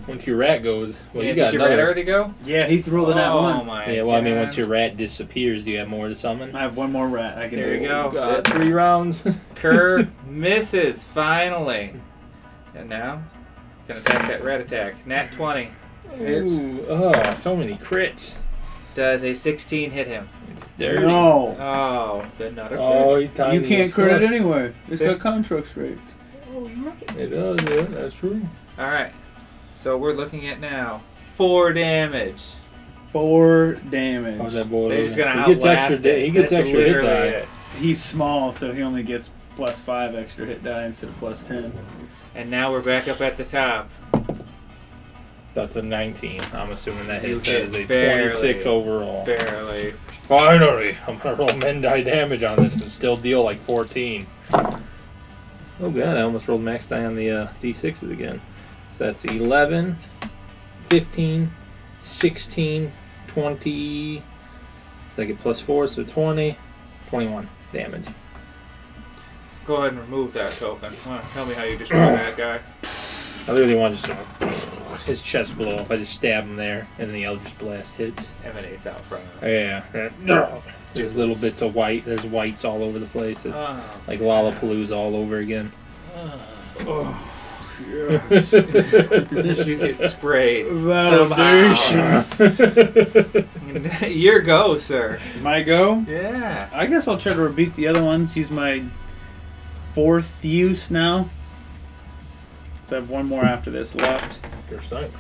Speaker 3: Once your rat goes, well,
Speaker 1: yeah,
Speaker 3: you got
Speaker 1: did your rat
Speaker 3: another.
Speaker 1: already go?
Speaker 2: Yeah, he's rolling that
Speaker 1: Oh
Speaker 2: one.
Speaker 1: my
Speaker 3: Yeah, well, I mean,
Speaker 1: God.
Speaker 3: once your rat disappears, do you have more to summon?
Speaker 2: I have one more rat I can
Speaker 1: There
Speaker 2: do.
Speaker 1: you go.
Speaker 3: Got 3 rounds.
Speaker 1: Kerr misses, finally. And now, gonna attack that rat attack. Nat 20. Hits.
Speaker 3: Ooh, oh, so many crits.
Speaker 1: Does a 16 hit him?
Speaker 3: It's dirty.
Speaker 2: No.
Speaker 1: Oh, then not a crit.
Speaker 3: Oh, he's tiny.
Speaker 2: You can't
Speaker 3: as
Speaker 2: crit it
Speaker 3: fuck.
Speaker 2: anyway. It's
Speaker 1: Yeah.
Speaker 2: got construct rates.
Speaker 3: It does, yeah, that's true.
Speaker 1: Alright. So we're looking at now 4 damage.
Speaker 2: 4 damage.
Speaker 3: How's that boy?
Speaker 1: They're just gonna
Speaker 3: he gets
Speaker 1: outlast
Speaker 3: extra.
Speaker 1: it.
Speaker 3: He gets
Speaker 1: That's
Speaker 3: extra hit
Speaker 1: literally
Speaker 3: die.
Speaker 1: it.
Speaker 2: He's small, so he only gets plus 5 extra hit die instead of plus 10.
Speaker 1: And now we're back up at the top.
Speaker 3: That's a 19. I'm assuming that
Speaker 1: You
Speaker 3: hits. That is a
Speaker 1: hit barely.
Speaker 3: 26 overall.
Speaker 1: Barely.
Speaker 3: Finally, I'm gonna roll men die damage on this and still deal like 14. Oh god, I almost rolled max die on the d6s again. So that's 11, 15, 16, 20. I get plus 4, so 20, 21 damage.
Speaker 1: Go ahead and remove that token. Tell me how you destroy that guy.
Speaker 3: I literally want to just his chest blow up. I just stab him there, and then the Eldritch Blast hits.
Speaker 1: Emanates out from
Speaker 3: Oh,
Speaker 1: him.
Speaker 3: yeah. There's little bits of white. There's whites all over the place. It's like Lollapalooza all over again.
Speaker 2: Oh, yes.
Speaker 1: This you get sprayed.
Speaker 2: Validation.
Speaker 1: Somehow. Your go, sir.
Speaker 2: My go?
Speaker 1: Yeah.
Speaker 2: I guess I'll try to rebuke the other ones. Use my 4th use now. So I have one more after this left.
Speaker 3: First thing.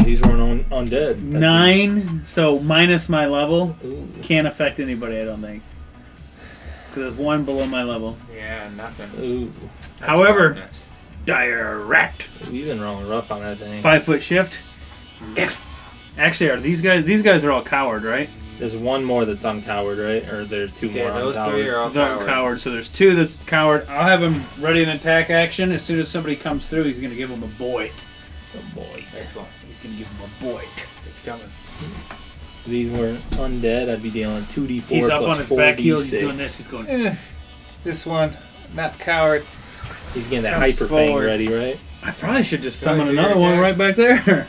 Speaker 3: These run undead. That's
Speaker 2: 9, so minus my level.
Speaker 3: Ooh.
Speaker 2: Can't affect anybody, I don't think. Because there's 1 below my level.
Speaker 1: Yeah, nothing.
Speaker 3: Ooh.
Speaker 1: That's
Speaker 2: However-
Speaker 1: madness.
Speaker 2: Dire rat.
Speaker 3: You've been rolling rough on that thing.
Speaker 2: 5-foot shift. Yeah. Actually, are these guys are all coward, right?
Speaker 3: There's one more that's uncowered, right? Or there's 2 more
Speaker 1: Yeah, those
Speaker 3: uncowered.
Speaker 1: 3 are all
Speaker 2: They're
Speaker 1: coward.
Speaker 2: coward, so there's 2 that's coward. I'll have him ready an attack action. As soon as somebody comes through, he's going to give him a boy.
Speaker 3: Oh, boy.
Speaker 1: Excellent.
Speaker 2: He's going to give him a boy.
Speaker 1: It's coming.
Speaker 3: If these weren't undead, I'd be dealing 2d4
Speaker 2: He's up
Speaker 3: plus
Speaker 2: on his back
Speaker 3: 4d6.
Speaker 2: heels. He's doing this. He's going.
Speaker 4: This one, not coward.
Speaker 3: He's getting that
Speaker 4: Comes
Speaker 3: hyper fang
Speaker 4: forward.
Speaker 3: ready, right?
Speaker 2: I probably should just
Speaker 4: Go
Speaker 2: summon
Speaker 4: ahead, do your
Speaker 2: another one
Speaker 4: attack.
Speaker 2: right back there.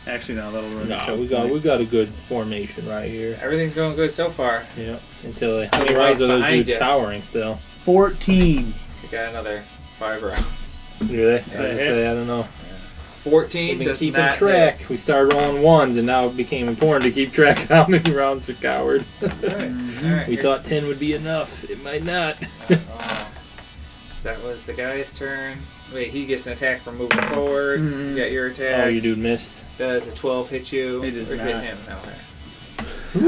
Speaker 2: Actually, no, that'll ruin the
Speaker 3: No,
Speaker 2: choke.
Speaker 3: we got a good formation right here.
Speaker 4: Everything's going good so far.
Speaker 3: Yeah. Until how many
Speaker 4: Two
Speaker 3: rounds are those
Speaker 4: behind
Speaker 3: dudes
Speaker 4: you.
Speaker 3: cowering still?
Speaker 2: 14.
Speaker 4: You got another 5 rounds.
Speaker 3: Really?
Speaker 2: Is that a hit?
Speaker 3: I don't know.
Speaker 4: 14
Speaker 3: We've been
Speaker 4: does
Speaker 3: keeping
Speaker 4: not
Speaker 3: track. We started rolling ones, and now it became important to keep track of how many rounds are coward.
Speaker 4: hit. Alright,
Speaker 3: We thought 10 would be enough. It might not.
Speaker 4: Oh. So that was the guy's turn. Wait, he gets an attack from moving forward.
Speaker 2: Mhm.
Speaker 4: You got your attack.
Speaker 3: Oh, your dude missed.
Speaker 4: Does a 12 hit you?
Speaker 2: It does
Speaker 4: or hit
Speaker 2: not.
Speaker 4: him? No.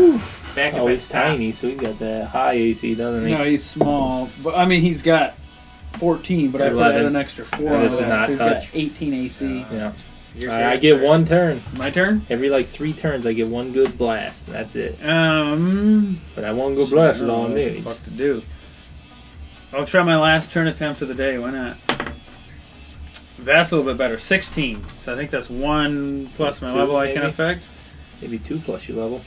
Speaker 4: Okay. Back
Speaker 3: Oh,
Speaker 4: up
Speaker 3: he's tiny, so he's got that high AC, doesn't he?
Speaker 2: No, he's small. But I mean, he's got 14, but I put
Speaker 3: 11.
Speaker 2: an extra 4
Speaker 3: And
Speaker 2: on
Speaker 3: this is
Speaker 2: that.
Speaker 3: not
Speaker 2: So he's
Speaker 3: touch.
Speaker 2: got 18 AC.
Speaker 3: Yeah.
Speaker 4: Your
Speaker 3: I
Speaker 4: turn,
Speaker 3: get
Speaker 4: sir.
Speaker 3: one turn.
Speaker 2: My turn?
Speaker 3: Every like 3 turns, I get one good blast. That's it.
Speaker 2: But
Speaker 3: But that one good blast is all I
Speaker 2: what the
Speaker 3: need.
Speaker 2: fuck to do? I'll try my last turn attempt of the day. Why not? That's a little bit better. 16. So I think that's 1 plus
Speaker 3: That's
Speaker 2: my
Speaker 3: 2,
Speaker 2: level I can
Speaker 3: maybe?
Speaker 2: affect.
Speaker 3: Maybe 2 plus your level.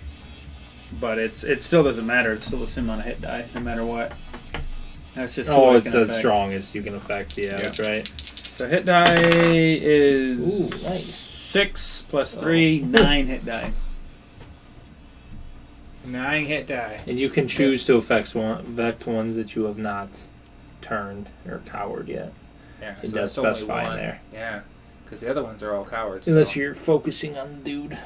Speaker 2: But it still doesn't matter. It's still the same amount of hit die, no matter what. That's just
Speaker 3: Oh,
Speaker 2: what I
Speaker 3: it's
Speaker 2: can
Speaker 3: the
Speaker 2: affect.
Speaker 3: strongest you can affect. Yeah, that's right.
Speaker 2: So hit die is
Speaker 3: Ooh, nice.
Speaker 2: 6 plus 3, 9 hit die.
Speaker 4: 9 hit die.
Speaker 3: And you can choose to affect ones that you have not turned or cowered yet.
Speaker 4: Yeah,
Speaker 3: It
Speaker 4: so
Speaker 3: does
Speaker 4: that's only
Speaker 3: specify in
Speaker 4: one.
Speaker 3: there.
Speaker 4: Yeah, because the other ones are all cowards.
Speaker 3: Unless
Speaker 4: so.
Speaker 3: you're focusing on the dude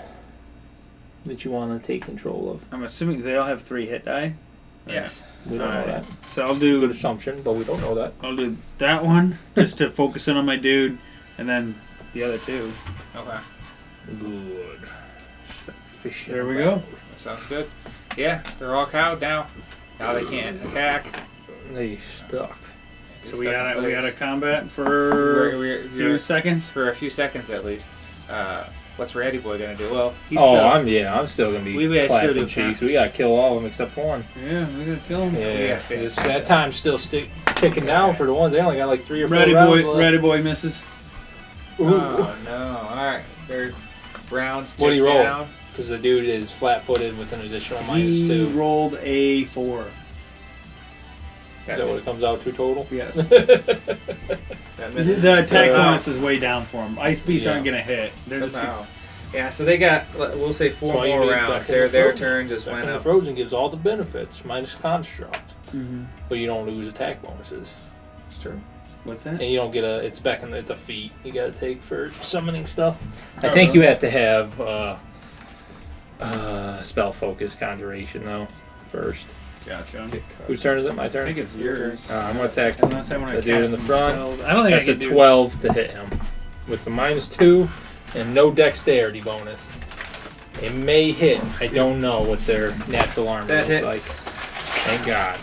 Speaker 3: that you want to take control of.
Speaker 2: I'm assuming they all have 3 hit die.
Speaker 4: Yes.
Speaker 3: We don't know
Speaker 2: Alright.
Speaker 3: that.
Speaker 2: So I'll
Speaker 3: Good
Speaker 2: do
Speaker 3: assumption, but we don't know that.
Speaker 2: that one just to focus in on my dude, and then the other 2.
Speaker 4: Okay.
Speaker 3: Good. Fishing
Speaker 2: There we
Speaker 3: about.
Speaker 2: go.
Speaker 4: That sounds good. Yeah, they're all cowed now. Now they can't attack.
Speaker 3: They stuck.
Speaker 2: So we got a combat for
Speaker 4: We're-
Speaker 2: a few seconds.
Speaker 4: for a few seconds at least. What's Ratty Boy gonna do? Well, he's
Speaker 3: Oh,
Speaker 4: still,
Speaker 3: I'm still gonna be
Speaker 4: We gotta still
Speaker 3: clapping
Speaker 4: do
Speaker 3: cheeks. We gotta kill all of them except for one.
Speaker 2: Yeah, we gotta kill him.
Speaker 3: Yeah,
Speaker 4: stay-
Speaker 3: that time's still ticking down for the ones. They only got like 3 or 4
Speaker 2: Ratty
Speaker 3: rounds
Speaker 2: boy,
Speaker 3: left.
Speaker 2: Ratty boy misses.
Speaker 3: Ooh.
Speaker 4: Oh no! All right, their rounds
Speaker 3: What'd he
Speaker 4: tick
Speaker 3: roll?
Speaker 4: down.
Speaker 3: Because the dude is flat-footed with an additional
Speaker 2: He
Speaker 3: -2.
Speaker 2: rolled a 4.
Speaker 3: Is that what it comes out to total?
Speaker 2: Yes.
Speaker 4: That misses.
Speaker 2: The attack
Speaker 4: So,
Speaker 2: bonus is way down for him. Ice beasts
Speaker 3: Yeah.
Speaker 2: aren't gonna hit. They're just
Speaker 4: somehow. Yeah, so they got, we'll say 4
Speaker 3: That's why you
Speaker 4: more
Speaker 3: need
Speaker 4: rounds.
Speaker 3: Back in the
Speaker 4: Their
Speaker 3: Frozen.
Speaker 4: turn just
Speaker 3: Back
Speaker 4: went
Speaker 3: in the
Speaker 4: up.
Speaker 3: Frozen gives all the benefits minus construct,
Speaker 2: Mhm.
Speaker 3: but you don't lose attack bonuses,
Speaker 4: It's true.
Speaker 2: What's that?
Speaker 3: and you don't get a. It's back in. It's a feat you got to take for summoning stuff. I
Speaker 2: Oh,
Speaker 3: think
Speaker 2: really?
Speaker 3: you have to have spell focus conjuration though first.
Speaker 2: Gotcha.
Speaker 3: Whose turn is it? My
Speaker 2: I
Speaker 3: turn.
Speaker 2: think it's yours.
Speaker 3: I'm gonna attack
Speaker 2: Unless I want to
Speaker 3: the dude in the front.
Speaker 2: I don't think
Speaker 3: That's
Speaker 2: I
Speaker 3: a
Speaker 2: can do
Speaker 3: 12 to hit him with the -2 and no dexterity bonus. It may hit. I don't know what their natural armor
Speaker 4: That
Speaker 3: looks
Speaker 4: hits.
Speaker 3: like. Thank God.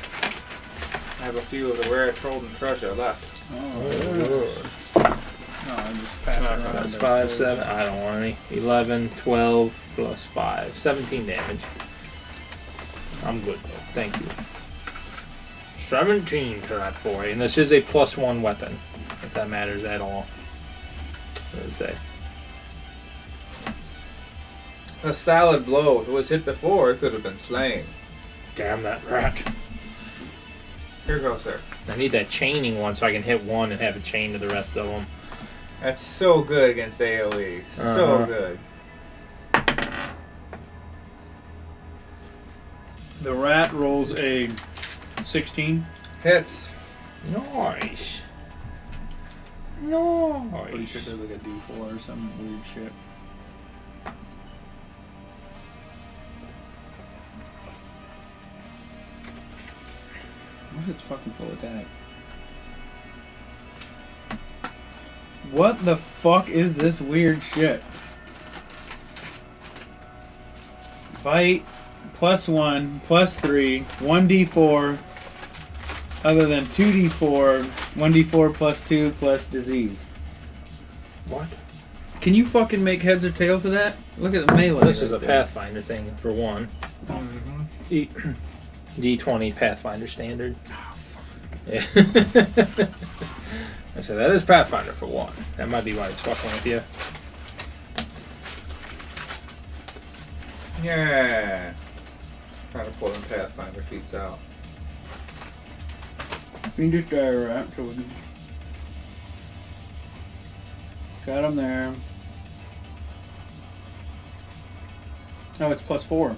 Speaker 4: I have a few of the rare Trollden treasure left.
Speaker 2: Oh,
Speaker 3: Oh,
Speaker 2: no, I just pass it around.
Speaker 3: That's 5, 7. I don't want any. 11, 12 plus 5. 17 damage. I'm good though. Thank you. 17 to that boy. And this is a +1 weapon, if that matters at all. What does it say?
Speaker 4: A solid blow. If it was hit before, it could have been slain.
Speaker 3: Damn that rat.
Speaker 4: Here goes, sir.
Speaker 3: I need that chaining one so I can hit one and have it chain to the rest of them.
Speaker 4: That's so good against AoE. So
Speaker 3: Uh-huh.
Speaker 4: good.
Speaker 2: The rat rolls a 16.
Speaker 4: Hits.
Speaker 3: Nice.
Speaker 2: Pretty sure there's like a D4 or some weird shit. What if it's fucking full attack? What the fuck is this weird shit? Bite, +1, +3, 1d4, other than 2d4, 1d4 +2 plus disease.
Speaker 3: What?
Speaker 2: Can you fucking make heads or tails of that? Look at the melee.
Speaker 3: This is a
Speaker 2: right there.
Speaker 3: Pathfinder thing for one.
Speaker 4: Mm-hmm.
Speaker 3: D20 Pathfinder standard. Yeah. I said that is Pathfinder for one. That might be why it's fucking with you.
Speaker 4: Yeah. Trying to pull them Pathfinder feats out.
Speaker 2: You can just dire out so we can. Got him there. Oh, it's +4.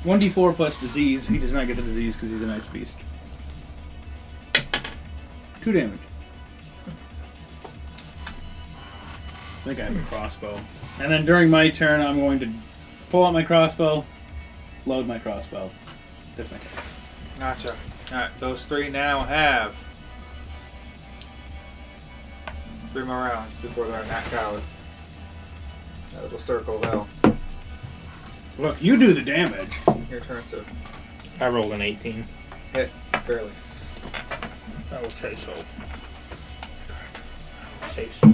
Speaker 2: 1d4 plus disease. He does not get the disease because he's an ice beast. 2 damage. I think I have a crossbow. And then during my turn, I'm going to pull out my crossbow, load my crossbow. That's my turn.
Speaker 4: Gotcha. Alright, those 3 now have 3 more rounds before they're knocked out. That little circle of hell.
Speaker 2: Look, you do the damage.
Speaker 4: Your turn, sir.
Speaker 3: I rolled an 18.
Speaker 4: Hit. Barely.
Speaker 3: I will say so. Say so.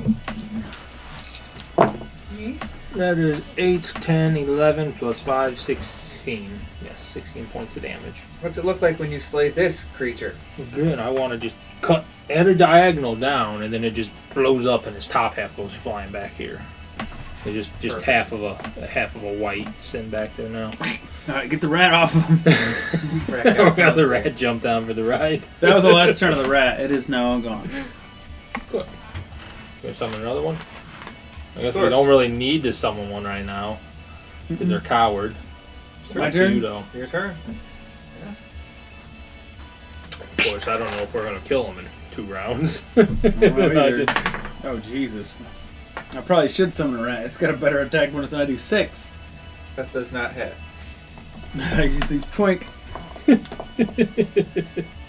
Speaker 3: That is 8, 10, 11 plus 5, 16. Yes, 16 points of damage.
Speaker 4: What's it look like when you slay this creature?
Speaker 3: Good. I want to just cut at a diagonal down, and then it just blows up, and its top half goes flying back here. It's just half of a white sitting back there now.
Speaker 2: Alright, get the rat off of him.
Speaker 3: Well, the rat jumped down for the ride.
Speaker 2: That was the last turn of the rat. It is now gone.
Speaker 3: Good. Can I summon another one? I guess we don't really need to summon one right now because they're coward.
Speaker 2: My turn?
Speaker 3: You, though.
Speaker 4: Your turn.
Speaker 3: Of course, I don't know if we're gonna kill them in 2 rounds.
Speaker 2: Oh, Jesus. I probably should summon a rat. It's got a better attack bonus than I do. 6.
Speaker 4: That does not hit.
Speaker 2: I just see twink.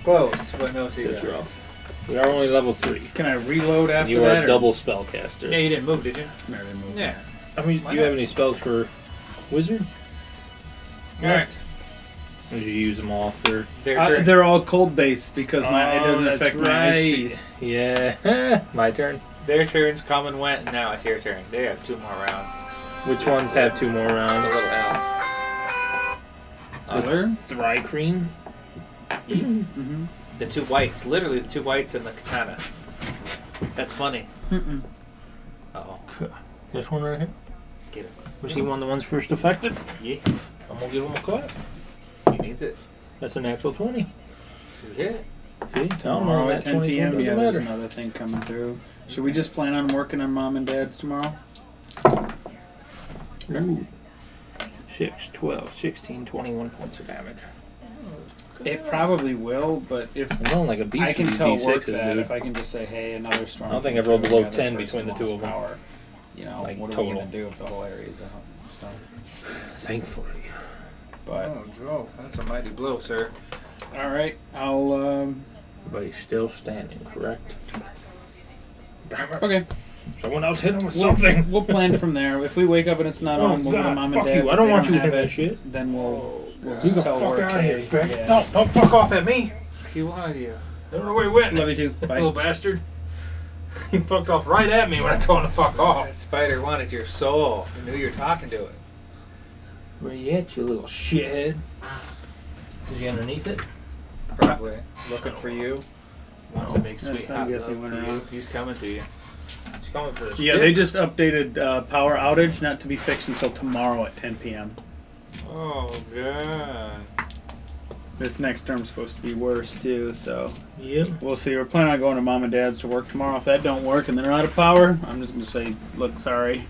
Speaker 4: Close, but no see
Speaker 3: That's
Speaker 4: that.
Speaker 3: rough. We are only level 3.
Speaker 2: Can I reload after
Speaker 3: You
Speaker 2: that?
Speaker 3: are a double spellcaster.
Speaker 4: Yeah, you didn't move, did you?
Speaker 2: No, I didn't move.
Speaker 4: Yeah.
Speaker 3: I mean,
Speaker 4: Why
Speaker 3: do you have
Speaker 4: not?
Speaker 3: any spells for wizard?
Speaker 4: Alright.
Speaker 3: Or did you use them all for?
Speaker 2: They're all cold based because it doesn't
Speaker 3: that's
Speaker 2: affect my ice piece.
Speaker 3: Yeah. My turn.
Speaker 4: Their turns come and went, and now it's your turn. They have 2 more rounds.
Speaker 3: Which ones have 2 more
Speaker 4: The
Speaker 3: rounds?
Speaker 4: little L.
Speaker 2: Where?
Speaker 3: Thry-Kreen.
Speaker 2: Mm-hmm.
Speaker 4: The 2 whites. Literally the 2 whites and the katana. That's funny.
Speaker 2: Mm-mm.
Speaker 4: Uh-oh.
Speaker 3: This one right here.
Speaker 4: Get it.
Speaker 3: Was he one of the ones first affected?
Speaker 4: Yeah.
Speaker 3: I'm gonna give him a clap.
Speaker 4: He needs it.
Speaker 3: That's a natural 20.
Speaker 4: You hit it.
Speaker 3: See, tell him
Speaker 2: Tomorrow
Speaker 3: that
Speaker 2: at 10
Speaker 3: 20
Speaker 2: p.m.
Speaker 3: doesn't
Speaker 2: Yeah, there's
Speaker 3: matter.
Speaker 2: another thing coming through. Should we just plan on working on Mom and Dad's tomorrow?
Speaker 3: Ooh. 6, 12, 16, 21 points of damage.
Speaker 2: It probably will, but if
Speaker 3: I'm rolling like a beast
Speaker 2: I can
Speaker 3: with
Speaker 2: tell
Speaker 3: these
Speaker 2: work
Speaker 3: D6s,
Speaker 2: that
Speaker 3: dude.
Speaker 2: if I can just say, hey, another storm.
Speaker 3: I don't think
Speaker 2: came
Speaker 3: I've rolled
Speaker 2: through,
Speaker 3: below
Speaker 2: the other
Speaker 3: 10
Speaker 2: person
Speaker 3: between the
Speaker 2: lost
Speaker 3: 2 of them.
Speaker 2: Power. You know,
Speaker 3: Like,
Speaker 2: what are we
Speaker 3: total.
Speaker 2: gonna do if the whole area is a stone?
Speaker 3: Thankfully.
Speaker 2: But
Speaker 4: Oh, Joe. That's a mighty blow, sir.
Speaker 2: all right, I'll.
Speaker 3: Everybody's still standing, correct? Damn it.
Speaker 2: Okay,
Speaker 3: Someone else hit him with something.
Speaker 2: we'll plan from there. If we wake up and it's not on, we'll go to
Speaker 3: God,
Speaker 2: Mom and
Speaker 3: fuck
Speaker 2: Dad's.
Speaker 3: you.
Speaker 2: If
Speaker 3: I don't
Speaker 2: they
Speaker 3: want you
Speaker 2: have
Speaker 3: hitting
Speaker 2: it,
Speaker 3: that shit.
Speaker 2: Then we'll
Speaker 3: You
Speaker 2: just
Speaker 3: the
Speaker 2: tell
Speaker 3: fuck
Speaker 2: work.
Speaker 3: out of here,
Speaker 2: hey,
Speaker 3: Frank.
Speaker 2: yeah.
Speaker 3: Don't fuck off at me.
Speaker 4: He wanted you.
Speaker 3: I don't know where he went.
Speaker 2: Love you too. Bye.
Speaker 3: Little bastard. He fucked off right at me when I told him to fuck off.
Speaker 4: That spider wanted your soul. He knew you were talking to it.
Speaker 3: Where you at, you little shithead? Is he underneath it?
Speaker 4: Probably. Looking for you. Wants a big sweet
Speaker 2: That's- I
Speaker 4: hot
Speaker 2: guess he
Speaker 4: love
Speaker 2: went
Speaker 4: to you.
Speaker 2: around.
Speaker 4: He's coming to you.
Speaker 3: He's coming for this.
Speaker 2: Yeah, they just updated power outage, not to be fixed until tomorrow at 10 p.m.
Speaker 4: Oh, God.
Speaker 2: This next term's supposed to be worse too, so
Speaker 3: Yep.
Speaker 2: we'll see. We're planning on going to Mom and Dad's to work tomorrow. If that don't work and they're out of power, I'm just gonna say, look, sorry.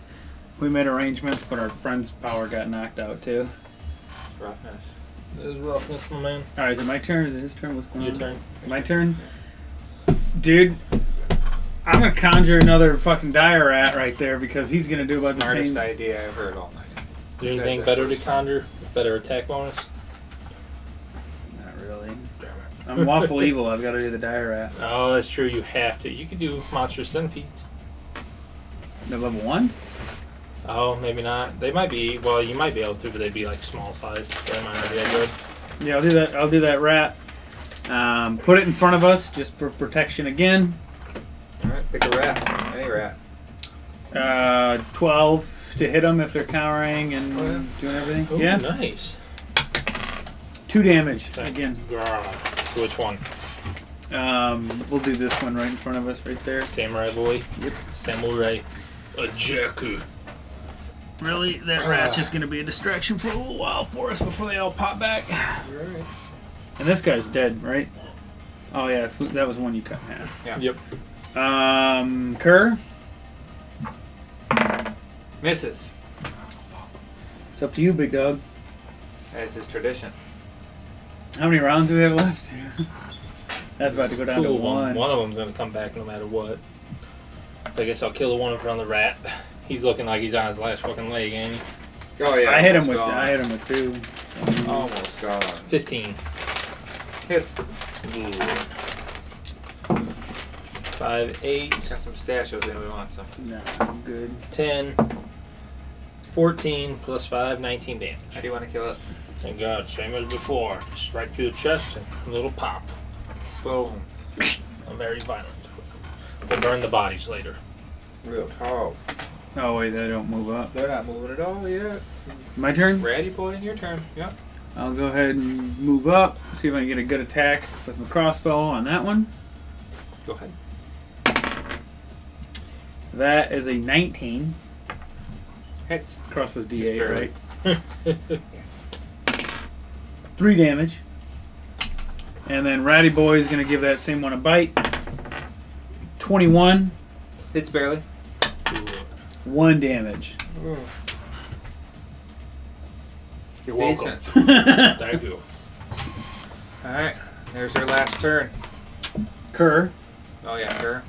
Speaker 2: We made arrangements, but our friend's power got knocked out too.
Speaker 4: Roughness.
Speaker 3: This is roughness, my man.
Speaker 2: All right, is it my turn? Or is it his turn? What's going
Speaker 3: Your
Speaker 2: on?
Speaker 3: turn.
Speaker 2: My turn, dude. I'm gonna conjure another fucking dire rat right there because he's gonna do about the
Speaker 4: Smartest
Speaker 2: same.
Speaker 4: idea I've heard all night.
Speaker 3: Is there anything better to conjure? Better attack bonus?
Speaker 2: Not really. I'm waffle evil. I've got to do the dire rat.
Speaker 3: Oh, that's true. You have to. You could do monster centipedes.
Speaker 2: They're level 1.
Speaker 3: Oh, maybe not. They might be. Well, you might be able to, but they'd be like small size. So they might not be that good.
Speaker 2: Yeah, I'll do that. I'll do that rat. Put it in front of us just for protection again.
Speaker 4: Alright, pick a rat. Any rat.
Speaker 2: 12 to hit them if they're cowering and
Speaker 4: Oh, yeah.
Speaker 2: doing everything.
Speaker 3: Ooh,
Speaker 2: Yeah.
Speaker 3: nice.
Speaker 2: 2 damage
Speaker 3: Okay.
Speaker 2: again.
Speaker 3: Which one?
Speaker 2: We'll do this one right in front of us, right there.
Speaker 3: Samurai boy.
Speaker 2: Yep.
Speaker 3: Samurai. A Jaku.
Speaker 2: Really? That rat's just going to be a distraction for a little while for us before they all pop back.
Speaker 1: You're right.
Speaker 2: And this guy's dead, right? Oh, yeah. That was one you cut in half.
Speaker 1: Yeah.
Speaker 3: Yep.
Speaker 2: Kerr?
Speaker 1: Misses.
Speaker 2: It's up to you, big dog.
Speaker 1: As is tradition.
Speaker 2: How many rounds do we have left? That's about to go down to
Speaker 3: Two of them.
Speaker 2: one.
Speaker 3: One of them's gonna come back no matter what. I guess I'll kill the one in front of the rat. He's looking like he's on his last fucking leg, ain't he?
Speaker 1: Oh yeah.
Speaker 2: I hit him
Speaker 1: almost
Speaker 2: with two.
Speaker 1: gone. Almost gone.
Speaker 3: 15.
Speaker 1: Hits.
Speaker 3: 5, 8,
Speaker 1: Got some stash if we want some.
Speaker 2: No, I'm good.
Speaker 3: 10, 14, plus 5, 19 damage.
Speaker 1: How do you want to kill it?
Speaker 3: Thank God, same as before. Just right through the chest and a little pop.
Speaker 1: Boom.
Speaker 3: I'm very violent with them. We'll burn the bodies later.
Speaker 1: Real talk.
Speaker 2: Oh, wait, they don't move up.
Speaker 1: They're not moving at all yet.
Speaker 2: My turn?
Speaker 1: Ratty boy, your turn. Yep.
Speaker 2: I'll go ahead and move up, see if I can get a good attack with my crossbow on that one.
Speaker 1: Go ahead.
Speaker 2: That is a 19.
Speaker 1: Hits.
Speaker 2: Crossbow's
Speaker 1: Just
Speaker 2: D8,
Speaker 1: barely.
Speaker 2: right? 3 damage. And then Ratty Boy is going to give that same one a bite. 21.
Speaker 1: Hits barely.
Speaker 2: 1 damage.
Speaker 3: You're welcome.
Speaker 1: Decent.
Speaker 3: Thank you.
Speaker 1: Alright. There's our last turn.
Speaker 2: Kerr.
Speaker 1: Oh yeah, sure.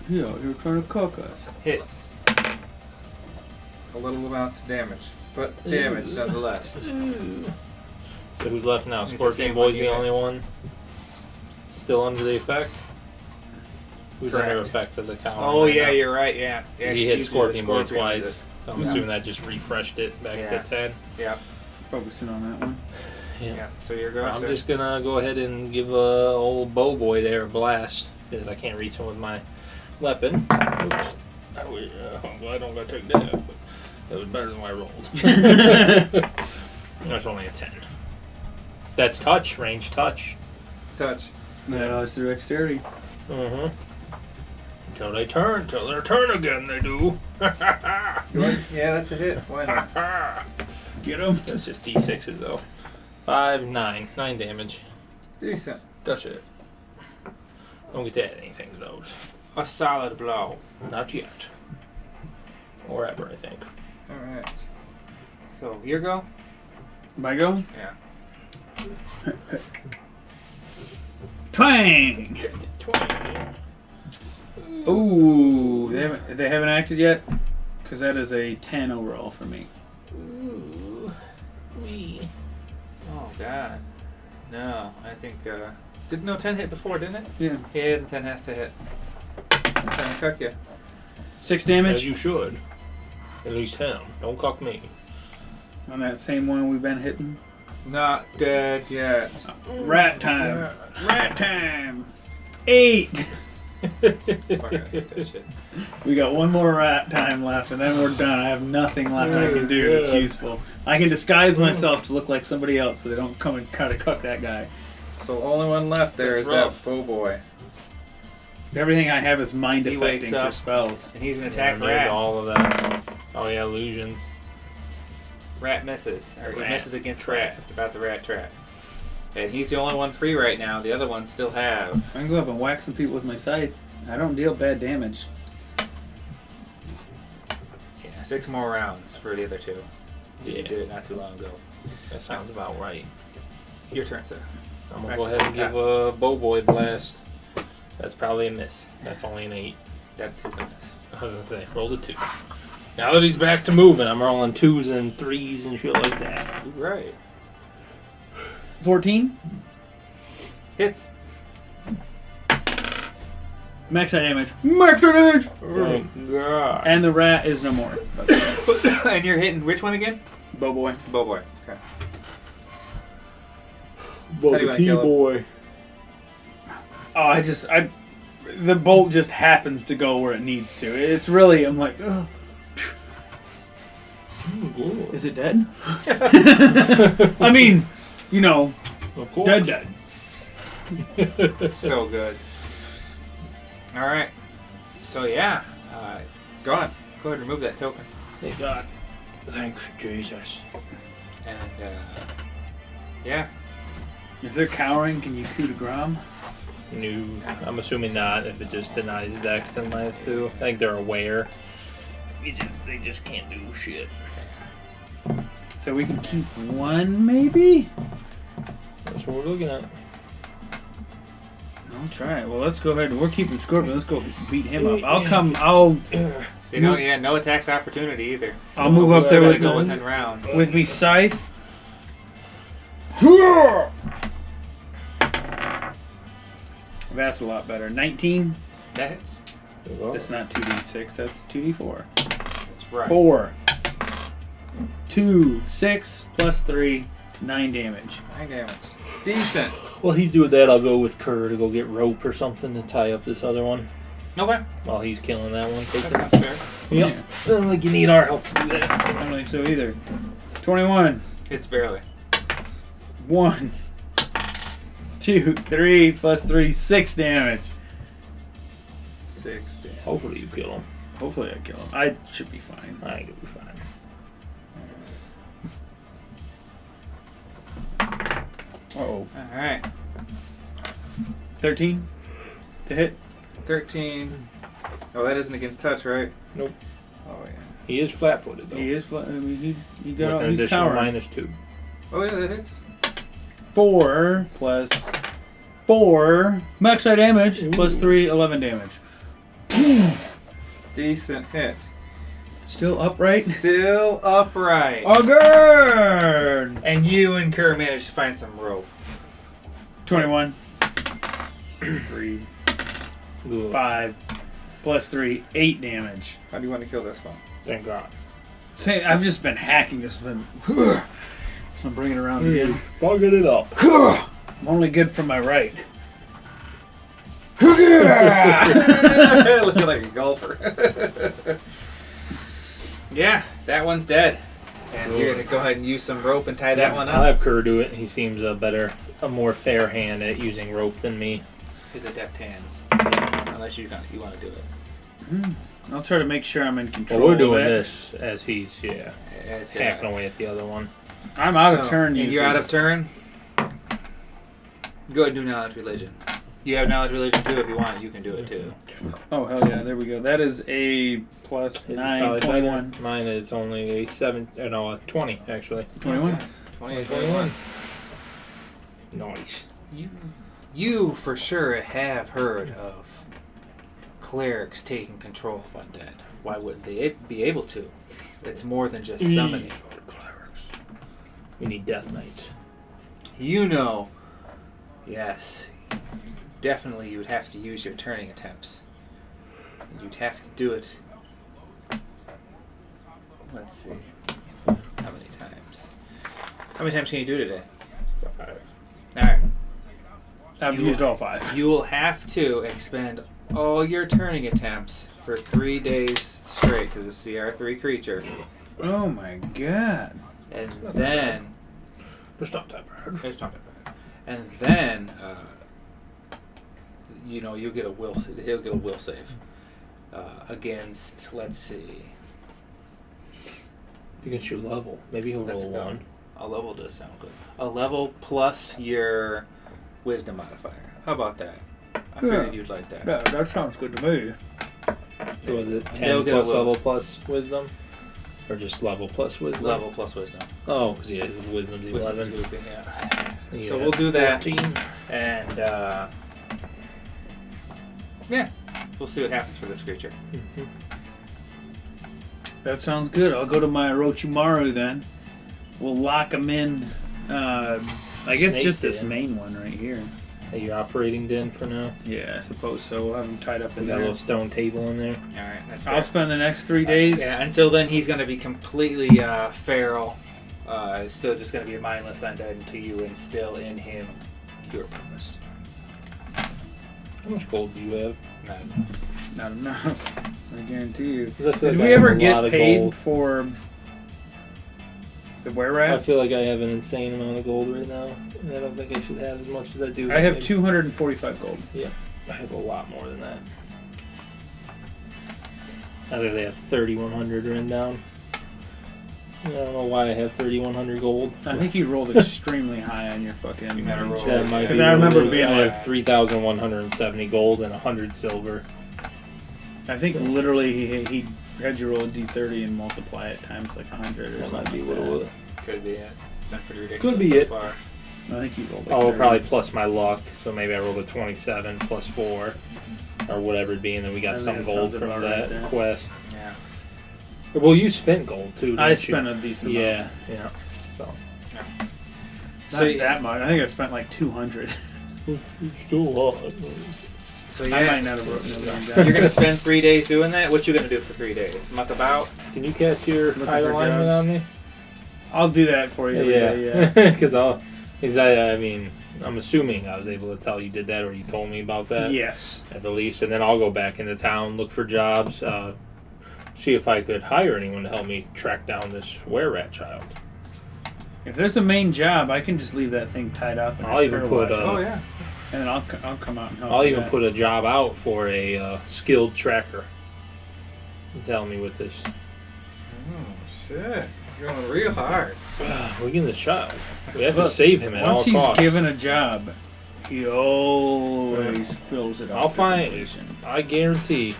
Speaker 2: Yeah, you're trying to cook us.
Speaker 1: Hits. A little amounts of damage. But damage nonetheless.
Speaker 3: So who's left now?
Speaker 1: He's the
Speaker 3: Scorpion
Speaker 1: same
Speaker 3: Boy's
Speaker 1: one
Speaker 3: the
Speaker 1: you
Speaker 3: only one still under the effect? Who's
Speaker 1: Correct.
Speaker 3: under effect of the cow?
Speaker 1: Oh yeah, you're right, yeah.
Speaker 3: He hit Scorpion Boy twice.
Speaker 1: with
Speaker 3: I'm assuming that just refreshed it back
Speaker 1: Yeah.
Speaker 3: to 10.
Speaker 1: it. Yeah.
Speaker 2: Focusing on that one.
Speaker 1: Yeah. So you're going
Speaker 3: I'm
Speaker 1: sir.
Speaker 3: just gonna go ahead and give old Bow Boy there a blast because I can't reach him with my weapon. Oops. I'm glad I don't gotta take that, but that was better than what I rolled. That's only a 10. That's touch, range touch.
Speaker 1: touch.
Speaker 2: Yeah, it's their dexterity.
Speaker 3: Mm-hmm. Until they turn, till their turn again, they do.
Speaker 1: Yeah, that's a hit. Why not?
Speaker 2: Get him.
Speaker 3: That's just D6s though. 5, 9. 9 damage.
Speaker 1: Decent.
Speaker 3: That's it. Don't get to add anything to those.
Speaker 1: A solid blow.
Speaker 3: Not yet. Or ever, I think.
Speaker 1: Alright. So your go?
Speaker 2: My go?
Speaker 1: Yeah.
Speaker 2: Twang!
Speaker 3: 20.
Speaker 2: Ooh, they haven't acted yet? Because that is a 10 overall for me.
Speaker 3: Ooh. Wee.
Speaker 1: Oh god. No, I think didn't no 10 hit before, didn't it?
Speaker 2: Yeah.
Speaker 1: Yeah, the 10 has to hit. I'm trying to cook you.
Speaker 2: 6
Speaker 3: As
Speaker 2: damage
Speaker 3: you should. At least him. Don't cuck me.
Speaker 2: on that same one we've been hitting.
Speaker 1: Not dead yet.
Speaker 2: Rat time. Rat time. 8.
Speaker 1: Fuck, I hate that shit.
Speaker 2: We got one more rat time left, and then we're done. I have nothing left I can do that's useful. I can disguise myself to look like somebody else so they don't come and try to cuck that guy.
Speaker 1: So only one left there
Speaker 3: That's
Speaker 1: is
Speaker 3: rough.
Speaker 1: that bow boy.
Speaker 2: Everything I have is mind
Speaker 1: He wakes
Speaker 2: affecting for
Speaker 1: up.
Speaker 2: spells.
Speaker 1: And he's an attack
Speaker 3: Yeah,
Speaker 1: rat.
Speaker 3: all of that. Oh yeah, illusions.
Speaker 1: Rat misses. Or he
Speaker 3: Rat
Speaker 1: misses against rat. About the rat trap. And he's the only one free right now. The other ones still have.
Speaker 2: I can go up and whack some people with my scythe. I don't deal bad damage.
Speaker 1: Yeah, 6 more rounds for the other two. You
Speaker 3: Yeah,
Speaker 1: did it not too long ago.
Speaker 3: that sounds about right.
Speaker 1: Your turn, sir.
Speaker 3: I'm gonna go ahead and give a Bow Boy blast. That's probably a miss. That's only an 8.
Speaker 1: That is a miss.
Speaker 3: I was gonna say, roll a 2. Now that he's back to moving, I'm rolling 2s and 3s and shit like that.
Speaker 1: Right.
Speaker 2: 14.
Speaker 1: Hits.
Speaker 2: Max damage. Max damage!
Speaker 3: Thank God.
Speaker 2: And the rat is no more.
Speaker 1: And you're hitting which one again?
Speaker 2: Bow boy.
Speaker 1: Bow boy. Okay.
Speaker 3: Bow
Speaker 1: How do you wanna kill him?
Speaker 3: Boy.
Speaker 2: Oh, the bolt just happens to go where it needs to. It's really, I'm like, ugh. Is it dead? I mean, you know,
Speaker 3: Of course.
Speaker 2: dead.
Speaker 1: So good. Alright. So yeah. Go on. Go ahead and remove that token.
Speaker 3: Thank God. Thank Jesus.
Speaker 1: And yeah,
Speaker 2: If they're cowering, can you coup de grace?
Speaker 3: No, I'm assuming not. If it just denies Dex and -2, I think they're aware. They just can't do shit.
Speaker 2: So we can keep one, maybe?
Speaker 3: That's what we're looking at.
Speaker 2: I'll try it. Well, let's go ahead. We're keeping Scorpion. Let's go beat him up. I'll
Speaker 1: they don't. Yeah, no attacks opportunity either.
Speaker 2: I'll move up there
Speaker 1: Gotta
Speaker 2: with
Speaker 1: go within rounds.
Speaker 2: with me scythe. That's a lot better. 19.
Speaker 1: That hits.
Speaker 2: That's not 2d6. That's 2d4.
Speaker 1: That's right.
Speaker 2: 4. 2, 6 plus 3, 9 damage.
Speaker 1: 9 damage. Decent.
Speaker 3: While he's doing that, I'll go with Kerr to go get rope or something to tie up this other one.
Speaker 1: Okay.
Speaker 3: While he's killing that one.
Speaker 1: That sounds fair.
Speaker 3: Yep.
Speaker 2: Yeah.
Speaker 3: I don't think you need our help to do that.
Speaker 2: I don't think so either. 21.
Speaker 1: It's barely.
Speaker 2: 1, 2, 3 plus 3, 6 damage.
Speaker 1: 6 damage.
Speaker 3: Hopefully you kill him.
Speaker 2: Hopefully I kill him. I should be fine.
Speaker 3: I think it'll be fine.
Speaker 2: Uh-oh.
Speaker 1: Alright.
Speaker 2: 13 to hit.
Speaker 1: 13. Oh, that isn't against touch, right?
Speaker 3: Nope.
Speaker 1: Oh, yeah.
Speaker 3: He is flat-footed though.
Speaker 2: He is. I mean, he
Speaker 3: With
Speaker 2: got.
Speaker 3: an
Speaker 2: He's
Speaker 3: additional
Speaker 2: cowering.
Speaker 3: -2.
Speaker 1: Oh, yeah, that hits.
Speaker 2: 4 plus 4 max high damage plus 3, 11 damage.
Speaker 1: Decent hit.
Speaker 2: Still upright.
Speaker 1: Still upright.
Speaker 2: Again.
Speaker 1: And you and Kerr managed to find some rope.
Speaker 2: 21. 3,
Speaker 3: Ugh.
Speaker 2: 5 plus 3, 8 damage.
Speaker 1: How do you want to kill this one?
Speaker 3: Thank God.
Speaker 2: Say, I've just been hacking this one. So I'm bringing it around again.
Speaker 3: Bugging it up.
Speaker 2: I'm only good for my right.
Speaker 1: Looking like a golfer. Yeah, that one's dead. And you're going to go ahead and use some rope and tie that one
Speaker 3: I'll
Speaker 1: up.
Speaker 3: have Kerr do it. He seems a more fair hand at using rope than me.
Speaker 1: His adept hands. Unless you want to do it.
Speaker 2: I'll try to make sure I'm in control.
Speaker 3: Well, we're doing
Speaker 2: of it.
Speaker 3: this as he's
Speaker 1: As,
Speaker 3: hacking away at the other one.
Speaker 2: I'm out of turn.
Speaker 1: And you're out of turn. Go ahead and do knowledge religion. You have knowledge religion too. If you want, you can do it too.
Speaker 2: Oh hell yeah! There we go. That is a plus
Speaker 3: His is
Speaker 2: 9,
Speaker 3: probably
Speaker 2: 21.
Speaker 3: better. Mine is only a 20 actually.
Speaker 2: 21.
Speaker 1: 20 and 21.
Speaker 3: Nice.
Speaker 1: You for sure have heard of clerics taking control of undead. Why wouldn't they be able to? It's more than just summoning.
Speaker 3: Clerics. We need death knights.
Speaker 1: You know, yes, definitely you would have to use your turning attempts. You'd have to do it. Let's see. How many times? How many times can you do today?
Speaker 3: 5.
Speaker 1: Alright.
Speaker 2: I've used all 5.
Speaker 1: You will have to expend all your turning attempts for 3 days straight because it's a CR3 creature.
Speaker 2: Oh my god.
Speaker 1: And then...
Speaker 3: It's not that bad.
Speaker 1: It's not that bad. And then, you'll get a will. He'll get a will save against. Let's see.
Speaker 3: Against your level. Maybe he'll
Speaker 1: That's
Speaker 3: roll 1.
Speaker 1: A level does sound good. A level plus your wisdom modifier. How about that? I figured you'd like that.
Speaker 2: Yeah, that sounds good to me.
Speaker 3: So was it
Speaker 1: They'll
Speaker 3: 10
Speaker 1: get a
Speaker 3: plus
Speaker 1: will.
Speaker 3: level plus wisdom? Or just level plus wisdom?
Speaker 1: Level plus wisdom.
Speaker 3: Oh, because his wisdom's 11.
Speaker 1: Wisdom's good, yeah.
Speaker 3: You
Speaker 1: So
Speaker 3: had
Speaker 1: we'll do that.
Speaker 3: 14.
Speaker 1: And yeah, we'll see what happens for this creature.
Speaker 2: That sounds good. I'll go to my Orochimaru then. We'll lock him in. I guess
Speaker 3: Snake
Speaker 2: just this
Speaker 3: den.
Speaker 2: main one right here.
Speaker 3: At your operating den for now.
Speaker 2: Yeah, I suppose so. We'll have him tied up
Speaker 3: We
Speaker 2: in
Speaker 3: got a
Speaker 2: there.
Speaker 3: little stone table in there.
Speaker 1: All right, that's
Speaker 2: I'll
Speaker 1: fair.
Speaker 2: spend the next 3 days.
Speaker 1: Yeah, until then he's going to be completely feral. Still just going to be a mindless undead until you instill in him your purpose.
Speaker 3: How much gold do you have?
Speaker 1: None.
Speaker 2: Not enough. I guarantee you.
Speaker 3: 'Cause I feel
Speaker 2: Did
Speaker 3: like
Speaker 2: we
Speaker 3: I have
Speaker 2: ever
Speaker 3: a lot
Speaker 2: get
Speaker 3: of
Speaker 2: paid
Speaker 3: gold.
Speaker 2: for the were
Speaker 3: I
Speaker 2: rats?
Speaker 3: feel like I have an insane amount of gold right now. And I don't think I should have as much as I do.
Speaker 2: I have
Speaker 3: Maybe-
Speaker 2: 245 gold.
Speaker 3: I have a lot more than that. I think they have 3,100 written down. I don't know why I have 3,100 gold.
Speaker 2: I think you rolled extremely high on your fucking.
Speaker 1: You gotta roll.
Speaker 3: That might
Speaker 2: Because
Speaker 3: be
Speaker 2: I remember
Speaker 3: what it is.
Speaker 2: being
Speaker 3: I
Speaker 2: like,
Speaker 3: have 3,170 gold and 100 silver.
Speaker 2: I think literally he had you roll a d30 and multiply it times like 100 or
Speaker 3: That
Speaker 2: something.
Speaker 3: might be
Speaker 2: like
Speaker 3: what it
Speaker 2: that.
Speaker 3: was.
Speaker 1: Could be it. That's pretty ridiculous.
Speaker 3: Could be
Speaker 1: so
Speaker 3: it.
Speaker 1: Far.
Speaker 2: I think you rolled like
Speaker 3: Oh,
Speaker 2: 30.
Speaker 3: probably plus my luck. So maybe I rolled a 27 plus 4 or whatever it be, and then we got
Speaker 2: I think
Speaker 3: some
Speaker 2: that
Speaker 3: gold
Speaker 2: sounds
Speaker 3: from
Speaker 2: about
Speaker 3: that
Speaker 2: right there.
Speaker 3: quest.
Speaker 1: Yeah.
Speaker 3: Well, you spent gold too. Didn't
Speaker 2: I
Speaker 3: you?
Speaker 2: spent a decent
Speaker 3: Yeah, yeah. So
Speaker 2: amount.
Speaker 1: So
Speaker 2: Not
Speaker 1: you-
Speaker 2: that much. I think I spent like 200.
Speaker 3: still
Speaker 1: So
Speaker 2: I
Speaker 1: yeah,
Speaker 2: might not have written it down.
Speaker 1: you're gonna spend 3 days doing that. What you gonna do for 3 days? Muck about?
Speaker 3: Can you cast your
Speaker 2: Looking
Speaker 3: high
Speaker 2: for
Speaker 3: alignment
Speaker 2: jobs.
Speaker 3: on me?
Speaker 2: I'll do that for you. every day,
Speaker 3: Yeah,
Speaker 2: yeah.
Speaker 3: because I mean, I'm assuming I was able to tell you did that, or you told me about that.
Speaker 2: Yes.
Speaker 3: At the least, and then I'll go back into town, look for jobs, see if I could hire anyone to help me track down this were-rat child.
Speaker 2: If there's a main job, I can just leave that thing tied up. And
Speaker 3: I'll
Speaker 2: have
Speaker 3: even
Speaker 2: her
Speaker 3: put,
Speaker 2: watch it.
Speaker 1: Oh yeah.
Speaker 2: And then I'll come out and help.
Speaker 3: I'll
Speaker 2: you
Speaker 3: even
Speaker 2: out.
Speaker 3: put a job out for a skilled tracker. Tell me with this.
Speaker 1: Oh shit. You're going real hard.
Speaker 3: We're getting this child. We have to
Speaker 2: Look,
Speaker 3: save him at all
Speaker 2: Once he's
Speaker 3: costs.
Speaker 2: given a job, he always fills it up.
Speaker 3: I'll
Speaker 2: with
Speaker 3: find.
Speaker 2: information.
Speaker 3: I guarantee.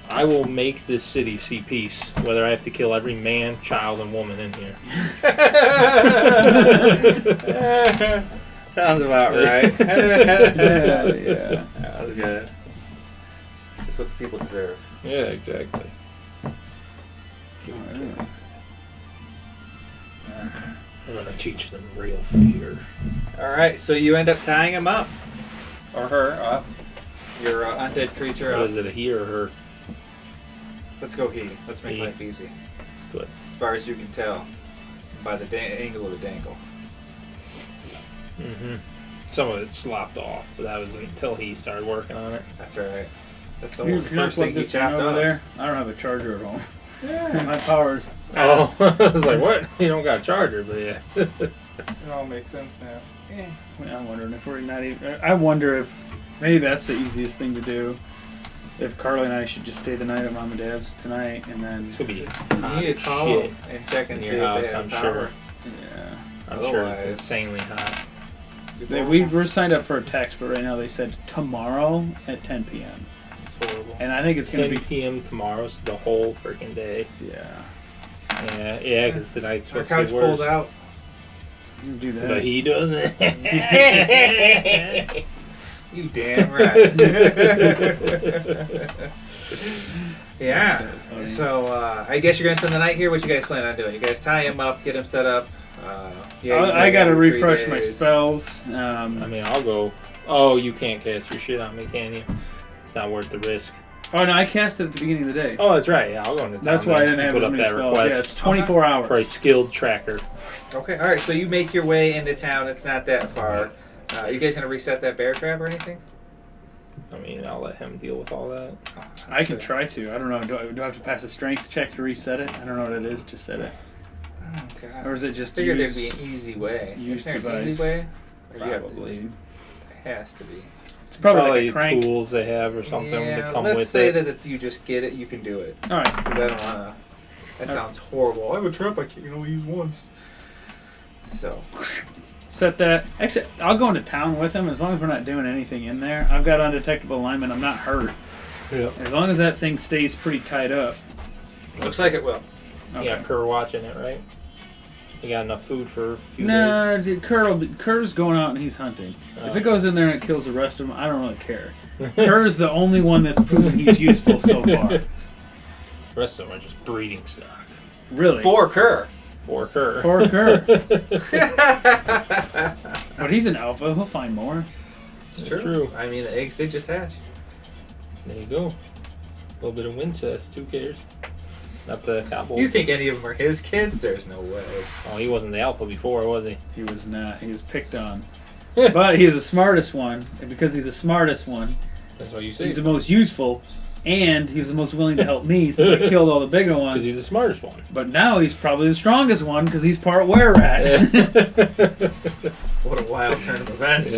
Speaker 3: I will make this city see peace, whether I have to kill every man, child, and woman in here.
Speaker 1: Sounds about right.
Speaker 2: Yeah.
Speaker 1: That was good. This is what the people deserve.
Speaker 3: Yeah, exactly. I'm gonna teach them real fear.
Speaker 1: Alright, so you end up tying him up. Or her up. Your undead creature
Speaker 3: What
Speaker 1: up.
Speaker 3: is it, a he or her?
Speaker 1: Let's go he. Let's make
Speaker 3: He.
Speaker 1: life easy.
Speaker 3: Good.
Speaker 1: As far as you can tell by the angle of the dangle.
Speaker 3: Mm-hmm. Some of it slopped off, but that was until he started working on it.
Speaker 1: That's right. That's
Speaker 2: You
Speaker 1: almost the
Speaker 2: can I
Speaker 1: first
Speaker 2: plug
Speaker 1: thing he
Speaker 2: this in
Speaker 1: chopped
Speaker 2: over
Speaker 1: off.
Speaker 2: there? I don't have a charger at home.
Speaker 1: Yeah.
Speaker 2: My power's.
Speaker 3: Oh, I was like, what? You don't got a charger, but yeah.
Speaker 1: It all makes sense now. Yeah.
Speaker 2: I'm wondering if we're not even. I wonder if maybe that's the easiest thing to do. If Carly and I should just stay the night at Mom and Dad's tonight, and then
Speaker 3: It's gonna be
Speaker 1: You
Speaker 3: hot
Speaker 1: need to
Speaker 3: as
Speaker 1: call
Speaker 3: shit
Speaker 1: and check and
Speaker 3: in
Speaker 1: see
Speaker 3: your
Speaker 1: if
Speaker 3: house,
Speaker 1: they have
Speaker 3: I'm
Speaker 1: power.
Speaker 3: sure.
Speaker 2: yeah.
Speaker 3: I'm sure it's
Speaker 1: Otherwise-
Speaker 3: insanely hot.
Speaker 2: We're signed up for a text, but right now they said tomorrow at 10 p.m.
Speaker 1: It's horrible.
Speaker 2: And I think it's going
Speaker 3: 10
Speaker 2: to be.
Speaker 3: p.m. tomorrow's the whole freaking day.
Speaker 2: Yeah.
Speaker 3: Yeah, because tonight's
Speaker 1: Our
Speaker 3: supposed
Speaker 1: couch
Speaker 3: to be worse.
Speaker 1: pulled out.
Speaker 2: You do that.
Speaker 3: But he doesn't.
Speaker 1: You damn right. Yeah.
Speaker 2: That's so funny.
Speaker 1: So I guess you're gonna spend the night here. What you guys plan on doing? You guys tie him up, get him set up. You
Speaker 2: I got to
Speaker 1: every 3
Speaker 2: refresh my
Speaker 1: days.
Speaker 2: spells.
Speaker 3: I mean, I'll go. Oh, you can't cast your shit on me, can you? It's not worth the risk.
Speaker 2: Oh no, I cast it at the beginning of the day.
Speaker 3: Oh, that's right. Yeah, I'll go into town.
Speaker 2: That's why I
Speaker 3: then
Speaker 2: didn't
Speaker 3: and
Speaker 2: have
Speaker 3: put
Speaker 2: as
Speaker 3: up
Speaker 2: many
Speaker 3: that
Speaker 2: spells.
Speaker 3: request
Speaker 2: Yeah, it's 24 hours.
Speaker 3: for a skilled tracker.
Speaker 1: Okay. All right. So you make your way into town. It's not that far. You guys gonna reset that bear trap or anything?
Speaker 3: I mean, I'll let him deal with all that.
Speaker 2: I can try to. I don't know. Do I have to pass a strength check to reset it? I don't know what it is to set it.
Speaker 1: Oh God.
Speaker 2: Or is it just
Speaker 1: Figured
Speaker 2: use,
Speaker 1: there'd be an easy way.
Speaker 2: use
Speaker 1: Is there an
Speaker 2: device.
Speaker 1: easy way? Or you have to-
Speaker 2: Probably.
Speaker 1: It has to be.
Speaker 2: It's probably like a crank.
Speaker 3: tools they have or something
Speaker 1: Yeah,
Speaker 3: that come
Speaker 1: let's
Speaker 3: with
Speaker 1: say
Speaker 3: it.
Speaker 1: that it's, you just get it. You can do it.
Speaker 2: All right.
Speaker 1: 'Cause I don't wanna. That sounds horrible. I have a trap I can only use once. So.
Speaker 2: Set that. Actually, I'll go into town with him as long as we're not doing anything in there. I've got undetectable alignment. I'm not hurt.
Speaker 3: Yeah.
Speaker 2: As long as that thing stays pretty tied up.
Speaker 1: Looks like it will.
Speaker 3: You
Speaker 2: Okay.
Speaker 3: got Kerr watching it, right? You got enough food for a few days?
Speaker 2: Nah, dude, Kerr's going out and he's hunting. If
Speaker 3: Oh.
Speaker 2: it goes in there and it kills the rest of them, I don't really care. Kerr's the only one that's proven he's useful so far.
Speaker 3: The rest of them are just breeding stock.
Speaker 2: Really.
Speaker 1: For Kerr.
Speaker 3: For Kerr.
Speaker 2: For Kerr. But he's an alpha. He'll find more.
Speaker 1: It's
Speaker 3: It's true.
Speaker 1: I mean, the eggs they just hatch.
Speaker 3: There you go. A little bit of Wincest. Who cares? Not the cowboy.
Speaker 1: You think any of them are his kids? There's no way.
Speaker 3: Oh, he wasn't the alpha before, was he?
Speaker 2: He was not. He was picked on. But he's the smartest one. And because he's the smartest one,
Speaker 3: That's what you say.
Speaker 2: he's the most useful. And he's the most willing to help me since I killed all the bigger
Speaker 3: Because
Speaker 2: ones.
Speaker 3: he's the smartest one.
Speaker 2: But now he's probably the strongest one because he's part were-rat.
Speaker 1: What a wild turn of events.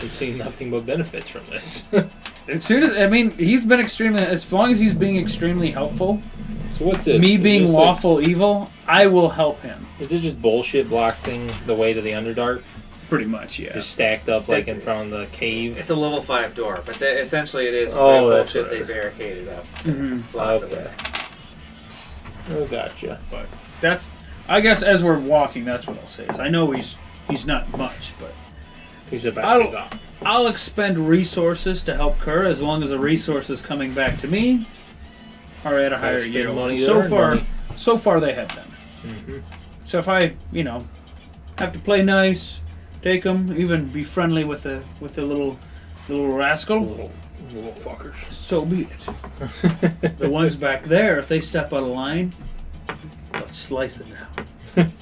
Speaker 3: He's seen nothing but benefits from this.
Speaker 2: As soon as he's been extremely, as long as he's being extremely helpful,
Speaker 3: So what's this?
Speaker 2: Me
Speaker 3: Is
Speaker 2: being
Speaker 3: this
Speaker 2: lawful evil, I will help him.
Speaker 3: Is it just bullshit blocking the way to the Underdark?
Speaker 2: Pretty much, yeah.
Speaker 3: Just stacked up like
Speaker 1: That's
Speaker 3: in front of the cave?
Speaker 1: It's a level 5 door, but essentially it is
Speaker 3: Oh, that's
Speaker 1: bullshit
Speaker 3: right.
Speaker 1: they barricaded up.
Speaker 2: Mm-hmm.
Speaker 1: Blocked
Speaker 3: Okay.
Speaker 1: away.
Speaker 3: Oh, gotcha.
Speaker 2: But that's, I guess, as we're walking, that's what I'll say. Is I know he's not much, but
Speaker 3: He's the best we got.
Speaker 2: I'll expend resources to help Kerr as long as the resources coming back to me are at a higher
Speaker 3: spend
Speaker 2: yield.
Speaker 3: money
Speaker 2: So
Speaker 3: there,
Speaker 2: far,
Speaker 3: money.
Speaker 2: so far they have been.
Speaker 3: Mm-hmm.
Speaker 2: So if I, have to play nice, take them, even be friendly with the little rascal,
Speaker 3: Little fuckers.
Speaker 2: so be it. The ones back there, if they step out of line, let's slice it down.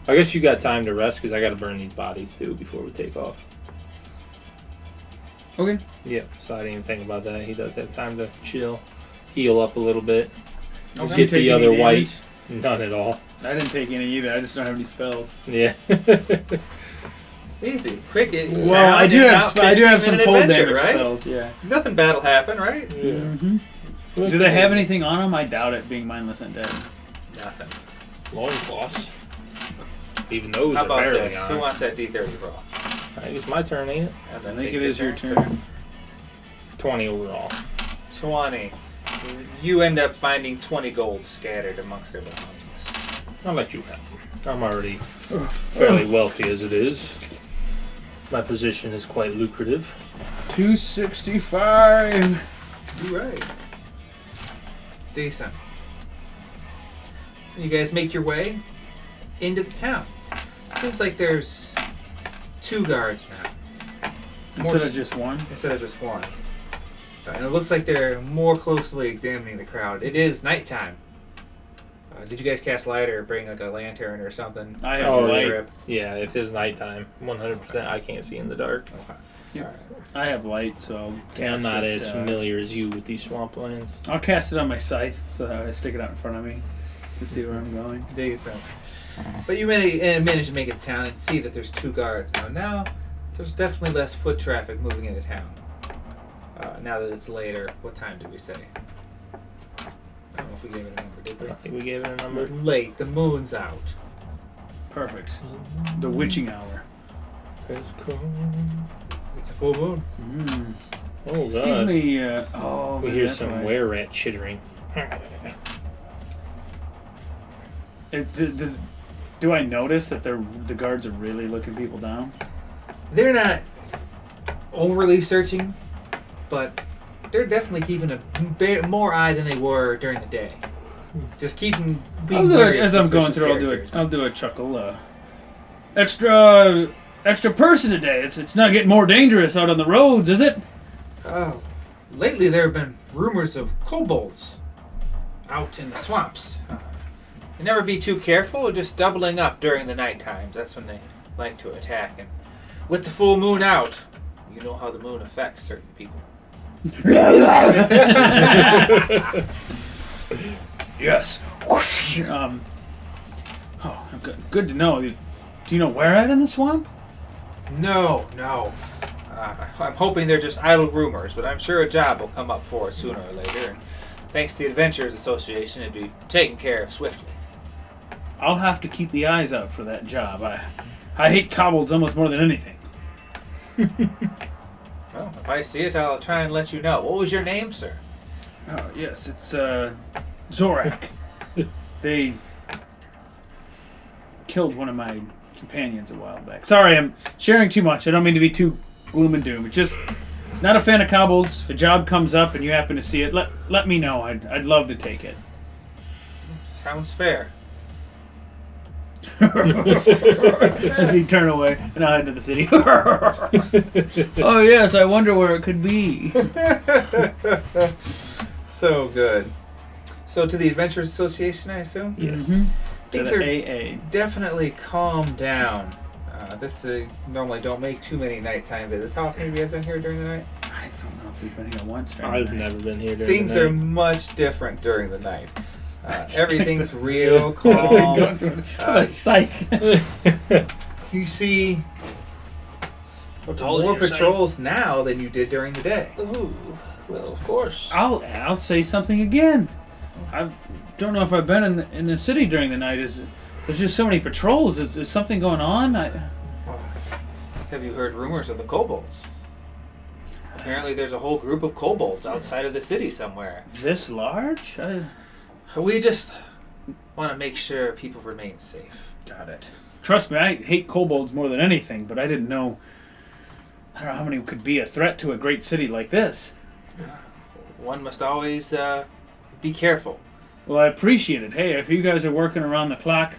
Speaker 3: I guess you got time to rest because I got to burn these bodies too before we take off.
Speaker 2: Okay.
Speaker 3: Yeah, so I didn't even think about that. He does have time to chill, heal up a little bit,
Speaker 2: Okay.
Speaker 3: get
Speaker 2: Take
Speaker 3: the
Speaker 2: any
Speaker 3: other
Speaker 2: damage?
Speaker 3: white. None at all.
Speaker 2: I didn't take any either. I just don't have any spells.
Speaker 3: Yeah.
Speaker 1: Easy, quick.
Speaker 2: Well, I do have some cold damage
Speaker 1: right?
Speaker 2: spells. Yeah.
Speaker 1: Nothing bad will happen, right?
Speaker 3: Yeah.
Speaker 2: Mm-hmm. Do they have anything on them? I doubt it, being mindless undead.
Speaker 1: Nothing.
Speaker 3: Loincloths. Even those
Speaker 1: How
Speaker 3: are
Speaker 1: about
Speaker 3: barely
Speaker 1: this?
Speaker 3: on.
Speaker 1: Who wants that D30 roll?
Speaker 3: I think it's my turn, ain't it?
Speaker 1: And
Speaker 2: I
Speaker 1: then
Speaker 2: think
Speaker 1: take
Speaker 2: it is your
Speaker 1: sir.
Speaker 2: turn.
Speaker 3: 20 overall.
Speaker 1: 20. You end up finding 20 gold scattered amongst their belongings.
Speaker 3: I'll let you have them. I'm already fairly wealthy as it is. My position is quite lucrative.
Speaker 2: 265.
Speaker 1: You're right. Decent. You guys make your way into the town. Seems like there's 2 guards now.
Speaker 2: Instead of just one.
Speaker 1: Instead of just one. And it looks like they're more closely examining the crowd. It is nighttime. Did you guys cast light or bring like a lantern or something?
Speaker 2: I have
Speaker 3: Oh,
Speaker 2: light.
Speaker 1: Trip?
Speaker 3: Yeah, if it's nighttime, 100% I can't see in the dark.
Speaker 1: Okay.
Speaker 2: Yep.
Speaker 1: Alright.
Speaker 2: I have light, so I'll
Speaker 3: And I'm
Speaker 2: cast
Speaker 3: not
Speaker 2: it,
Speaker 3: as familiar as you with these swamplands.
Speaker 2: I'll cast it on my scythe, so I stick it out in front of me to see where I'm going.
Speaker 1: Decent. But you manage to make it to town and see that there's 2 guards. Now there's definitely less foot traffic moving into town. Now that it's later, what time did we say? I don't know if we gave it a number, did we?
Speaker 3: I think we gave it a number.
Speaker 1: Late. The moon's out.
Speaker 2: Perfect. The witching hour.
Speaker 1: It's a full moon.
Speaker 2: Mm.
Speaker 3: Oh,
Speaker 2: Excuse
Speaker 3: God.
Speaker 2: me.
Speaker 3: We hear
Speaker 2: that's
Speaker 3: some
Speaker 2: right.
Speaker 3: were-rat chittering.
Speaker 2: Do I notice that the guards are really looking people down?
Speaker 1: They're not overly searching, but they're definitely keeping a more eye than they were during the day. Just keeping being wary of
Speaker 2: As I'm going
Speaker 1: suspicious
Speaker 2: through,
Speaker 1: characters.
Speaker 2: I'll do a chuckle. Extra person today. It's not getting more dangerous out on the roads, is it?
Speaker 1: Oh, lately there have been rumors of kobolds out in the swamps. You never be too careful, just doubling up during the night times. That's when they like to attack. And with the full moon out, you know how the moon affects certain people.
Speaker 2: Yes. Good to know. Do you know where at in the swamp?
Speaker 1: No. I'm hoping they're just idle rumors, but I'm sure a job will come up for us sooner or later. And thanks to the Adventurers Association, it'd be taken care of swiftly.
Speaker 2: I'll have to keep the eyes out for that job. I hate kobolds almost more than anything.
Speaker 1: Well, if I see it, I'll try and let you know. What was your name, sir?
Speaker 2: Oh yes, it's Zorak. They killed one of my companions a while back. Sorry, I'm sharing too much. I don't mean to be too gloom and doom. It's just not a fan of kobolds. If a job comes up and you happen to see it, let me know. I'd love to take it.
Speaker 1: Sounds fair.
Speaker 2: As he turn away and I'll head to the city. Oh yes, I wonder where it could be.
Speaker 1: So good. So to the Adventurers Association, I assume?
Speaker 3: Yes.
Speaker 2: Mm-hmm.
Speaker 1: Things
Speaker 2: To
Speaker 1: are
Speaker 2: the AA.
Speaker 1: definitely calmed down. This normally don't make too many nighttime visits. How often have you guys been here during the night?
Speaker 2: I don't know if we've been here once. during
Speaker 3: I've
Speaker 2: the night.
Speaker 3: never been here during
Speaker 1: Things
Speaker 3: the
Speaker 1: are
Speaker 3: night.
Speaker 1: much different during the night. Everything's real calm.
Speaker 2: Going through a psych.
Speaker 1: You see more patrols now than you did during the day.
Speaker 3: Ooh, well, of course.
Speaker 2: I'll say something again. I don't know if I've been in the city during the night. There's just so many patrols. Is something going on?
Speaker 1: Have you heard rumors of the kobolds? Apparently there's a whole group of kobolds outside of the city somewhere.
Speaker 2: This large?
Speaker 1: We just want to make sure people remain safe.
Speaker 2: Got it. Trust me, I hate kobolds more than anything, but I didn't know. I don't know how many could be a threat to a great city like this.
Speaker 1: One must always be careful.
Speaker 2: Well, I appreciate it. Hey, if you guys are working around the clock,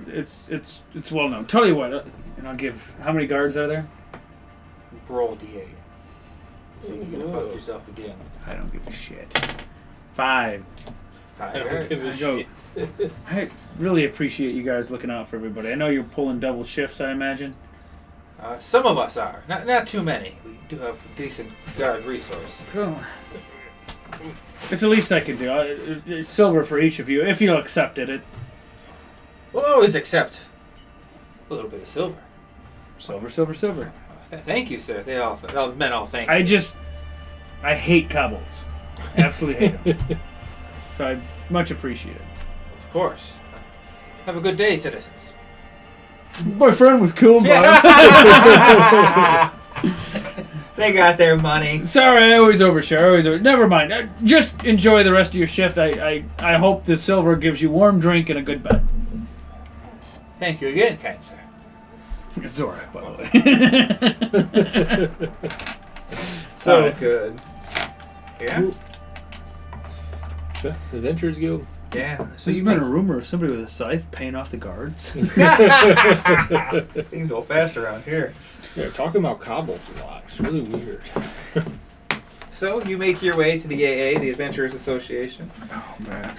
Speaker 2: it's well known. Tell you what, and I'll give. How many guards are there?
Speaker 1: Roll D8. So you're gonna fuck yourself again.
Speaker 2: I don't give a shit. 5.
Speaker 3: I don't give a
Speaker 2: Go.
Speaker 3: shit.
Speaker 2: I really appreciate you guys looking out for everybody. I know you're pulling double shifts, I imagine.
Speaker 1: Some of us are. Not too many. We do have a decent guard resource.
Speaker 2: Cool. It's the least I can do. Silver for each of you, if you'll accept it.
Speaker 1: We'll always accept a little bit of silver.
Speaker 2: Silver.
Speaker 1: Thank you, sir. The men all thank
Speaker 2: I
Speaker 1: you.
Speaker 2: I hate kobolds. Absolutely hate them. So I much appreciate it.
Speaker 1: Of course. Have a good day, citizens.
Speaker 2: My friend was killed by
Speaker 1: They got their money.
Speaker 2: Sorry, I always overshare. Never mind. Just enjoy the rest of your shift. I hope the silver gives you warm drink and a good bed.
Speaker 1: Thank you again, kind sir.
Speaker 2: Zorak, by the way.
Speaker 1: So good. Yeah?
Speaker 3: Adventurers Guild.
Speaker 1: Yeah. So
Speaker 2: There's
Speaker 1: you
Speaker 2: been a rumor of somebody with a scythe paying off the guards.
Speaker 1: Things go fast around here.
Speaker 3: They're talking about kobolds a lot. It's really weird.
Speaker 1: So you make your way to the AA, the Adventurers Association.
Speaker 2: Oh, man.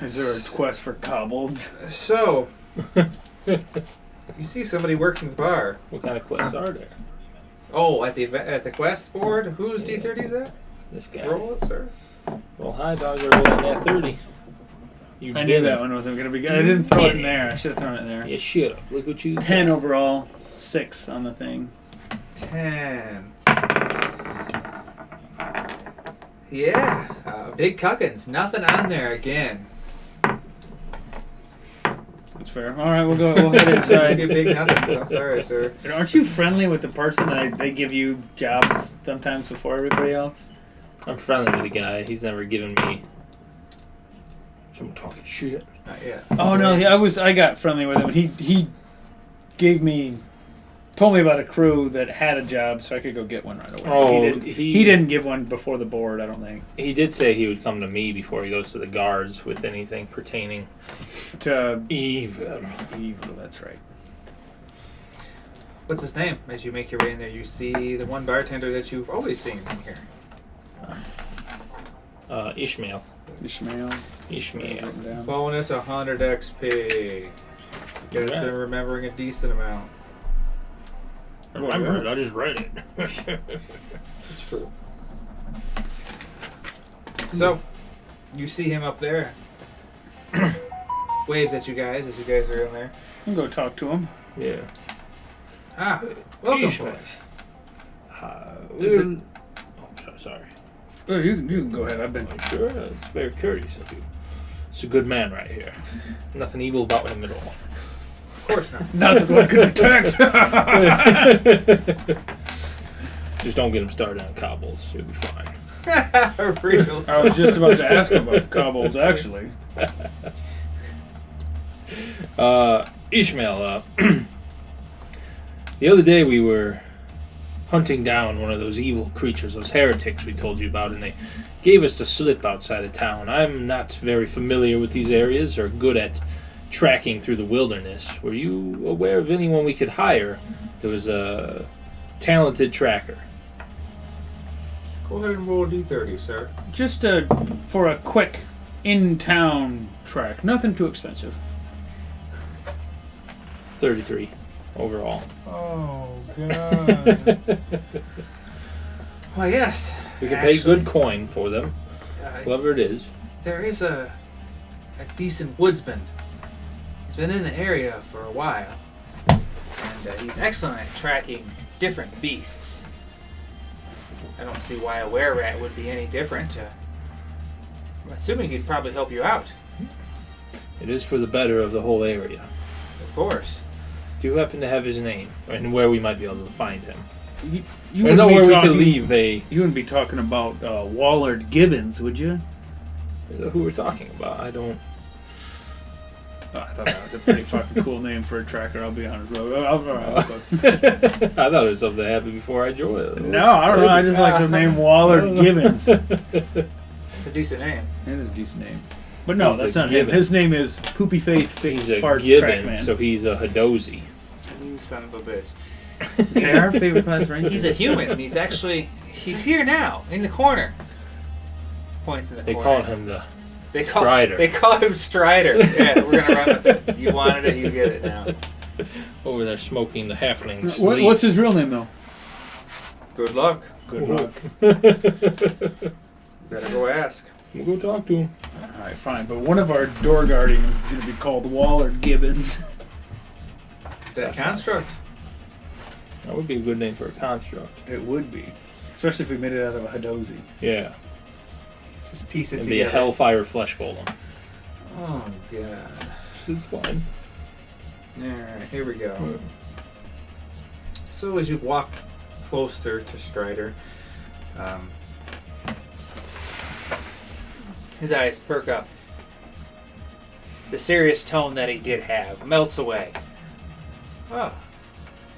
Speaker 2: Is there a quest for kobolds?
Speaker 1: So, you see somebody working the bar.
Speaker 3: What kind of quests are there?
Speaker 1: Oh, at the quest board? Whose D30 is that?
Speaker 3: This guy.
Speaker 1: Roll it, sir.
Speaker 3: Well, hi, dogs are rolling that 30. You
Speaker 2: I knew
Speaker 3: didn't.
Speaker 2: that one wasn't going to be good. I didn't throw it in there. I should have thrown it in there.
Speaker 3: You should have. Look what you
Speaker 2: 10 overall, 6 on the thing.
Speaker 1: 10. Yeah. Big cuckins. Nothing on there again.
Speaker 2: That's fair. All right, we'll head inside.
Speaker 1: Big nothings. I'm sorry, sir.
Speaker 2: And aren't you friendly with the person that they give you jobs sometimes before everybody else?
Speaker 3: I'm friendly with the guy. He's never given me someone talking shit.
Speaker 1: Not yet.
Speaker 2: Oh no, I got friendly with him. He told me about a crew that had a job, so I could go get one right away.
Speaker 3: Oh,
Speaker 2: he didn't give one before the board, I don't think.
Speaker 3: He did say he would come to me before he goes to the guards with anything pertaining
Speaker 2: To
Speaker 3: evil.
Speaker 2: evil, that's right.
Speaker 1: What's his name? As you make your way in there, you see the one bartender that you've always seen in here.
Speaker 3: Ishmael.
Speaker 2: Ishmael.
Speaker 3: Ishmael.
Speaker 2: Down.
Speaker 1: Bonus 100 XP. You guys
Speaker 3: Yeah.
Speaker 1: been remembering a decent amount.
Speaker 3: I remember it. I just read it.
Speaker 1: It's true. So, you see him up there. Waves at you guys as you guys are in there.
Speaker 2: I'll go talk to him.
Speaker 3: Yeah.
Speaker 1: Ah, welcome,
Speaker 3: Ishmael.
Speaker 1: boys.
Speaker 3: Sorry.
Speaker 2: Oh, you can go ahead. I've been.
Speaker 3: Sure, it's very courteous of you. It's a good man right here. Nothing evil about him at all.
Speaker 1: Of course not.
Speaker 2: Not that one could detect.
Speaker 3: Just don't get him started on kobolds. You'll be fine.
Speaker 1: Real.
Speaker 2: I was just about to ask about the kobolds, actually.
Speaker 3: Ishmael, the other day we were hunting down one of those evil creatures, those heretics we told you about, and they gave us the slip outside of town. I'm not very familiar with these areas or good at tracking through the wilderness. Were you aware of anyone we could hire that was a talented tracker?
Speaker 1: Go ahead and roll a D30, sir.
Speaker 2: Just for a quick in-town track. Nothing too expensive.
Speaker 3: 33 overall.
Speaker 1: Oh, God. Well, yes.
Speaker 3: We can pay good coin for them,
Speaker 1: Uh,
Speaker 3: whoever it is.
Speaker 1: there is a decent woodsman. He's been in the area for a while. And and he's excellent at tracking different beasts. I don't see why a were-rat would be any different. I'm assuming he'd probably help you out.
Speaker 3: It is for the better of the whole area.
Speaker 1: Of course.
Speaker 3: Do you happen to have his name and where we might be able to find him?
Speaker 2: You
Speaker 3: Or know
Speaker 2: wouldn't be
Speaker 3: where we
Speaker 2: talking-
Speaker 3: could leave a.
Speaker 2: You wouldn't be talking about Wallard Gibbons, would you?
Speaker 3: Is that who we're talking about? I don't.
Speaker 2: Oh, I thought that was a pretty fucking cool name for a tracker, I'll be honest.
Speaker 3: I thought it was something that happened before I joined.
Speaker 2: No, I don't know. I just like the name Wallard Gibbons. It
Speaker 1: It's a decent name.
Speaker 2: is a decent name. But no,
Speaker 3: He's
Speaker 2: that's
Speaker 3: a
Speaker 2: not him.
Speaker 3: Gibbon.
Speaker 2: His name is Poopy Face
Speaker 3: He's a
Speaker 2: Fart
Speaker 3: Gibbon,
Speaker 2: Trackman.
Speaker 3: so he's a Hadozi.
Speaker 1: You son of a bitch.
Speaker 2: They are favorite class ranger.
Speaker 1: He's a human. He's here now, in the corner. Points in the
Speaker 3: They
Speaker 1: corner.
Speaker 3: call him the.
Speaker 1: They call
Speaker 3: Strider.
Speaker 1: They call him Strider. Yeah, we're gonna run with it. You wanted it, you get it now.
Speaker 3: Over there smoking the halfling
Speaker 2: What,
Speaker 3: sleep.
Speaker 2: what's his real name, though?
Speaker 1: Good luck.
Speaker 2: Good luck.
Speaker 1: Better go ask.
Speaker 3: We'll go talk to him.
Speaker 2: Alright, fine. But one of our door guardians is going to be called Wallard Gibbons.
Speaker 1: That construct.
Speaker 3: That would be a good name for a construct.
Speaker 2: It would be. Especially if we made it out of a Hadozi.
Speaker 3: Yeah.
Speaker 1: Just piece it
Speaker 3: It'd
Speaker 1: together.
Speaker 3: be a hellfire flesh golem.
Speaker 1: Oh god.
Speaker 3: It's fine.
Speaker 1: Alright, here we go. So as you walk closer to Strider, his eyes perk up. The serious tone that he did have melts away. Oh,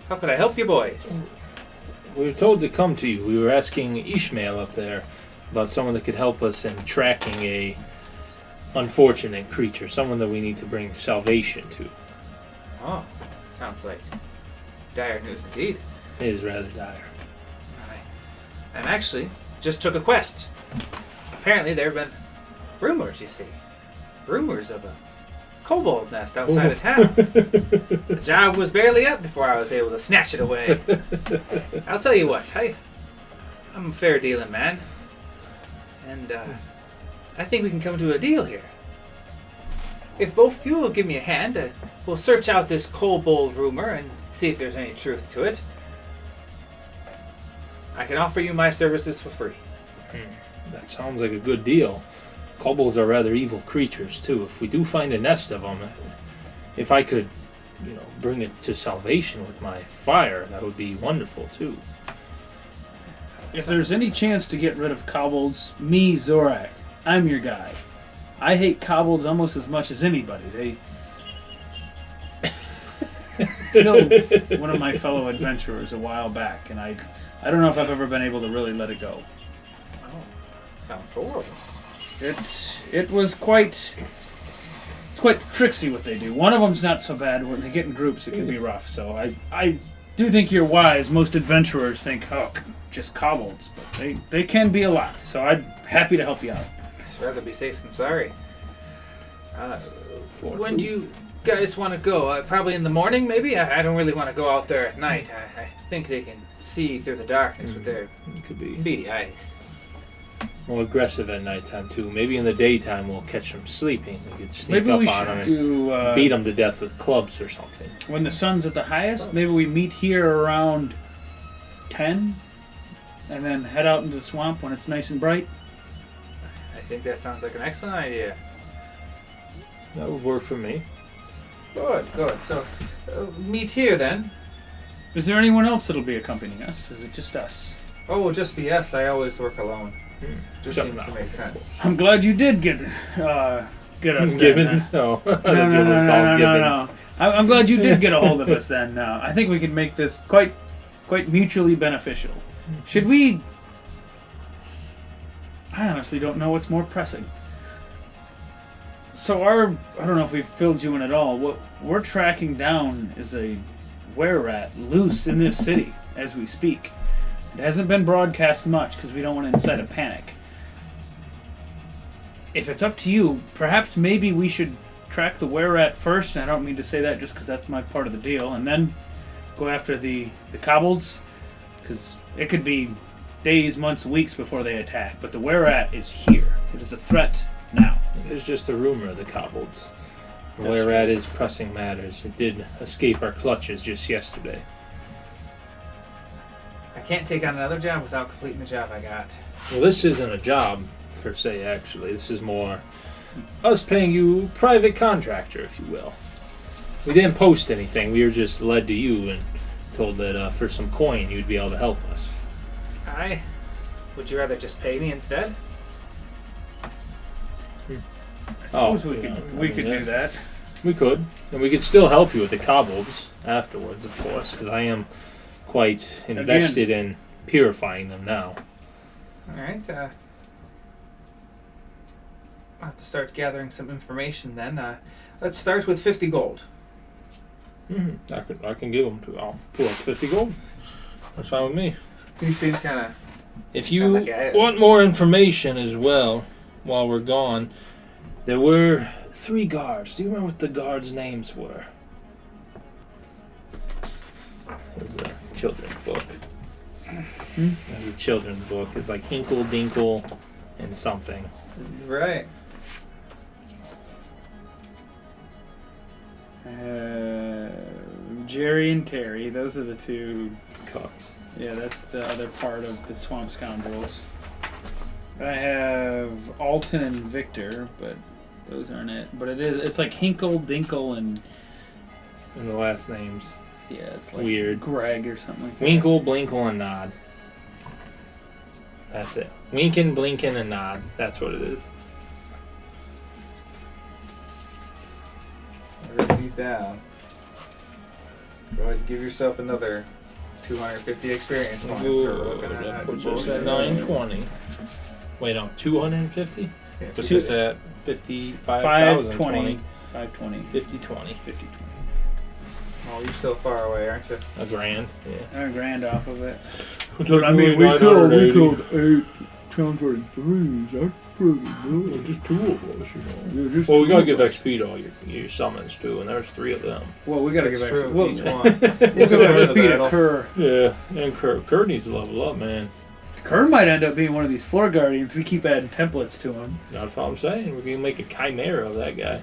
Speaker 1: how could I help you boys?
Speaker 3: We were told to come to you. We were asking Ishmael up there about someone that could help us in tracking a unfortunate creature, someone that we need to bring salvation to.
Speaker 1: Oh, sounds like dire news indeed.
Speaker 3: It is rather dire.
Speaker 1: And actually, just took a quest. Apparently there have been rumors, you see. Rumors of a kobold nest outside of town. The job was barely up before I was able to snatch it away. I'll tell you what, I'm a fair dealing man. And I think we can come to a deal here. If both you will give me a hand, we'll search out this kobold rumor and see if there's any truth to it. I can offer you my services for free.
Speaker 3: That sounds like a good deal. Kobolds are rather evil creatures, too. If we do find a nest of them, if I could, bring it to salvation with my fire, that would be wonderful, too.
Speaker 2: If there's any chance to get rid of kobolds, me, Zorak, I'm your guy. I hate kobolds almost as much as anybody. They killed one of my fellow adventurers a while back, and I don't know if I've ever been able to really let it go.
Speaker 1: Oh, sounds horrible.
Speaker 2: It was quite... It's quite tricksy what they do. One of them's not so bad. When they get in groups, it can be rough. So I do think you're wise. Most adventurers think, just kobolds. But they can be a lot. So I'm happy to help you out.
Speaker 1: I'd rather be safe than sorry. When do you guys want to go? Probably in the morning, maybe? I don't really want to go out there at night. I think they can see through the darkness with their
Speaker 3: It could be
Speaker 1: beady eyes.
Speaker 3: more aggressive at nighttime, too. Maybe in the daytime we'll catch them sleeping. We could sneak
Speaker 2: Maybe
Speaker 3: up
Speaker 2: we
Speaker 3: on
Speaker 2: should
Speaker 3: them
Speaker 2: do...
Speaker 3: and beat them to death with clubs or something.
Speaker 2: When the sun's at the highest, maybe we meet here around 10, and then head out into the swamp when it's nice and bright.
Speaker 1: I think that sounds like an excellent idea.
Speaker 3: That would work for me.
Speaker 1: Good. So, meet here then.
Speaker 2: Is there anyone else that'll be accompanying us? Is it just us?
Speaker 1: Oh, it'll just be us. I always work alone. Just
Speaker 3: Shut
Speaker 1: seems
Speaker 3: up.
Speaker 1: to make sense.
Speaker 2: I'm glad you did get us then,
Speaker 3: Gibbons? No.
Speaker 2: No. I'm glad you did get a hold of us then. I think we can make this quite mutually beneficial. Should we... I honestly don't know what's more pressing. So I don't know if we've filled you in at all. What we're tracking down is a were-rat loose in this city as we speak. It hasn't been broadcast much because we don't want to incite a panic. If it's up to you, perhaps maybe we should track the were-rat first, and I don't mean to say that just because that's my part of the deal, and then go after the kobolds, because it could be days, months, weeks before they attack, but the were-rat is here. It is a threat now.
Speaker 3: It's just a rumor of the kobolds. Where at is pressing matters. It did escape our clutches just yesterday.
Speaker 1: I can't take on another job without completing the job I got.
Speaker 3: Well, this isn't a job, per se, actually. This is more us paying you private contractor, if you will. We didn't post anything. We were just led to you and told that for some coin you'd be able to help us.
Speaker 1: Would you rather just pay me instead?
Speaker 2: I suppose we could do that.
Speaker 3: We could. And we could still help you with the cobwebs afterwards, of course, because I am quite invested in purifying them now.
Speaker 1: Alright, I'll have to start gathering some information then. Let's start with 50 gold.
Speaker 3: I can give them to. I'll pull up 50 gold. That's fine with me.
Speaker 1: He seems kind of...
Speaker 3: If you want more information as well, while we're gone, there were 3 guards. Do you remember what the guards' names were? It was a children's book. It was a children's book. It's like Hinkle, Dinkle, and something.
Speaker 1: Right.
Speaker 2: Jerry and Terry, those are the 2
Speaker 3: Cooks.
Speaker 2: Yeah, that's the other part of the Swamp Scoundrels. I have Alton and Victor, but those aren't it. But it's like Hinkle, Dinkle, and
Speaker 3: the last names.
Speaker 2: Yeah, it's like
Speaker 3: weird.
Speaker 2: Greg or something like that.
Speaker 3: Winkle, Blinkle, and Nod. That's it. Winkin', Blinkin', and Nod. That's what it is.
Speaker 1: I'll write these down. Go ahead and give yourself another 250 experience points.
Speaker 3: That puts us at 920. Wait, no, 250?
Speaker 1: Yeah,
Speaker 3: Puts us at 55,020.
Speaker 2: 520.
Speaker 3: 50-20.
Speaker 2: 50-20.
Speaker 1: Oh, you're still far away, aren't you?
Speaker 3: A grand, yeah.
Speaker 2: A grand off of it.
Speaker 3: But I mean, we killed
Speaker 2: 8 1033s. That's pretty good.
Speaker 3: Just 2 of us, you know.
Speaker 2: Yeah, just
Speaker 3: Well, we
Speaker 2: 2
Speaker 3: gotta
Speaker 2: of
Speaker 3: give
Speaker 2: us.
Speaker 3: XP to all your summons too, and there's 3 of them.
Speaker 2: Well, we gotta
Speaker 1: That's
Speaker 2: give
Speaker 1: true.
Speaker 2: XP. Well,
Speaker 1: Each one.
Speaker 2: we'll give
Speaker 1: It's
Speaker 2: XP
Speaker 1: battle.
Speaker 2: to Kerr.
Speaker 3: Yeah, and Kerr needs to level up, man.
Speaker 2: Kerr might end up being one of these floor guardians. We keep adding templates to him.
Speaker 3: That's what I'm saying. We're gonna make a chimera of that guy.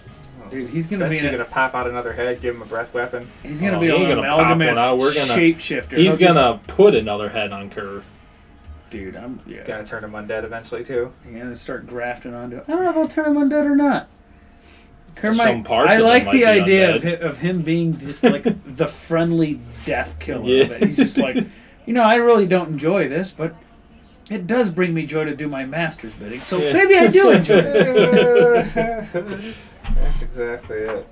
Speaker 2: Dude, he's gonna
Speaker 1: That's
Speaker 2: be
Speaker 1: you gonna pop out another head, give him a breath weapon.
Speaker 2: He's gonna
Speaker 3: Oh,
Speaker 2: be
Speaker 3: he ain't
Speaker 2: an
Speaker 3: gonna pop one
Speaker 2: amalgamous
Speaker 3: out. We're gonna-
Speaker 2: shapeshifter.
Speaker 3: He's
Speaker 2: He'll
Speaker 3: gonna put another head on Kerr.
Speaker 2: dude, I'm
Speaker 1: Gonna turn him undead eventually too.
Speaker 2: gonna start grafting onto it. I don't know if I'll turn him undead or not. Kerr
Speaker 3: Some
Speaker 2: might,
Speaker 3: parts
Speaker 2: I
Speaker 3: of him
Speaker 2: like
Speaker 3: might
Speaker 2: the
Speaker 3: be
Speaker 2: idea
Speaker 3: undead.
Speaker 2: of him being just like the friendly death killer.
Speaker 3: Yeah.
Speaker 2: Of it. He's just like, I really don't enjoy this, but it does bring me joy to do my master's bidding. So
Speaker 3: Yeah.
Speaker 2: maybe I do enjoy this.
Speaker 1: That's exactly it.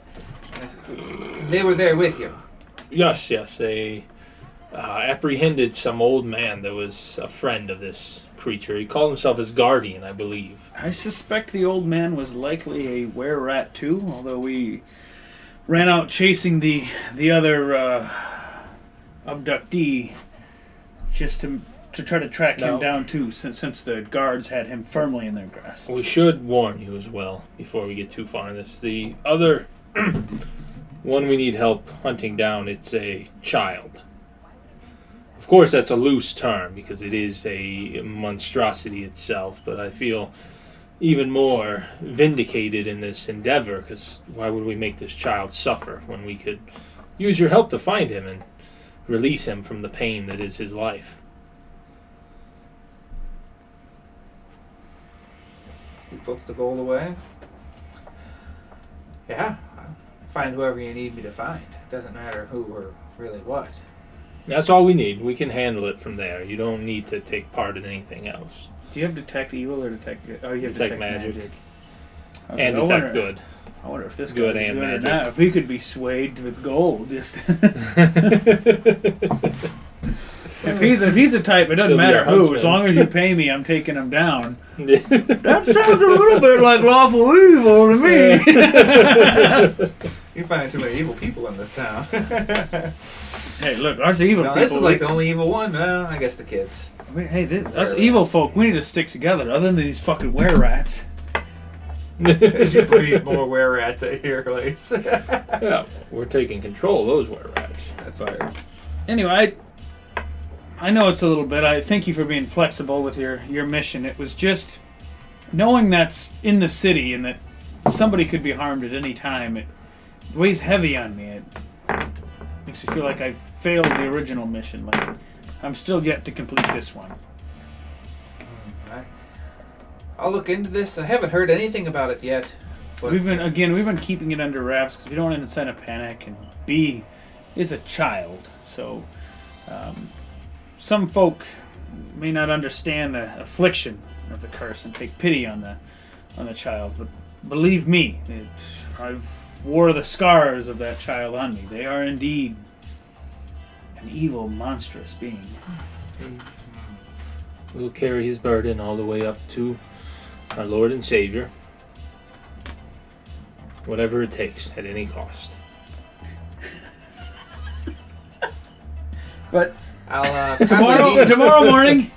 Speaker 1: They were there with you.
Speaker 3: Yes. They apprehended some old man that was a friend of this creature. He called himself his guardian, I believe.
Speaker 2: I suspect the old man was likely a were-rat too, although we ran out chasing the other abductee just to try to track him
Speaker 3: No.
Speaker 2: down too, since the guards had him firmly in their grasp.
Speaker 3: We should warn you as well before we get too far in this. The other one we need help hunting down, it's a child. Of course, that's a loose term because it is a monstrosity itself, but I feel even more vindicated in this endeavor because why would we make this child suffer when we could use your help to find him and release him from the pain that is his life?
Speaker 1: He puts the gold away. Yeah. Find whoever you need me to find. Doesn't matter who or really what.
Speaker 3: That's all we need. We can handle it from there. You don't need to take part in anything else.
Speaker 2: Do you have detect evil or detect good? Oh, you have
Speaker 3: Detect
Speaker 2: detect
Speaker 3: magic.
Speaker 2: magic.
Speaker 3: And
Speaker 2: I
Speaker 3: detect
Speaker 2: wonder-
Speaker 3: good.
Speaker 2: I wonder if this
Speaker 3: Good
Speaker 2: guy's
Speaker 3: and
Speaker 2: good or
Speaker 3: magic.
Speaker 2: not. If we could be swayed with gold, just if he's a type, it doesn't
Speaker 3: He'll be
Speaker 2: matter
Speaker 3: our
Speaker 2: who.
Speaker 3: huntsman.
Speaker 2: As long as you pay me, I'm taking him down. That sounds a little bit like lawful evil to me.
Speaker 1: You find too many evil people in this town.
Speaker 2: Hey, look, us evil
Speaker 1: No,
Speaker 2: people.
Speaker 1: this is like the only evil one. Well, I guess the kids.
Speaker 2: us evil folk, we need to stick together. Other than these fucking were-rats.
Speaker 1: As you breed more were-rats at your place.
Speaker 3: Yeah, we're taking control of those were-rats.
Speaker 1: That's right.
Speaker 2: Anyway, I know it's a little bit. I thank you for being flexible with your mission. It was just knowing that's in the city and that somebody could be harmed at any time. weighs heavy on me. It makes me feel like I failed the original mission. Like I'm still yet to complete this one.
Speaker 1: I'll look into this. I haven't heard anything about it yet. But
Speaker 2: We've been keeping it under wraps because we don't want to incite a panic, and B is a child, so some folk may not understand the affliction of the curse and take pity on the child. But believe me, I've wore the scars of that child on me. They are indeed an evil, monstrous being.
Speaker 3: We'll carry his burden all the way up to our Lord and Savior. Whatever it takes, at any cost.
Speaker 2: But
Speaker 1: I'll
Speaker 2: tomorrow morning.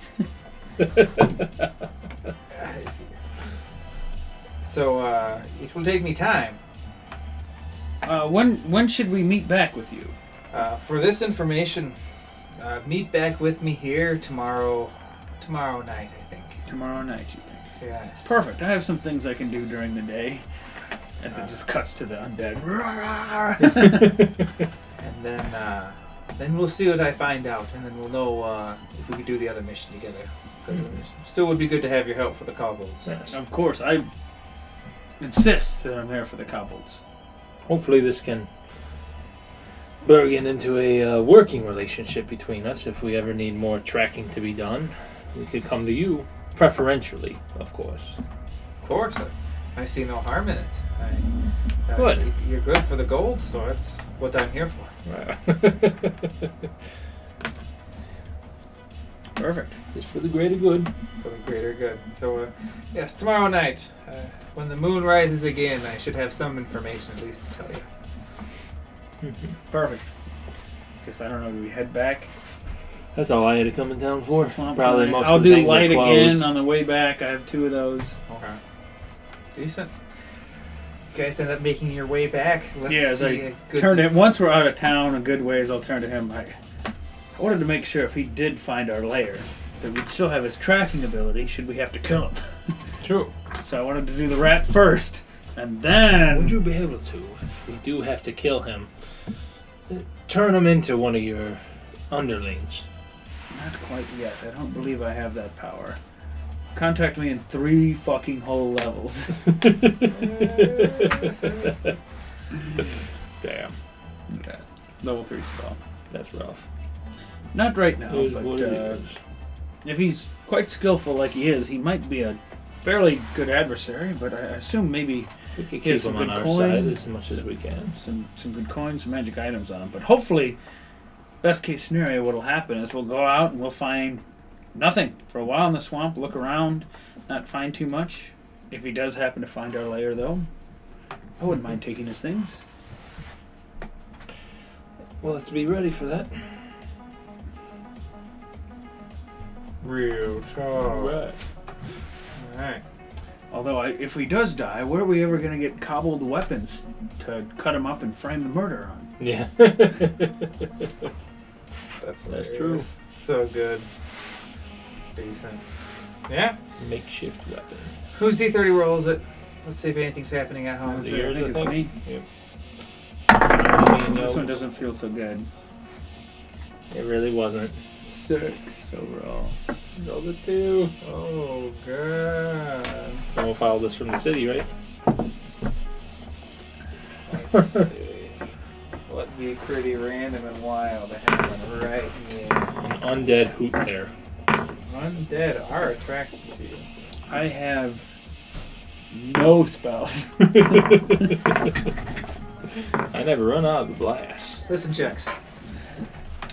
Speaker 1: So it will take me time.
Speaker 2: When should we meet back with you?
Speaker 1: For this information, meet back with me here tomorrow night, I think.
Speaker 2: Tomorrow night, you think?
Speaker 1: Yes.
Speaker 2: Perfect. I have some things I can do during the day. As it just cuts to the undead.
Speaker 1: And then we'll see what I find out, and then we'll know if we could do the other mission together. Because it still would be good to have your help for the kobolds.
Speaker 3: Yes.
Speaker 2: Of course, I insist that I'm there for the kobolds.
Speaker 3: Hopefully this can burgeon into a working relationship between us. If we ever need more tracking to be done, we could come to you. Preferentially, of course.
Speaker 1: Of course. I see no harm in it.
Speaker 3: Good.
Speaker 1: You're good for the gold, so that's what I'm here for.
Speaker 2: Perfect.
Speaker 3: Just for the greater good.
Speaker 1: For the greater good. So, yes, tomorrow night, when the moon rises again, I should have some information at least to tell you.
Speaker 2: Perfect. Guess I don't know. Do we head back?
Speaker 3: That's all I had to come in town for.
Speaker 2: Swamp
Speaker 3: Probably
Speaker 2: Night.
Speaker 3: most
Speaker 2: I'll
Speaker 3: of the
Speaker 2: do
Speaker 3: things are
Speaker 2: light
Speaker 3: closed.
Speaker 2: again on the way back. I have 2 of those.
Speaker 1: Okay. Decent. You guys end up making your way back. Let's
Speaker 2: Yeah, as
Speaker 1: see
Speaker 2: I
Speaker 1: a good
Speaker 2: turned it. Once we're out of town, a good ways, I'll turn to him. I wanted to make sure if he did find our lair, that we'd still have his tracking ability. Should we have to kill him?
Speaker 3: True.
Speaker 2: So I wanted to do the rat first, and then.
Speaker 3: Would you be able to, if we do have to kill him, turn him into one of your underlings?
Speaker 2: Not quite yet. I don't believe I have that power. Contact me in 3 fucking whole levels.
Speaker 3: Damn.
Speaker 2: Yeah. Level 3 spell.
Speaker 3: That's rough.
Speaker 2: Not right now,
Speaker 3: It is
Speaker 2: but
Speaker 3: what it is.
Speaker 2: if he's quite skillful like he is, he might be a fairly good adversary, but I assume maybe
Speaker 3: We could
Speaker 2: He
Speaker 3: keep
Speaker 2: has
Speaker 3: him
Speaker 2: some
Speaker 3: on
Speaker 2: good
Speaker 3: our
Speaker 2: coin.
Speaker 3: side as much as we can.
Speaker 2: some good coins, some magic items on him. But hopefully, best case scenario, what'll happen is we'll go out and we'll find nothing for a while in the swamp, look around, not find too much. If he does happen to find our lair, though, I wouldn't mind taking his things.
Speaker 3: We'll have to be ready for that.
Speaker 1: real talk.
Speaker 3: Right.
Speaker 1: Alright.
Speaker 2: Although, if he does die, where are we ever going to get cobbled weapons to cut him up and frame the murder on?
Speaker 3: Yeah.
Speaker 1: That's
Speaker 3: true.
Speaker 1: hilarious. So good. Decent. Yeah?
Speaker 3: Makeshift weapons.
Speaker 1: Whose D30 roll is it? Let's see if anything's happening at home.
Speaker 2: I think it's me.
Speaker 3: Yep.
Speaker 2: This one doesn't feel so good.
Speaker 3: It really wasn't.
Speaker 2: 6 overall.
Speaker 3: Rolled a 2.
Speaker 1: Oh, God.
Speaker 3: And we'll file this from the city, right?
Speaker 1: Let's see. Would be pretty random and wild to have one right here.
Speaker 3: An undead hoot there.
Speaker 1: Undead are attracted to you.
Speaker 2: I have no spells.
Speaker 3: I never run out of the blast.
Speaker 1: Listen checks.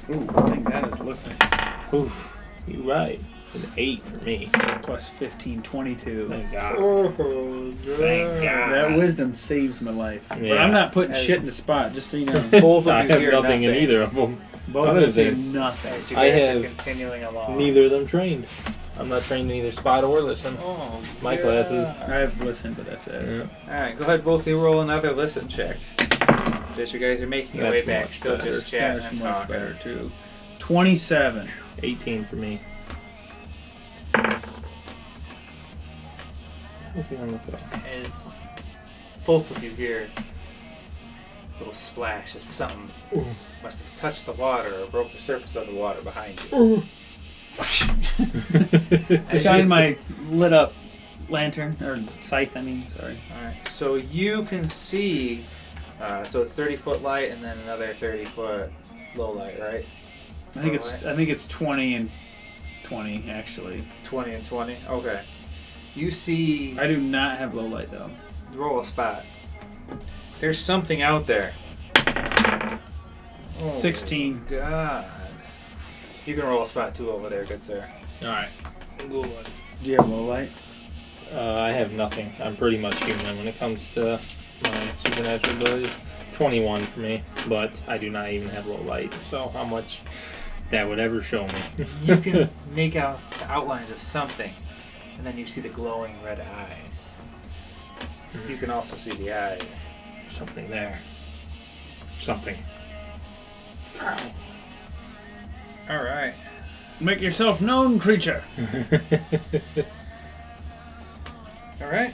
Speaker 2: Ooh, I think that is listening.
Speaker 3: Oof. You're right. It's an 8 for me.
Speaker 2: Plus 15, 22.
Speaker 3: Thank God.
Speaker 1: Oh,
Speaker 3: Thank God.
Speaker 2: That wisdom saves my life. But
Speaker 3: Yeah.
Speaker 2: I'm not putting
Speaker 1: As-
Speaker 2: shit in the spot, just so you know.
Speaker 1: Both
Speaker 3: I
Speaker 1: of you
Speaker 3: have
Speaker 1: hear
Speaker 3: nothing in either of them.
Speaker 2: Both
Speaker 3: Other
Speaker 2: of us hear
Speaker 3: than-
Speaker 2: nothing.
Speaker 1: As you
Speaker 3: I
Speaker 1: guys
Speaker 3: have
Speaker 1: are continuing along.
Speaker 3: Neither of them trained. I'm not trained in either spot or listen.
Speaker 1: Oh,
Speaker 3: My classes.
Speaker 2: I've listened, but that's it.
Speaker 3: Yeah.
Speaker 1: Alright, go ahead, both of you roll another listen check. As you guys are making your way
Speaker 3: That's
Speaker 1: back,
Speaker 3: much
Speaker 1: still
Speaker 3: better.
Speaker 1: just chatting
Speaker 2: That's
Speaker 1: and
Speaker 2: much
Speaker 1: talking.
Speaker 2: better, too. 27.
Speaker 3: 18 for me. What's he on the phone?
Speaker 1: As both of you hear little splash of something must have touched the water or broke the surface of the water behind you.
Speaker 2: I shine my lit up lantern, or scythe, I mean, sorry.
Speaker 1: Alright, so you can see, so it's 30-foot light and then another 30-foot low light, right?
Speaker 2: I think it's 20 and 20, actually.
Speaker 1: 20 and 20? Okay. You see...
Speaker 2: I do not have low light, though.
Speaker 1: Roll a spot. There's something out there. Oh,
Speaker 2: 16.
Speaker 1: God. You can roll a spot too over there, good sir.
Speaker 3: Alright.
Speaker 2: Do you have low light?
Speaker 3: I have nothing. I'm pretty much human when it comes to my supernatural abilities. 21 for me, but I do not even have low light, so how much that would ever show me.
Speaker 1: You can make out the outlines of something, and then you see the glowing red eyes. You can also see the eyes.
Speaker 3: Something there. Something.
Speaker 1: Alright.
Speaker 2: Make yourself known, creature.
Speaker 1: Alright.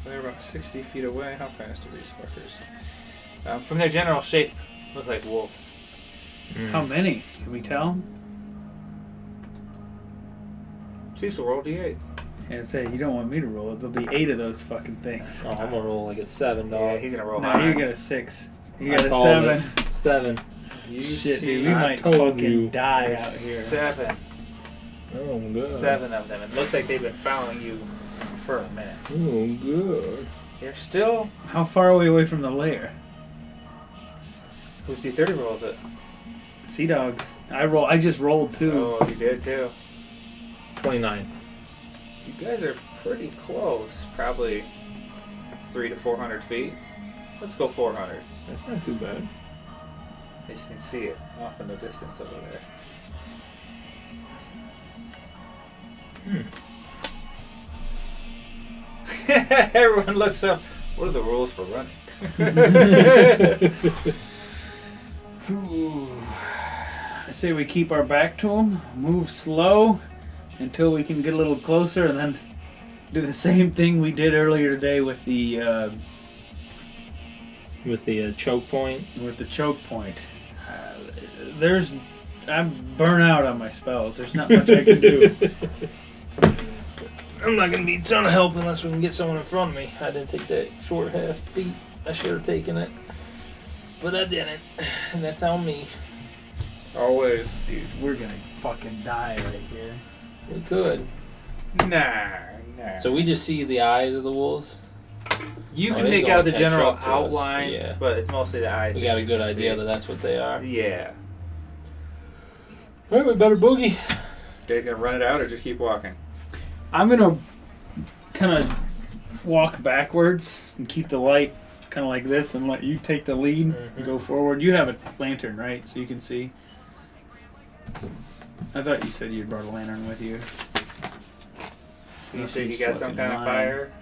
Speaker 1: So they're about 60 feet away. How fast are these fuckers? From their general shape, look like wolves.
Speaker 2: How many? Can we tell?
Speaker 1: Cecil, roll D8.
Speaker 2: Yeah, say you don't want me to roll it. There'll be 8 of those fucking things.
Speaker 3: Oh, I'm gonna roll like a 7,
Speaker 1: Yeah,
Speaker 3: dog.
Speaker 1: he's gonna roll
Speaker 2: No,
Speaker 1: high.
Speaker 2: you got a 6. You
Speaker 3: I
Speaker 2: got a
Speaker 3: called
Speaker 2: 7.
Speaker 3: it. 7.
Speaker 1: You
Speaker 2: Shit,
Speaker 1: see
Speaker 2: dude, we
Speaker 3: I
Speaker 2: might
Speaker 3: told
Speaker 2: fucking
Speaker 3: you.
Speaker 2: die out here.
Speaker 1: 7.
Speaker 3: Oh, good.
Speaker 1: 7 of them. It looks like they've been following you for a minute.
Speaker 3: Oh, good.
Speaker 1: You're still...
Speaker 2: How far are we away from the lair?
Speaker 1: Whose D30 rolls it?
Speaker 2: Sea dogs. I just rolled 2.
Speaker 1: Oh, you did too.
Speaker 3: 29.
Speaker 1: You guys are pretty close. Probably 300 to 400 feet. Let's go 400.
Speaker 3: That's not too bad.
Speaker 1: As you can see it off in the distance over there. Everyone looks up. What are the rules for running?
Speaker 2: I say we keep our back to them, move slow until we can get a little closer, and then do the same thing we did earlier today with the
Speaker 3: choke point.
Speaker 2: choke point. I'm burnt out on my spells. There's not much I can do.
Speaker 3: I'm not gonna be a ton of help unless we can get someone in front of me. I didn't take that short half feet. I should have taken it, but I didn't, and that's on me.
Speaker 1: Always.
Speaker 2: Dude, we're gonna fucking die right here.
Speaker 3: We could.
Speaker 1: Nah.
Speaker 3: So we just see the eyes of the wolves.
Speaker 1: You
Speaker 3: Oh,
Speaker 1: can
Speaker 3: they
Speaker 1: make
Speaker 3: gonna
Speaker 1: out the
Speaker 3: catch
Speaker 1: general
Speaker 3: up to us.
Speaker 1: outline,
Speaker 3: Yeah.
Speaker 1: but it's mostly the eyes.
Speaker 3: We
Speaker 1: that
Speaker 3: got a
Speaker 1: you
Speaker 3: good
Speaker 1: can
Speaker 3: idea
Speaker 1: see.
Speaker 3: that that's what they are.
Speaker 1: Yeah.
Speaker 3: All right, we better boogie.
Speaker 1: Dave's gonna run it out or just keep walking?
Speaker 2: I'm gonna kind of walk backwards and keep the light kind of like this and let you take the lead and go forward. You have a lantern, right? So you can see. I thought you said you brought a lantern with you.
Speaker 1: You sure you got some kind of fire?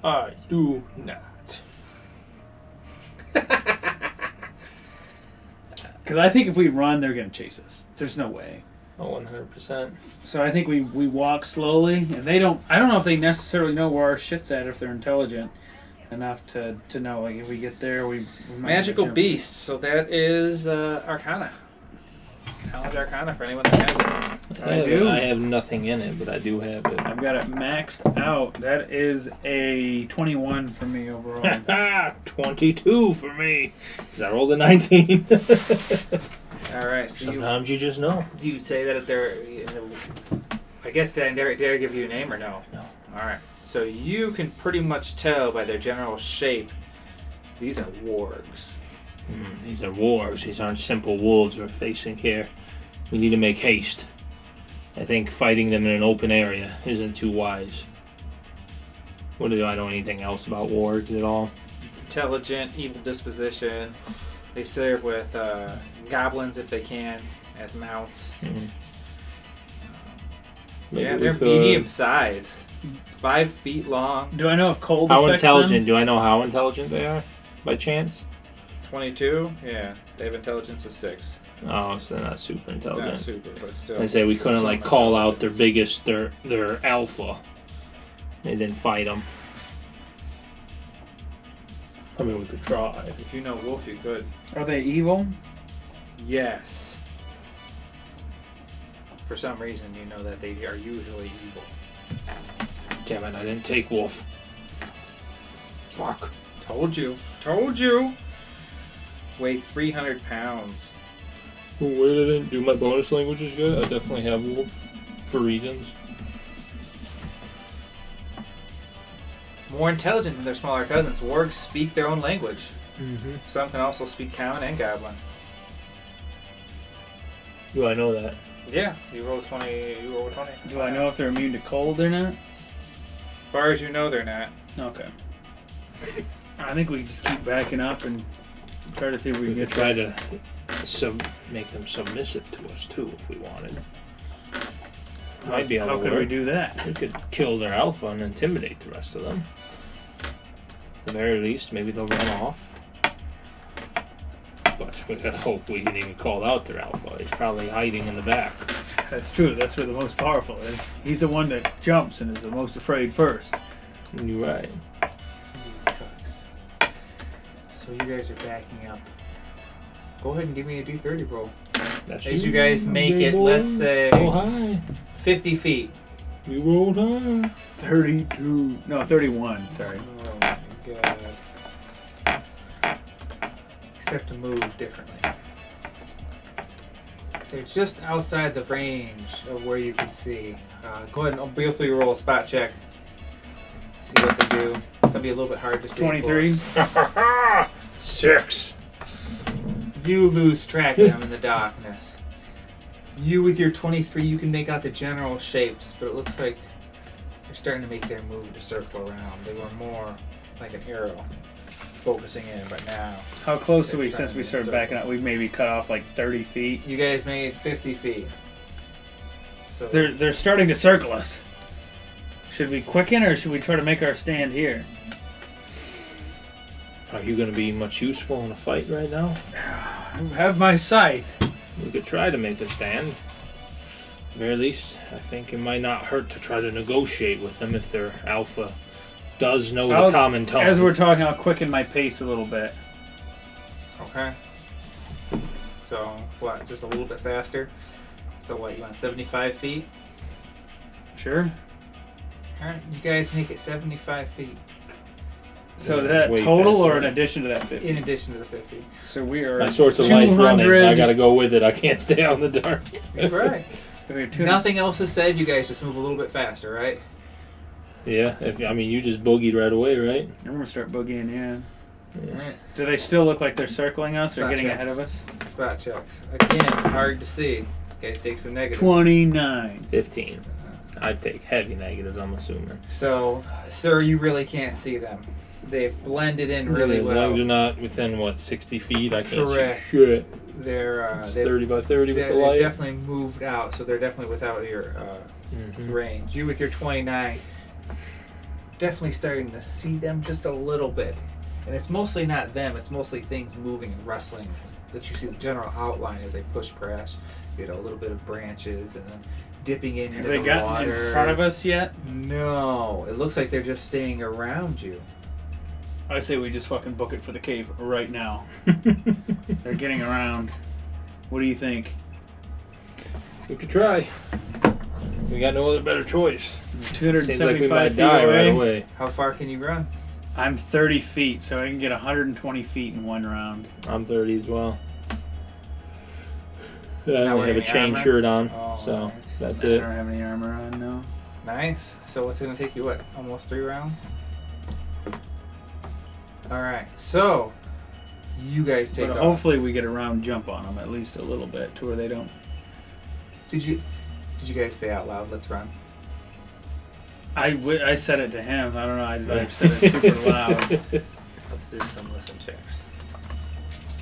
Speaker 3: I do not.
Speaker 2: Because I think if we run, they're gonna chase us. There's no way.
Speaker 3: Oh, 100%.
Speaker 2: So I think we walk slowly, and they don't. I don't know if they necessarily know where our shit's at if they're intelligent enough to know. Like if we get there, we might
Speaker 1: Magical
Speaker 2: jump.
Speaker 1: beast. So that is Arcana. Knowledge Arcana for anyone that has it.
Speaker 2: I do.
Speaker 3: I have nothing in it, but I do have it.
Speaker 2: I've got it maxed out. That is a 21 for me overall.
Speaker 3: 22 for me. Because I rolled a 19.
Speaker 1: All right. So
Speaker 3: Sometimes you just know.
Speaker 1: do you say that if they're? I guess did I dare give you a name or no?
Speaker 3: No.
Speaker 1: All right. So you can pretty much tell by their general shape. These are wargs.
Speaker 3: These are wolves. These aren't simple wolves we're facing here. We need to make haste. I think fighting them in an open area isn't too wise. I don't know anything else about wargs at all.
Speaker 1: Intelligent, evil disposition. They serve with goblins if they can as mounts.
Speaker 3: Maybe
Speaker 1: Yeah,
Speaker 3: we
Speaker 1: they're
Speaker 3: could-
Speaker 1: medium size. 5 feet long.
Speaker 2: Do I know if cold
Speaker 3: How
Speaker 2: affects
Speaker 3: intelligent?
Speaker 2: them?
Speaker 3: Do I know how intelligent they are? By chance?
Speaker 1: 22. Yeah, they have intelligence of 6.
Speaker 3: Oh, so they're not super intelligent.
Speaker 1: Not super, but still.
Speaker 3: I say we couldn't like call out their biggest, their alpha. They didn't fight them. I mean, we could try.
Speaker 1: If you know wolf, you could.
Speaker 2: Are they evil?
Speaker 1: Yes. For some reason, you know that they are usually evil.
Speaker 3: Damn it, I didn't take wolf. Fuck.
Speaker 1: Told you. Told you. Weigh 300 pounds.
Speaker 3: Wait, I didn't do my bonus languages yet. I definitely have wolf for reasons.
Speaker 1: More intelligent than their smaller cousins, wargs speak their own language.
Speaker 3: Mm-hmm.
Speaker 1: Some can also speak common and goblin.
Speaker 3: Do I know that?
Speaker 1: Yeah, you roll 20. You roll 20.
Speaker 2: Do I know if they're immune to cold or not?
Speaker 1: As far as you know, they're not.
Speaker 2: Okay. I think we just keep backing up and try to see if we
Speaker 3: We
Speaker 2: can
Speaker 3: could
Speaker 2: get
Speaker 3: try to make them submissive to us too if we wanted. Might be able
Speaker 2: How
Speaker 3: to
Speaker 2: could
Speaker 3: work.
Speaker 2: we do that?
Speaker 3: We could kill their alpha and intimidate the rest of them. At the very least, maybe they'll run off. But we gotta hope we can even call out their alpha. He's probably hiding in the back.
Speaker 2: That's true. That's where the most powerful is. He's the one that jumps and is the most afraid first.
Speaker 3: You're right.
Speaker 1: Cucks. So you guys are backing up. Go ahead and give me a D30 roll.
Speaker 3: That's
Speaker 1: As you guys make it, let's say
Speaker 3: Roll high.
Speaker 1: 50 feet.
Speaker 3: We rolled high.
Speaker 2: 32. No, 31. Sorry.
Speaker 1: Oh my god. You start to move differently. They're just outside the range of where you can see. Go ahead and both of you roll a spot check. See what they do. It's gonna be a little bit hard to see.
Speaker 2: 23.
Speaker 3: 6.
Speaker 1: You lose track of them in the darkness. You with your 23, you can make out the general shapes, but it looks like they're starting to make their move to circle around. They were more like an arrow focusing in, but now
Speaker 2: How close are
Speaker 1: they're
Speaker 2: we
Speaker 1: trying
Speaker 2: since
Speaker 1: to
Speaker 2: we started
Speaker 1: circle.
Speaker 2: backing up? We've maybe cut off like 30 feet.
Speaker 1: You guys made 50 feet. So
Speaker 2: They're starting to circle us. Should we quicken or should we try to make our stand here?
Speaker 3: Are you going to be much useful in a fight right now?
Speaker 2: I have my scythe.
Speaker 3: We could try to make a stand. At the very least, I think it might not hurt to try to negotiate with them if their alpha does know the common tongue.
Speaker 2: As we're talking, I'll quicken my pace a little bit.
Speaker 1: okay. So what? Just a little bit faster. So what? You want 75 feet?
Speaker 2: Sure.
Speaker 1: All right. You guys make it 75 feet
Speaker 2: So
Speaker 3: Yeah,
Speaker 2: that
Speaker 3: way
Speaker 2: total or
Speaker 3: faster.
Speaker 2: in addition to that 50?
Speaker 1: in addition to the 50.
Speaker 2: So we are
Speaker 3: My sorts of life running.
Speaker 2: 200.
Speaker 3: I gotta go with it. I can't stay out in the dark.
Speaker 1: Right.
Speaker 2: We're 200.
Speaker 1: Nothing else is said. You guys just move a little bit faster, right?
Speaker 3: Yeah, you just boogied right away, right?
Speaker 2: I'm gonna start boogieing, yeah.
Speaker 3: Yeah.
Speaker 1: All right.
Speaker 2: Do they still look like they're circling us or
Speaker 1: Spot
Speaker 2: getting
Speaker 1: checks.
Speaker 2: ahead of us?
Speaker 1: Spot checks. Again, hard to see. You guys take some negatives.
Speaker 2: 29.
Speaker 3: 15. I'd take heavy negatives, I'm assuming.
Speaker 1: So, sir, you really can't see them. They've blended in really
Speaker 3: As long
Speaker 1: well.
Speaker 3: as you're not within, 60 feet, I can't
Speaker 1: Correct.
Speaker 3: see shit.
Speaker 1: They're
Speaker 3: It's
Speaker 1: they've,
Speaker 3: 30 by 30 with the
Speaker 1: they've
Speaker 3: light.
Speaker 1: definitely moved out, so they're definitely without your
Speaker 3: Mhm.
Speaker 1: range. You with your 29, definitely starting to see them just a little bit. And it's mostly not them, it's mostly things moving and rustling that you see the general outline as they push past. You know, a little bit of branches and then dipping into
Speaker 2: Have
Speaker 1: the
Speaker 2: they gotten
Speaker 1: water.
Speaker 2: in front of us yet?
Speaker 1: No, it looks like they're just staying around you.
Speaker 2: I say we just fucking book it for the cave right now. They're getting around. What do you think?
Speaker 3: We could try. We got no other better choice.
Speaker 2: 275
Speaker 3: Seems like we might
Speaker 2: feet
Speaker 3: die
Speaker 2: away.
Speaker 3: right away.
Speaker 1: How far can you run?
Speaker 2: I'm 30 feet, so I can get 120 feet in one round.
Speaker 3: I'm 30 as well. I
Speaker 1: Not
Speaker 3: only have a
Speaker 1: wearing
Speaker 3: chain
Speaker 1: armor?
Speaker 3: shirt on,
Speaker 1: Oh,
Speaker 3: so
Speaker 1: nice.
Speaker 3: that's
Speaker 2: I
Speaker 3: it.
Speaker 2: don't have any armor on, no.
Speaker 1: Nice. So what's it gonna take you? What? Almost 3 rounds. All right. So you guys take
Speaker 2: But
Speaker 1: off.
Speaker 2: hopefully we get a round jump on them, at least a little bit, to where they don't.
Speaker 1: Did you guys say out loud? Let's run.
Speaker 2: I said it to him. I don't know. I said it super loud.
Speaker 1: Let's do some listen checks.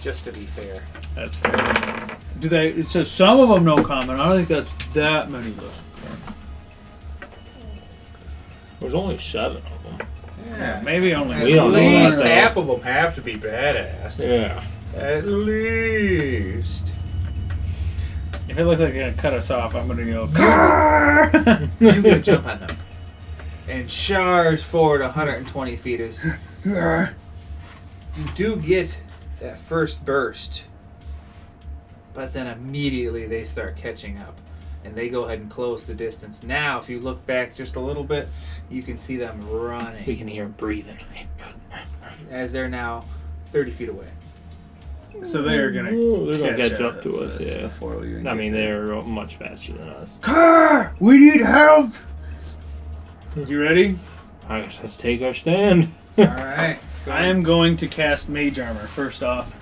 Speaker 1: Just to be fair.
Speaker 2: That's fair. Do they? It says some of them no comment. I don't think that's that many listen checks.
Speaker 3: There's only 7 of them.
Speaker 1: Yeah.
Speaker 2: Maybe only.
Speaker 1: At
Speaker 3: We don't know
Speaker 1: least
Speaker 3: that, though.
Speaker 1: half of them have to be badass.
Speaker 3: Yeah.
Speaker 1: At least.
Speaker 2: If it looks like they're gonna cut us off, I'm gonna go.
Speaker 1: You gotta jump on them and charge forward 120 feet as You do get that first burst, but then immediately they start catching up. And they go ahead and close the distance. Now, if you look back just a little bit, you can see them running.
Speaker 3: We can hear him breathing.
Speaker 1: As they're now 30 feet away.
Speaker 2: So they're gonna
Speaker 3: catch up to us, yeah.
Speaker 2: Before we even
Speaker 3: I
Speaker 2: get
Speaker 3: mean,
Speaker 2: there.
Speaker 3: they're much faster than us.
Speaker 2: Car! We need help! You ready?
Speaker 3: I guess let's take our stand.
Speaker 1: Alright.
Speaker 2: I am going to cast Mage Armor first off.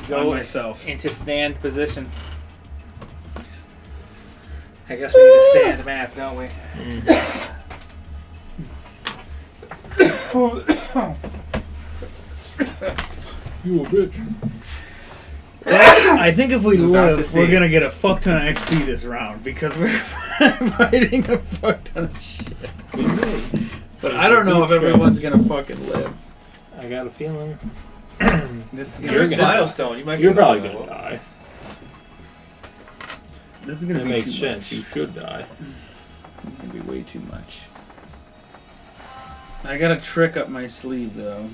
Speaker 1: Go
Speaker 2: on myself.
Speaker 1: into stand position. I guess we need to stand the map, don't we?
Speaker 3: You a bitch.
Speaker 2: I think if we
Speaker 1: We're about to
Speaker 2: live,
Speaker 1: see.
Speaker 2: we're gonna get a fuck ton of XP this round because we're fighting a fuck ton of shit. But I don't know if everyone's gonna fucking live.
Speaker 3: I got a feeling.
Speaker 2: This is
Speaker 3: You're
Speaker 2: gonna,
Speaker 3: gonna-
Speaker 1: milestone. You might
Speaker 3: You're probably gonna die.
Speaker 2: this is gonna
Speaker 3: That
Speaker 2: be
Speaker 3: makes
Speaker 2: too
Speaker 3: sense.
Speaker 2: much.
Speaker 3: You should die.
Speaker 2: It's gonna be way too much. I got a trick up my sleeve though.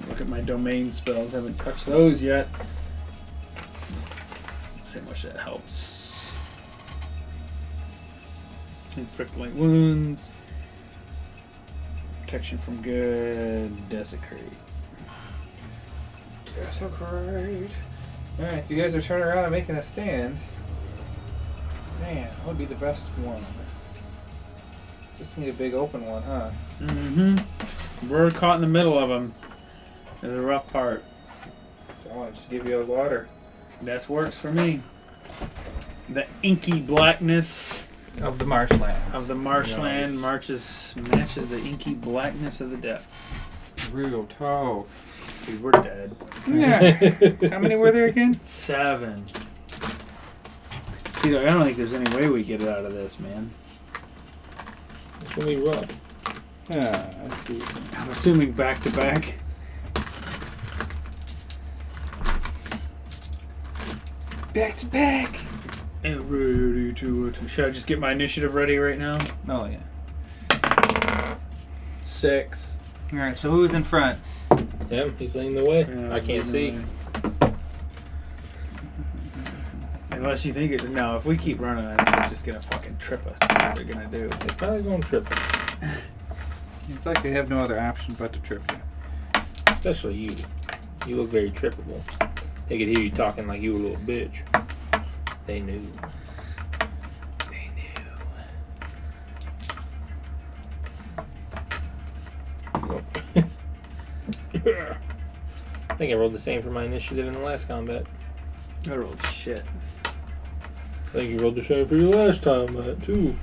Speaker 2: Look at my domain spells. Haven't touched those yet. Let's see how much that helps. Inflict light wounds. Protection from good. Desecrate.
Speaker 1: Desecrate. Alright, if you guys are turning around and making a stand, man, that would be the best one. Just need a big open one, huh?
Speaker 2: Mm-hmm. We're caught in the middle of them. It's a rough part.
Speaker 1: So I want to just give you a water.
Speaker 2: That works for me. The inky blackness
Speaker 1: Of the marshlands.
Speaker 2: of the marshland
Speaker 1: Nice.
Speaker 2: matches the inky blackness of the depths.
Speaker 1: Real talk.
Speaker 2: Dude, we're dead.
Speaker 1: Yeah. How many were there again?
Speaker 2: 7. See, I don't think there's any way we get it out of this, man.
Speaker 3: It's gonna be rough.
Speaker 1: Yeah, I see.
Speaker 2: I'm assuming back to back.
Speaker 1: Back to back.
Speaker 2: And ready to. Should I just get my initiative ready right now?
Speaker 1: Oh, yeah.
Speaker 2: 6.
Speaker 1: Alright, so who's in front?
Speaker 3: Him, he's leading the way.
Speaker 2: Yeah,
Speaker 3: I can't see.
Speaker 2: Unless you think it. No, if we keep running, I think they're just gonna fucking trip us. That's what they're gonna do.
Speaker 3: They're probably gonna trip us.
Speaker 1: It's like they have no other option but to trip you.
Speaker 3: Especially you. You look very trippable. They could hear you talking like you a little bitch. They knew. They knew. I think I rolled the same for my initiative in the last combat.
Speaker 2: I rolled shit.
Speaker 3: I think you rolled the same for your last time, too.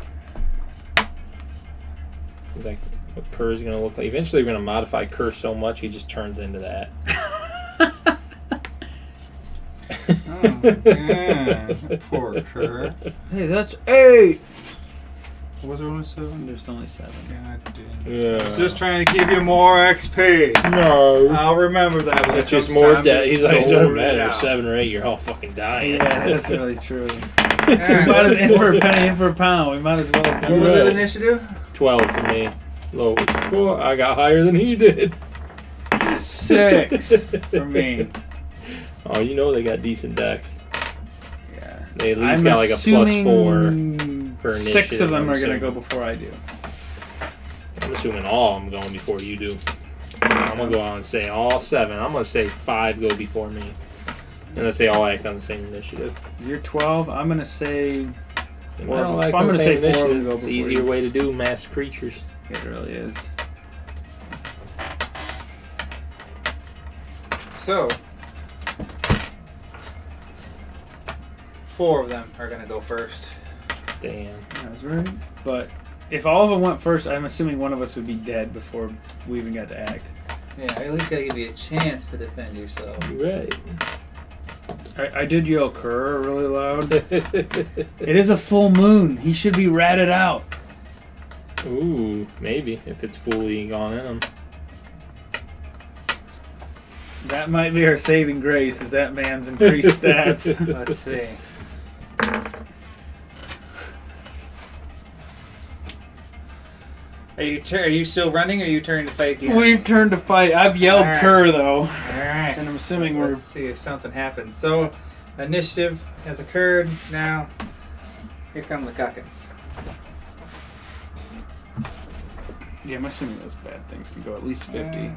Speaker 3: It's like what Kerr is going to look like. Eventually, we're going to modify Kerr so much he just turns into that.
Speaker 1: Oh, yeah. Poor Kerr.
Speaker 2: Hey, that's 8.
Speaker 1: Was there only 7?
Speaker 2: There's only 7.
Speaker 1: God damn.
Speaker 3: Yeah.
Speaker 1: I was just trying to give you more XP.
Speaker 3: No.
Speaker 1: I'll remember that. When
Speaker 3: It's
Speaker 1: it
Speaker 3: just
Speaker 1: comes
Speaker 3: more
Speaker 1: time
Speaker 3: death.
Speaker 1: to
Speaker 3: He's like, it
Speaker 1: dole
Speaker 3: doesn't
Speaker 1: it
Speaker 3: matter.
Speaker 1: out.
Speaker 3: 7 or 8, you're all fucking dying.
Speaker 2: Yeah, that's really true.
Speaker 1: Alright,
Speaker 2: In for a penny, in for a pound. We might as well have
Speaker 1: what
Speaker 2: done
Speaker 1: was
Speaker 2: that.
Speaker 1: that initiative?
Speaker 3: 12 for me. Low was 4. I got higher than he did.
Speaker 2: 6 for me.
Speaker 3: Oh, you know they got decent decks.
Speaker 2: Yeah.
Speaker 3: They at least got like a +4 for
Speaker 2: 6
Speaker 3: initiative,
Speaker 2: of them
Speaker 3: I'm
Speaker 2: are going to go
Speaker 3: assuming.
Speaker 2: before I do.
Speaker 3: I'm assuming all of them going before you do. I'm going to go out and say all 7. I'm going to say 5 go before me. And let's say all act on the same initiative.
Speaker 2: You're 12. I'm going to say.
Speaker 3: And
Speaker 2: Well,
Speaker 3: all act
Speaker 2: if
Speaker 3: on
Speaker 2: I'm
Speaker 3: the
Speaker 2: gonna
Speaker 3: same
Speaker 2: say 4,
Speaker 3: initiative.
Speaker 2: we'll go
Speaker 3: It's the
Speaker 2: before
Speaker 3: easier
Speaker 2: you.
Speaker 3: way to do mass creatures.
Speaker 2: It really is.
Speaker 1: So, 4 of them are going to go first.
Speaker 3: Damn.
Speaker 2: That's right. But if all of them went first, I'm assuming one of us would be dead before we even got to act.
Speaker 1: Yeah, I at least got to give you a chance to defend yourself.
Speaker 3: You're right.
Speaker 2: I did yell Kerr really loud. It is a full moon. He should be ratted out.
Speaker 3: Ooh, maybe if it's fully gone in him.
Speaker 2: That might be our saving grace, is that man's increased stats.
Speaker 1: Let's see. Are you still running, or are you turning to fight again?
Speaker 2: We've turned to fight. I've yelled
Speaker 1: Alright.
Speaker 2: cur though,
Speaker 1: All right.
Speaker 2: and I'm assuming we're.
Speaker 1: Let's see if something happens. So, initiative has occurred. Now, here come the cuckins.
Speaker 2: Yeah, I'm assuming those bad things can go at least 50.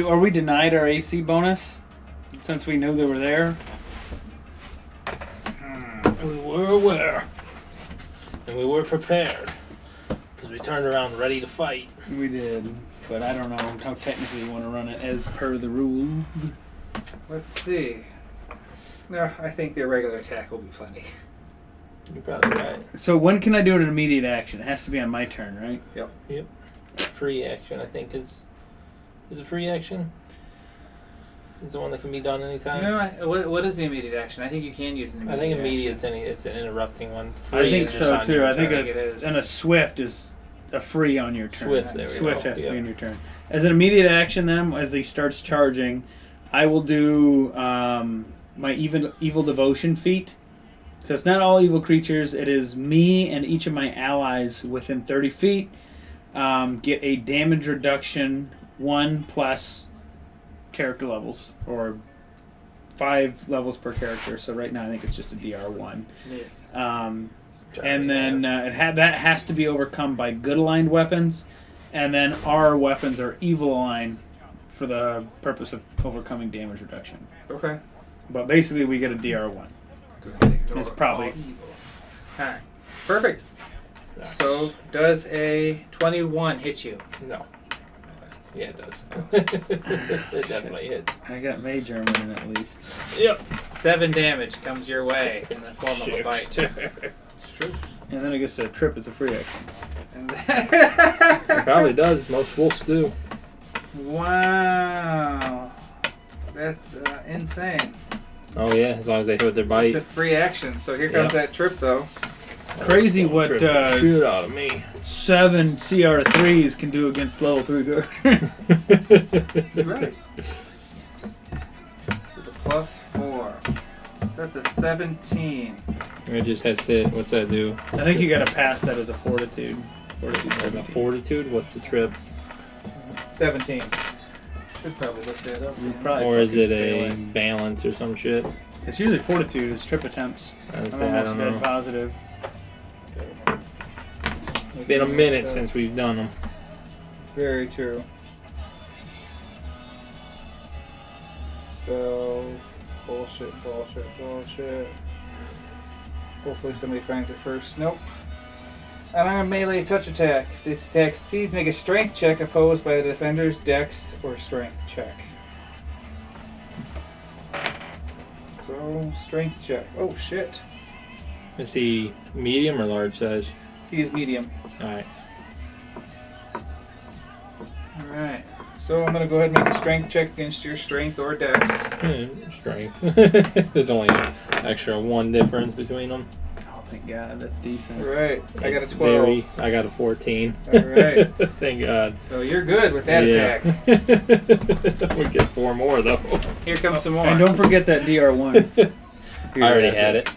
Speaker 2: Are we denied our AC bonus since we knew they were there?
Speaker 3: We were aware. And we were prepared. Because we turned around ready to fight.
Speaker 2: We did, but I don't know how technically you want to run it as per the rules.
Speaker 1: Let's see. No, I think their regular attack will be plenty.
Speaker 3: You're probably right.
Speaker 2: So when can I do an immediate action? It has to be on my turn, right?
Speaker 3: Yep. Free action, I think, is a free action. Is the one that can be done anytime.
Speaker 1: No, what is the immediate action? I think you can use an immediate
Speaker 3: I think immediate
Speaker 1: action.
Speaker 3: it's an interrupting one.
Speaker 2: I
Speaker 3: Free
Speaker 2: think
Speaker 3: is just
Speaker 2: so
Speaker 3: on
Speaker 2: too.
Speaker 3: your
Speaker 2: I think
Speaker 3: turn.
Speaker 1: it is.
Speaker 2: and a swift is a free on your turn.
Speaker 3: Swift, there we
Speaker 2: Swift
Speaker 3: go.
Speaker 2: has to
Speaker 3: Yep.
Speaker 2: be on your turn. As an immediate action, then, as he starts charging, I will do my evil devotion feat. So it's not all evil creatures. It is me and each of my allies within 30 feet get a damage reduction 1 plus character levels, or 5 levels per character. So right now I think it's just a DR1. And then that has to be overcome by good aligned weapons, and then our weapons are evil aligned for the purpose of overcoming damage reduction.
Speaker 1: Okay.
Speaker 2: But basically we get a DR1. It's probably-
Speaker 1: Alright. Perfect. So, does a 21 hit you?
Speaker 3: No. Yeah, it does. It definitely hits.
Speaker 2: I got major in at least.
Speaker 3: Yep.
Speaker 1: 7 damage comes your way in the form of a bite.
Speaker 3: It's true.
Speaker 2: And then I guess a trip is a free action.
Speaker 1: And
Speaker 3: It probably does. Most wolves do.
Speaker 1: wow. That's insane.
Speaker 3: Oh yeah, as long as they hit with their bite.
Speaker 1: It's a free action. So here comes that trip, though.
Speaker 2: Crazy what
Speaker 3: Trip the shit out of me.
Speaker 2: 7 CR3s can do against level 3 characters.
Speaker 1: Right. With a +4. That's a 17.
Speaker 3: It just has to hit. What's that do?
Speaker 2: I think you gotta pass that as a fortitude. Fortitude
Speaker 3: Like a
Speaker 2: 17.
Speaker 3: fortitude? What's the trip?
Speaker 1: 17. Should probably look that up.
Speaker 2: You
Speaker 1: man.
Speaker 2: probably
Speaker 3: Or is it
Speaker 2: fucking
Speaker 3: a
Speaker 2: fail
Speaker 3: balance or some shit?
Speaker 2: It's usually fortitude. It's trip attempts.
Speaker 3: I
Speaker 2: I'm
Speaker 3: don't
Speaker 2: almost dead
Speaker 3: know.
Speaker 2: positive.
Speaker 3: It's been a minute since we've done them.
Speaker 1: Very true. Spells. Bullshit. Hopefully somebody finds it first. Nope. Unarmed melee touch attack. If this attack succeeds, make a strength check opposed by the defender's dex or strength check. So, strength check. Oh shit.
Speaker 3: Is he medium or large size?
Speaker 1: He's medium.
Speaker 3: Alright.
Speaker 1: Alright. So I'm gonna go ahead and make a strength check against your strength or dex.
Speaker 3: Strength. There's only an extra 1 difference between them.
Speaker 2: Oh, thank God. That's decent.
Speaker 1: Alright. I got a
Speaker 3: It's
Speaker 1: 12.
Speaker 3: I got a 14.
Speaker 1: Alright.
Speaker 3: Thank God.
Speaker 1: So you're good with that attack.
Speaker 3: We get 4 more though.
Speaker 1: Here comes some more.
Speaker 2: And don't forget that DR1.
Speaker 3: I already had it.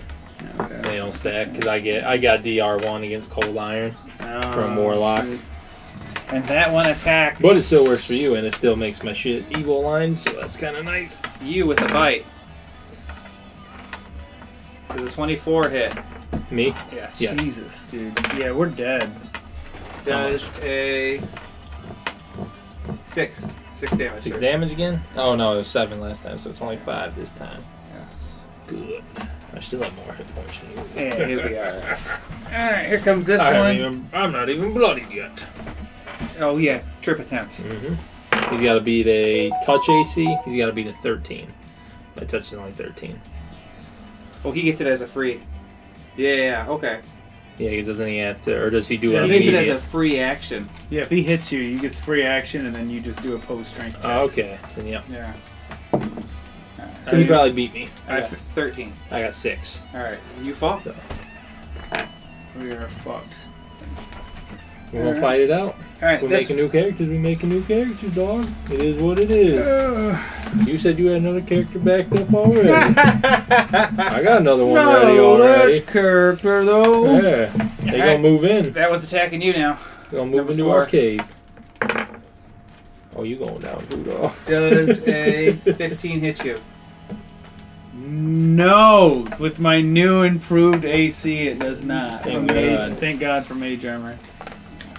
Speaker 2: Okay.
Speaker 3: They don't stack because I got DR1 against Cold Iron from Warlock.
Speaker 1: Shoot. And that one attacks.
Speaker 3: But it still works for you and it still makes my shit evil line, so that's kind of nice.
Speaker 1: You with a bite. Does a 24 hit?
Speaker 3: Me?
Speaker 1: Yes.
Speaker 3: Yes.
Speaker 2: Jesus, dude. Yeah, we're dead.
Speaker 1: Does a 6 damage.
Speaker 3: 6
Speaker 1: sir.
Speaker 3: damage again? Oh no, it was 7 last time, so it's only 5 this time.
Speaker 1: Yeah.
Speaker 3: Good. I still have more hit points than you.
Speaker 1: Yeah, here we are. Alright, here comes this one.
Speaker 3: I'm not even bloodied yet.
Speaker 1: Oh yeah, trip attempt.
Speaker 3: Mm-hmm. He's got to beat a touch AC. He's got to beat a 13. My touch is only 13.
Speaker 1: Oh, he gets it as a free. Yeah, okay.
Speaker 3: Yeah, doesn't he have to, or does he do
Speaker 1: He
Speaker 3: it
Speaker 1: gets it
Speaker 3: immediate?
Speaker 1: as a free action.
Speaker 2: Yeah, if he hits you, you get free action, and then you just do opposed strength checks.
Speaker 3: Oh, okay. Then yeah.
Speaker 1: Yeah.
Speaker 3: So he probably beat me.
Speaker 1: I got 13.
Speaker 3: I got 6.
Speaker 1: Alright, you fall?
Speaker 2: We are fucked.
Speaker 3: We're gonna fight it out.
Speaker 1: Alright,
Speaker 3: We're making new characters. We making new characters, dog. It is what it is. You said you had another character backed up already. I got another one ready already.
Speaker 2: that's character though.
Speaker 3: Yeah, they gonna move in.
Speaker 1: That was attacking you now.
Speaker 3: They gonna move
Speaker 1: Number
Speaker 3: into
Speaker 1: 4.
Speaker 3: our cave. Oh, you going down too, dog?
Speaker 1: Does a 15 hit you?
Speaker 2: No, with my new improved AC, it does not.
Speaker 3: Thank God.
Speaker 2: Thank God for mage armor.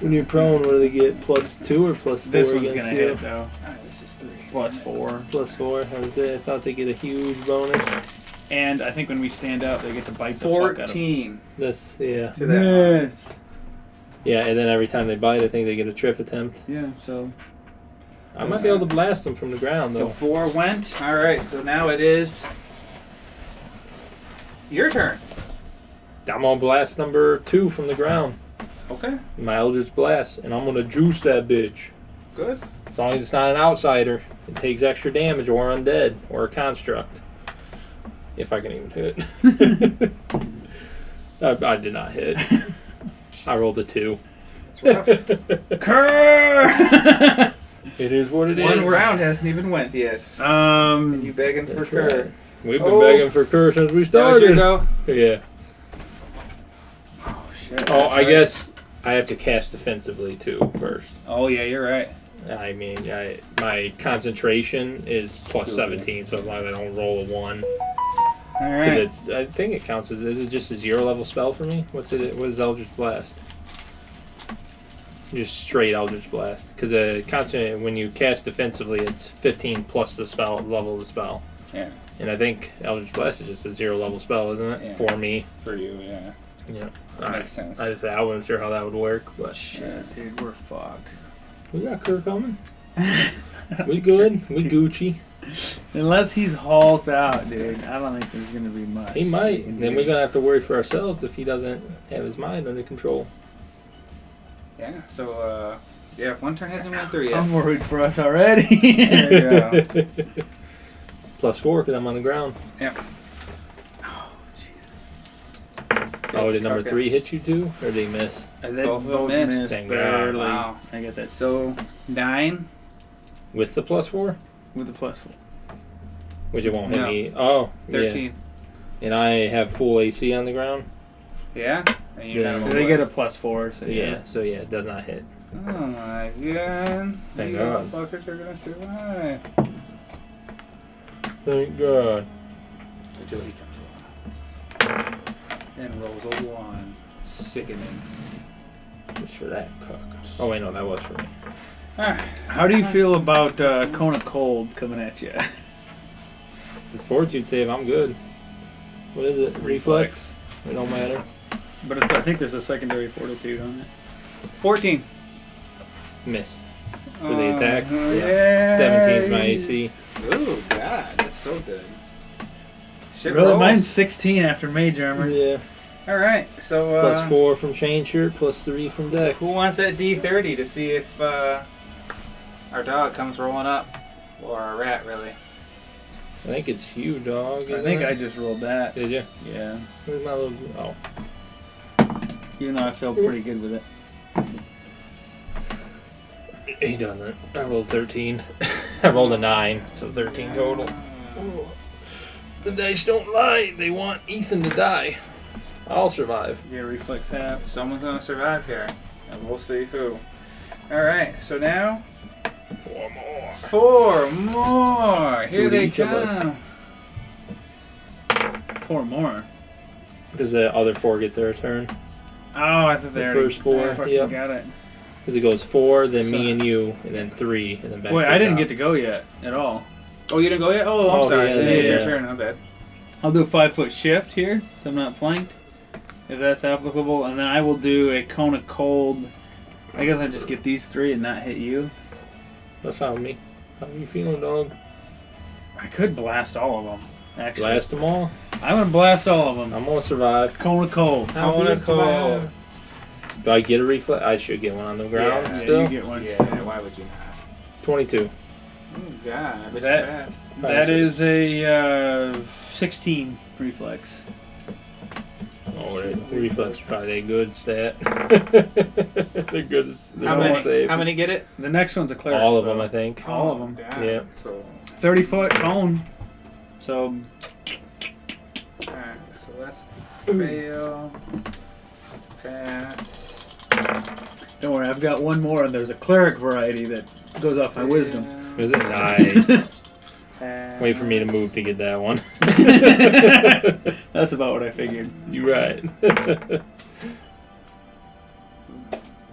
Speaker 3: When you're prone, what do they get? +2 or +4
Speaker 2: This one's
Speaker 3: against
Speaker 2: gonna
Speaker 3: you?
Speaker 2: hit though.
Speaker 1: This is 3.
Speaker 2: +4.
Speaker 3: +4. How was it? I thought they get a huge bonus.
Speaker 2: And I think when we stand up, they get to bite the fuck out of
Speaker 1: 14
Speaker 3: That's yeah.
Speaker 1: to that.
Speaker 2: Yes.
Speaker 3: Yeah, and then every time they bite, I think they get a trip attempt.
Speaker 2: Yeah. So.
Speaker 3: I might be able to blast them from the ground
Speaker 1: So
Speaker 3: though.
Speaker 1: 4 went. Alright, so now it is your turn.
Speaker 3: I'm gonna blast number 2 from the ground.
Speaker 1: Okay,
Speaker 3: My Eldritch Blast, and I'm gonna juice that bitch.
Speaker 1: good.
Speaker 3: As long as it's not an outsider, it takes extra damage or undead or a construct. If I can even hit. I did not hit. I rolled a 2.
Speaker 1: It's rough.
Speaker 2: Kerr.
Speaker 3: It is what it is.
Speaker 1: One round hasn't even went yet. And you begging for
Speaker 3: That's
Speaker 1: Kerr.
Speaker 3: right. We've been begging for Kerr since we
Speaker 1: That was your
Speaker 3: started.
Speaker 1: go?
Speaker 3: Yeah.
Speaker 1: Oh, shit.
Speaker 3: Oh,
Speaker 1: that's
Speaker 3: I
Speaker 1: right.
Speaker 3: guess I have to cast defensively too first.
Speaker 1: Oh, yeah, you're right.
Speaker 3: I mean, my concentration is +17, so as long as I don't roll a 1.
Speaker 1: Alright.
Speaker 3: I think it counts as, is it just a 0 level spell for me? What is Eldritch Blast? Just straight Eldritch Blast. Because when you cast defensively, it's 15 plus the level of the spell.
Speaker 1: Yeah.
Speaker 3: And I think Eldritch Blast is just a 0 level spell, isn't it?
Speaker 1: Yeah.
Speaker 3: For me.
Speaker 1: For you, yeah.
Speaker 3: Yeah.
Speaker 1: That makes sense.
Speaker 3: I wasn't sure how that would work, but
Speaker 2: Shit, dude, we're fucked.
Speaker 3: we got Kerr coming. We good. We Gucci.
Speaker 2: Unless he's hauled out, dude, I don't think there's gonna be much.
Speaker 3: He might. Then we're gonna have to worry for ourselves if he doesn't have his mind under control.
Speaker 1: Yeah, so, yeah, 1 turn hasn't went through yet.
Speaker 2: I'm worried for us already.
Speaker 1: There you go.
Speaker 3: +4 because I'm on the ground.
Speaker 1: Yep.
Speaker 2: Oh, Jesus.
Speaker 3: Oh, did number
Speaker 1: Okay.
Speaker 3: 3 hit you too, or did he miss?
Speaker 2: And then
Speaker 1: Both
Speaker 2: both
Speaker 1: missed.
Speaker 2: missed
Speaker 3: Thank God.
Speaker 2: barely.
Speaker 1: Wow.
Speaker 2: I get that.
Speaker 1: So, 9.
Speaker 3: With the +4,
Speaker 2: with the +4.
Speaker 3: which it won't hit
Speaker 1: No.
Speaker 3: me. Oh,
Speaker 1: 13.
Speaker 3: yeah. And I have full AC on the ground.
Speaker 1: Yeah? And you're
Speaker 3: Yeah.
Speaker 1: not
Speaker 2: They get a +4, so
Speaker 3: Yeah.
Speaker 2: yeah.
Speaker 3: So yeah, it does not hit.
Speaker 1: Oh my god.
Speaker 3: Thank
Speaker 1: You
Speaker 3: God.
Speaker 1: fuckers are gonna survive.
Speaker 3: Thank God.
Speaker 1: Until he comes along. And rolls a 1. Sickening.
Speaker 3: Just for that cook. Oh wait, no, that was for me.
Speaker 2: How do you feel about Cone of Cold coming at you?
Speaker 3: It's fortitude save. I'm good. What is it? Reflex. It don't matter.
Speaker 2: But I think there's a secondary fortitude on it.
Speaker 1: 14.
Speaker 3: Miss for the attack.
Speaker 1: Yeah.
Speaker 3: 17's my AC.
Speaker 1: Ooh, God, that's so good. Shit
Speaker 2: Really?
Speaker 1: rolls.
Speaker 2: Mine's 16 after mage armor.
Speaker 3: Yeah.
Speaker 1: Alright, so,
Speaker 3: +4 from chain shirt, +3 from dex.
Speaker 1: who wants that D30 to see if, our dog comes rolling up? Or our rat, really.
Speaker 3: I think it's you, dog.
Speaker 2: I think I just rolled that.
Speaker 3: Did you?
Speaker 2: Yeah.
Speaker 3: Where's my little? Oh.
Speaker 2: Even though I felt pretty good with it.
Speaker 3: He doesn't. I rolled 13. I rolled a 9, so 13 total. The dice don't lie. They want Ethan to die. I'll survive.
Speaker 2: Yeah, reflex half.
Speaker 1: Someone's gonna survive here. And we'll see who. Alright, so now
Speaker 3: 4 more.
Speaker 1: 4 more! Here
Speaker 3: Two to
Speaker 1: they
Speaker 3: each of us.
Speaker 1: come.
Speaker 2: 4 more.
Speaker 3: Does the other 4 get their turn?
Speaker 2: Oh, I thought they
Speaker 3: The
Speaker 2: already
Speaker 3: first 4,
Speaker 2: fucking
Speaker 3: yep.
Speaker 2: got it.
Speaker 3: Because it goes 4, then
Speaker 2: So-
Speaker 3: me and you, and then 3, and then back
Speaker 2: Wait,
Speaker 3: to
Speaker 2: I
Speaker 3: the
Speaker 2: didn't
Speaker 3: top.
Speaker 2: get to go yet at all.
Speaker 1: Oh, you didn't go yet? Oh, I'm
Speaker 3: Oh,
Speaker 1: sorry.
Speaker 3: yeah,
Speaker 1: Then it's your
Speaker 3: yeah.
Speaker 1: turn. I'm bad.
Speaker 2: I'll do a 5-foot shift here, so I'm not flanked, if that's applicable, and then I will do a cone of cold. I guess I just get these 3 and not hit you.
Speaker 3: That's fine with me. How you feeling, dog?
Speaker 2: I could blast all of them, actually.
Speaker 3: Blast them all.
Speaker 2: I'm gonna blast all of them.
Speaker 3: I'm gonna survive.
Speaker 2: Cone of cold.
Speaker 1: Cone of cold.
Speaker 3: Do I get a reflex? I should get one on the ground
Speaker 1: Yeah,
Speaker 3: still.
Speaker 2: you get one
Speaker 1: Yeah,
Speaker 2: still.
Speaker 1: why would you not?
Speaker 3: 22.
Speaker 1: Oh, God. I bet
Speaker 2: That-
Speaker 1: you fast.
Speaker 2: That is a 16 reflex.
Speaker 3: Oh, reflex is probably a good stat. They're good.
Speaker 1: How many get it?
Speaker 2: The next one's a cleric.
Speaker 3: All of
Speaker 2: spell.
Speaker 3: them, I think.
Speaker 2: All of them.
Speaker 1: Damn.
Speaker 3: Yeah.
Speaker 1: So,
Speaker 2: 30-foot cone. So
Speaker 1: alright, so that's a fail. That's a pass.
Speaker 2: don't worry, I've got one more, and there's a cleric variety that goes off my wisdom.
Speaker 3: Is it nice?
Speaker 1: Pass.
Speaker 3: Wait for me to move to get that one.
Speaker 2: That's about what I figured.
Speaker 3: You're right.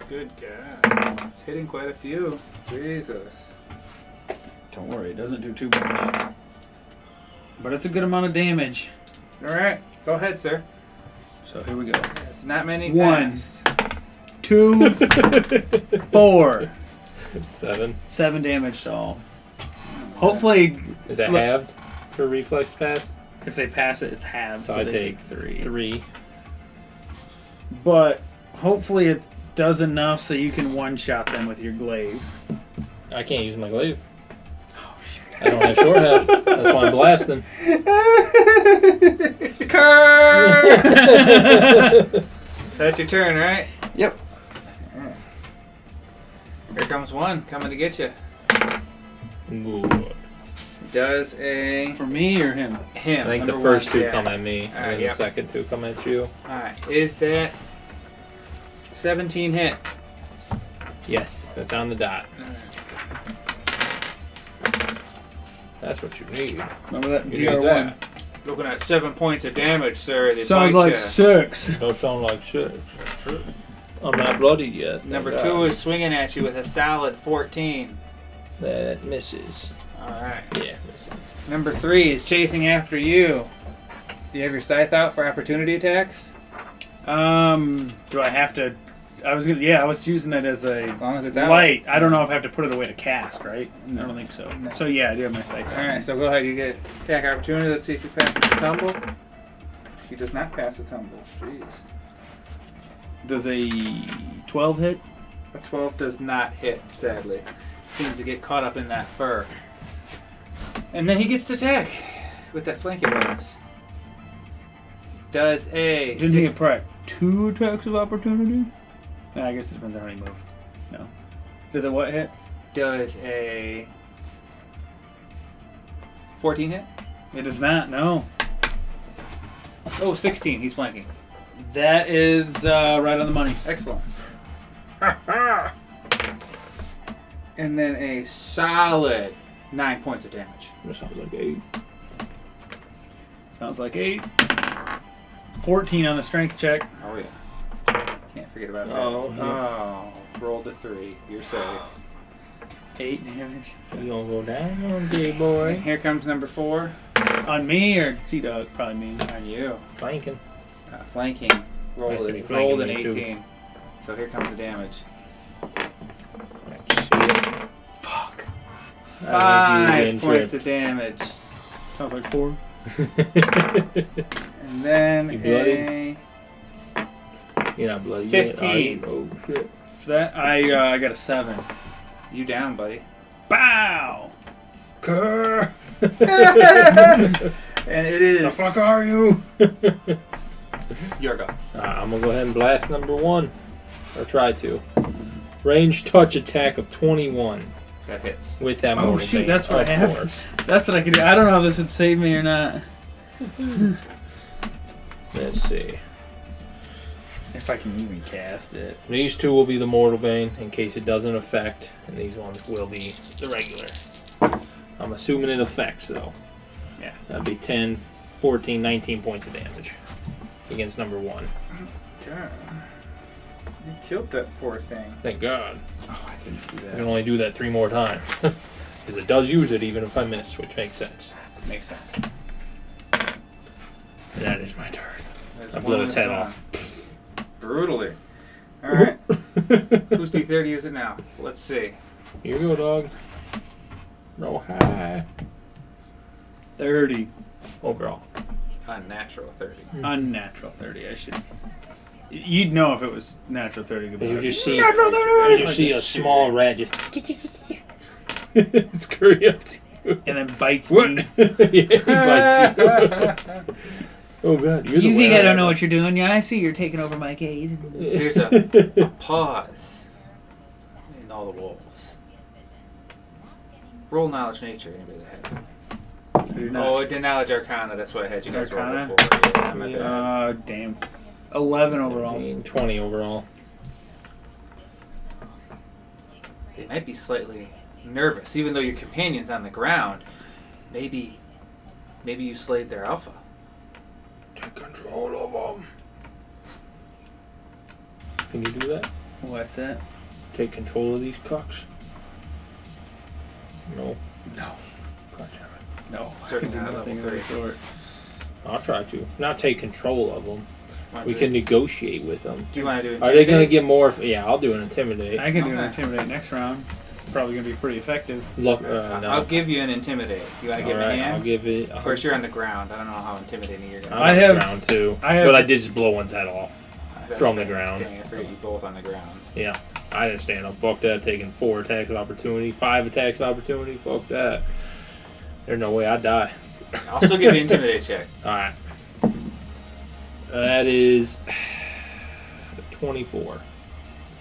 Speaker 1: Good God. It's hitting quite a few. Jesus.
Speaker 2: Don't worry, it doesn't do too much. But it's a good amount of damage.
Speaker 1: Alright, go ahead, sir.
Speaker 2: So here we go.
Speaker 1: It's not many.
Speaker 2: 1,
Speaker 1: pass.
Speaker 2: 2, 4.
Speaker 3: 7.
Speaker 2: 7 damage to all. Hopefully,
Speaker 3: Is that
Speaker 2: Look.
Speaker 3: halved for reflex pass?
Speaker 2: if they pass it, it's halved,
Speaker 3: So
Speaker 2: so
Speaker 3: I
Speaker 2: they
Speaker 3: take
Speaker 2: take 3.
Speaker 3: 3.
Speaker 2: But hopefully it does enough so you can one-shot them with your glaive.
Speaker 3: I can't use my glaive.
Speaker 2: Oh, shit.
Speaker 3: I don't have short half. That's why I'm blasting.
Speaker 1: That's your turn, right?
Speaker 2: Yep.
Speaker 1: Here comes one coming to get you.
Speaker 3: Good.
Speaker 1: Does a
Speaker 2: For me or him?
Speaker 1: him.
Speaker 3: I think the
Speaker 1: number
Speaker 3: first
Speaker 1: one,
Speaker 3: two
Speaker 1: yeah.
Speaker 3: come at me, and
Speaker 1: Alright,
Speaker 3: then
Speaker 1: yep.
Speaker 3: the second two come at you.
Speaker 1: Alright, is that 17 hit?
Speaker 3: Yes, that's on the dot. That's what you need.
Speaker 2: Remember that
Speaker 3: You need
Speaker 2: DR1?
Speaker 3: that.
Speaker 1: Looking at 7 points of damage, sir. They
Speaker 2: Sounds
Speaker 1: bite
Speaker 2: like
Speaker 1: ya.
Speaker 2: 6.
Speaker 3: Don't sound like shit. I'm not bloodied yet.
Speaker 1: Number
Speaker 3: thank
Speaker 1: 2
Speaker 3: God.
Speaker 1: is swinging at you with a solid 14.
Speaker 3: That misses.
Speaker 1: Alright.
Speaker 3: Yeah, misses.
Speaker 1: Number 3 is chasing after you. Do you have your scythe out for opportunity attacks?
Speaker 2: Do I have to? I was using it as a
Speaker 1: As long as it's out.
Speaker 2: light. I don't know if I have to put it away to cast, right? I don't think so.
Speaker 1: No.
Speaker 2: So yeah, I do have my sight.
Speaker 1: Alright, so go ahead. You get attack opportunity. Let's see if he passes the tumble. He does not pass the tumble. Jeez.
Speaker 2: Does a 12 hit?
Speaker 1: A 12 does not hit, sadly. Seems to get caught up in that fur. And then he gets to attack with that flanking bonus. Does a...
Speaker 2: Didn't he get probably 2 attacks of opportunity? I guess it depends on how you move. No. Does it what hit?
Speaker 1: Does a 14 hit?
Speaker 2: It does not. No.
Speaker 1: Oh, 16. He's flanking.
Speaker 2: That is right on the money.
Speaker 1: Excellent. And then a solid 9 points of damage.
Speaker 3: That sounds like 8.
Speaker 2: Sounds like 8. 14 on the strength check.
Speaker 1: Oh, yeah. Can't forget about that.
Speaker 3: Oh,
Speaker 1: Oh, rolled a 3. You're safe.
Speaker 2: 8 damage.
Speaker 3: So you gonna go down, big
Speaker 1: And
Speaker 3: boy?
Speaker 1: here comes number 4.
Speaker 2: On me or Sea Dog? Probably me.
Speaker 1: On you.
Speaker 3: Flanking.
Speaker 1: Flanking. Rolled,
Speaker 3: Nice to be
Speaker 1: it.
Speaker 3: flanking
Speaker 1: Rolled an
Speaker 3: me, too.
Speaker 1: 18. So here comes the damage.
Speaker 2: Fuck.
Speaker 1: 5 points of damage.
Speaker 2: Sounds like 4.
Speaker 1: And then
Speaker 3: You bloody?
Speaker 1: a...
Speaker 3: You're not bloody
Speaker 1: 15.
Speaker 3: yet. Oh shit.
Speaker 2: For that, I got a 7.
Speaker 1: You down, buddy.
Speaker 2: Bow!
Speaker 3: Grr.
Speaker 1: And it is...
Speaker 3: The fuck are you?
Speaker 1: Your go.
Speaker 3: I'm gonna go ahead and blast number 1. Or try to. Range touch attack of 21
Speaker 1: That hits.
Speaker 3: with that
Speaker 2: Oh,
Speaker 3: mortal
Speaker 2: shoot,
Speaker 3: bane,
Speaker 2: that's what I
Speaker 3: of
Speaker 2: have.
Speaker 3: course.
Speaker 2: That's what I can do. I don't know if this would save me or not.
Speaker 3: Let's see.
Speaker 2: If I can even cast it.
Speaker 3: These 2 will be the mortal bane in case it doesn't affect, and these ones will be the regular. I'm assuming it affects though.
Speaker 2: Yeah.
Speaker 3: That'd be 10, 14, 19 points of damage against number 1.
Speaker 1: God. You killed that poor thing.
Speaker 3: Thank God.
Speaker 1: Oh, I didn't do
Speaker 3: I can only do that 3 more times. Because it does use it even if I miss, which makes sense.
Speaker 1: Makes sense.
Speaker 3: And that is my turn.
Speaker 1: There's
Speaker 3: I blew
Speaker 1: one
Speaker 3: its head
Speaker 1: gone.
Speaker 3: off.
Speaker 1: Brutally. Alright. Whose D30 is it now? Let's see.
Speaker 3: Here you go, dog. Roll high.
Speaker 2: 30.
Speaker 3: Overall.
Speaker 1: Unnatural 30.
Speaker 2: Unnatural 30. I should. You'd know if it was natural 30.
Speaker 3: But you just see,
Speaker 2: Natural 30!
Speaker 3: you see a small rat just scurry up to you.
Speaker 2: And then bites
Speaker 3: What?
Speaker 2: me.
Speaker 3: Yeah, he bites you. Oh god, you're
Speaker 2: You
Speaker 3: the
Speaker 2: think
Speaker 3: were
Speaker 2: I don't know
Speaker 3: rat.
Speaker 2: what you're doing? Yeah, I see you're taking over my cave.
Speaker 1: There's a pause in all the walls. Roll knowledge nature. Anybody that has it.
Speaker 2: I do not.
Speaker 1: Oh, I did knowledge arcana. That's what I had you guys roll
Speaker 2: Arcana?
Speaker 1: before. Yeah, my bad.
Speaker 2: Damn. 11 overall.
Speaker 3: 17, 20 overall.
Speaker 1: They might be slightly nervous, even though your companion's on the ground. Maybe you slayed their alpha.
Speaker 3: Take control of them. Can you do that?
Speaker 2: What's that?
Speaker 3: Take control of these cucks? No.
Speaker 2: No.
Speaker 3: God damn it.
Speaker 2: No.
Speaker 1: Certainly
Speaker 2: I can do
Speaker 1: not
Speaker 2: nothing
Speaker 1: level
Speaker 2: of the
Speaker 1: 3.
Speaker 2: sort.
Speaker 3: I'll try to. Not take control of them.
Speaker 1: Wanna
Speaker 3: We
Speaker 1: do
Speaker 3: can
Speaker 1: it?
Speaker 3: negotiate with them.
Speaker 1: Do you want to do
Speaker 3: Are they going to
Speaker 1: intimidate?
Speaker 3: get more? Yeah, I'll do an intimidate.
Speaker 2: I can do an
Speaker 1: Okay.
Speaker 2: intimidate next round. It's probably going to be pretty effective.
Speaker 3: Look, no.
Speaker 1: I'll give you an intimidate. You want to give me a
Speaker 3: Alright,
Speaker 1: hand?
Speaker 3: I'll give it.
Speaker 1: Of course, you're on the ground. I don't know how intimidating you're going
Speaker 3: I'm
Speaker 1: to
Speaker 2: I
Speaker 3: on
Speaker 2: have-
Speaker 3: the ground too.
Speaker 2: I have-
Speaker 3: but I did just blow one's head off. from the ground.
Speaker 1: Dang, I forget you both on the ground.
Speaker 3: Yeah. I didn't stand up. Fuck that. Taking 4 attacks of opportunity, 5 attacks of opportunity. Fuck that. There's no way I'd die.
Speaker 1: I'll still give you an intimidate check.
Speaker 3: Alright. That is 24.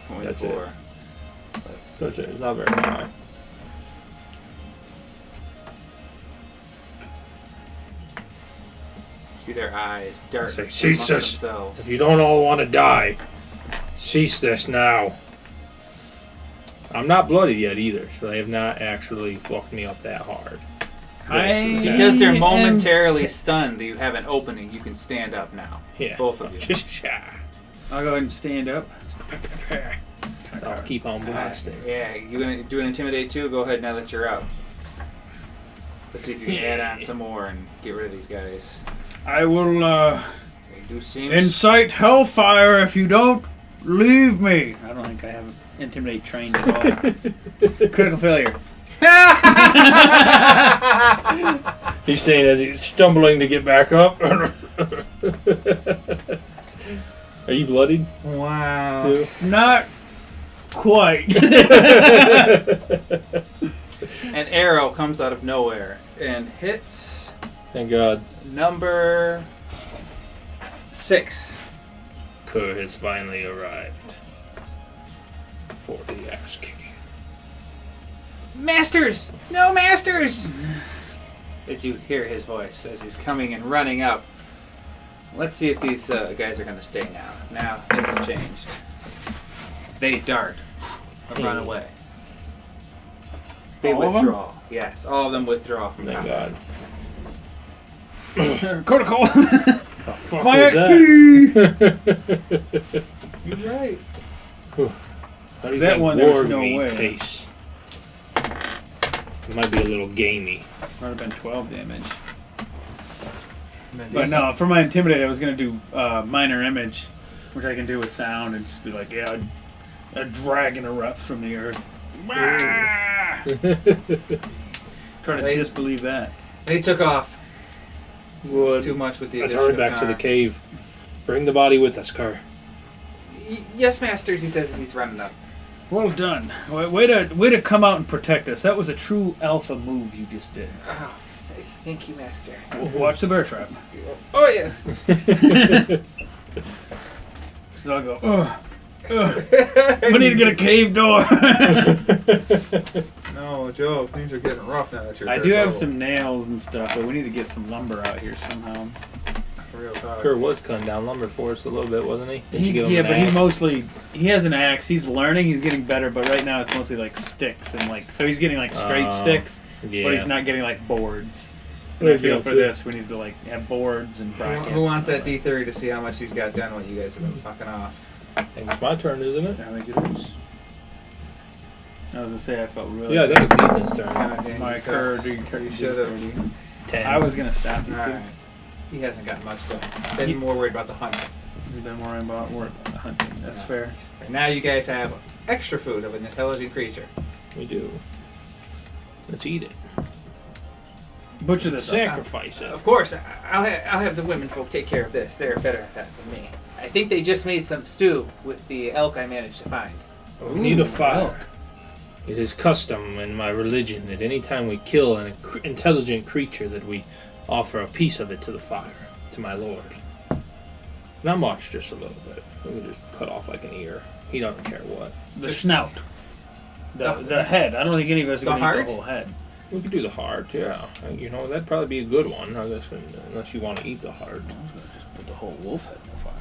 Speaker 1: 24.
Speaker 3: That's it. It's not very high.
Speaker 1: See their eyes dart
Speaker 3: Say,
Speaker 1: amongst
Speaker 3: "Jesus."
Speaker 1: themselves.
Speaker 3: If you don't all want to die, cease this now. I'm not bloodied yet either, so they have not actually fucked me up that hard.
Speaker 1: Because they're
Speaker 2: am
Speaker 1: momentarily stunned, you have an opening. You can stand up now.
Speaker 3: Yeah.
Speaker 1: Both of you.
Speaker 3: Just shy.
Speaker 2: I'll go ahead and stand up.
Speaker 3: I'll keep on blasting.
Speaker 1: Yeah, you gonna do an intimidate too? Go ahead now that you're up. Let's see if you can add on some more and get rid of these guys.
Speaker 2: I will
Speaker 1: They do seem
Speaker 2: incite hellfire if you don't leave me. I don't think I have intimidate trained at all. Critical failure.
Speaker 3: He's saying as he's stumbling to get back up. Are you bloodied?
Speaker 1: Wow.
Speaker 3: Too?
Speaker 2: Not quite.
Speaker 1: An arrow comes out of nowhere and hits
Speaker 3: Thank God.
Speaker 1: number 6.
Speaker 3: Kerr has finally arrived for the ass kicking.
Speaker 1: Masters! No masters! As you hear his voice as he's coming and running up. Let's see if these guys are going to stay now. Now, things have changed. They dart and run away. They
Speaker 2: All of them?
Speaker 1: withdraw. Yes, all of them withdraw from
Speaker 3: Thank
Speaker 1: combat.
Speaker 3: God.
Speaker 2: Critical.
Speaker 3: The fuck
Speaker 2: My
Speaker 3: was
Speaker 2: XP.
Speaker 1: You're right.
Speaker 3: How do you
Speaker 2: That
Speaker 3: think
Speaker 2: one, there was
Speaker 3: war
Speaker 2: no
Speaker 3: meat
Speaker 2: way.
Speaker 3: tastes? It might be a little gamey.
Speaker 2: Might have been 12 damage. But no, for my intimidate, I was gonna do minor image, which I can do with sound and just be like, yeah, a dragon erupts from the earth. Try to
Speaker 1: They-
Speaker 2: disbelieve that.
Speaker 1: They took off.
Speaker 3: Would.
Speaker 1: Too much with the
Speaker 3: Let's
Speaker 1: addition
Speaker 3: hurry
Speaker 1: of
Speaker 3: back to the
Speaker 1: Connor.
Speaker 3: cave. Bring the body with us, Kerr.
Speaker 1: Yes, masters, he says as he's running up.
Speaker 2: Well done. Way to come out and protect us. That was a true alpha move you just did.
Speaker 1: Oh, thank you, master.
Speaker 2: Watch the bear trap.
Speaker 1: Oh, yes.
Speaker 2: So I'll go, ugh. We need to get a cave door.
Speaker 1: No, Joe, things are getting rough now that you're
Speaker 2: I do have some nails and stuff, but we need to get some lumber out here somehow.
Speaker 1: real talk.
Speaker 3: Kerr was cutting down lumber for us a little bit, wasn't he? Did you give him
Speaker 2: Yeah,
Speaker 3: an
Speaker 2: but
Speaker 3: axe?
Speaker 2: he has an axe. He's learning. He's getting better, but right now it's mostly like sticks and like so he's getting like straight sticks,
Speaker 3: Yeah.
Speaker 2: but he's not getting like boards. And I feel for this we need to like have boards and brackets.
Speaker 1: Who wants that D30 to see how much he's got done while you guys have been fucking off?
Speaker 3: I think it's my turn, isn't it?
Speaker 2: I think it is. I was gonna say I felt really.
Speaker 3: Yeah, I think it's Ethan's turn.
Speaker 1: God damn,
Speaker 2: My
Speaker 1: you
Speaker 2: cur.
Speaker 1: You should've.
Speaker 3: 10.
Speaker 2: I was gonna stop you too.
Speaker 1: Alright. He hasn't got much done. Been more worried about the hunt.
Speaker 2: We've been worrying about hunting. That's fair.
Speaker 1: Right, now you guys have extra food of an intelligent creature.
Speaker 3: We do. Let's eat it.
Speaker 2: Butcher this up.
Speaker 3: Sacrifice it.
Speaker 1: Of course, I'll have the women folk take care of this. They're better at that than me. I think they just made some stew with the elk I managed to find.
Speaker 3: We need a
Speaker 2: Ooh,
Speaker 3: fire.
Speaker 2: elk.
Speaker 3: It is custom in my religion that any time we kill an intelligent creature that we offer a piece of it to the fire. to my lord. Not much, just a little bit. We can just cut off like an ear. He doesn't care what.
Speaker 2: The snout. The head. I don't think any of us are going to eat
Speaker 1: heart?
Speaker 2: the whole head.
Speaker 3: We could do the heart, yeah. You know, that'd probably be a good one, I guess, unless you want to eat the heart.
Speaker 2: I was going to just put the whole wolf head in the fire.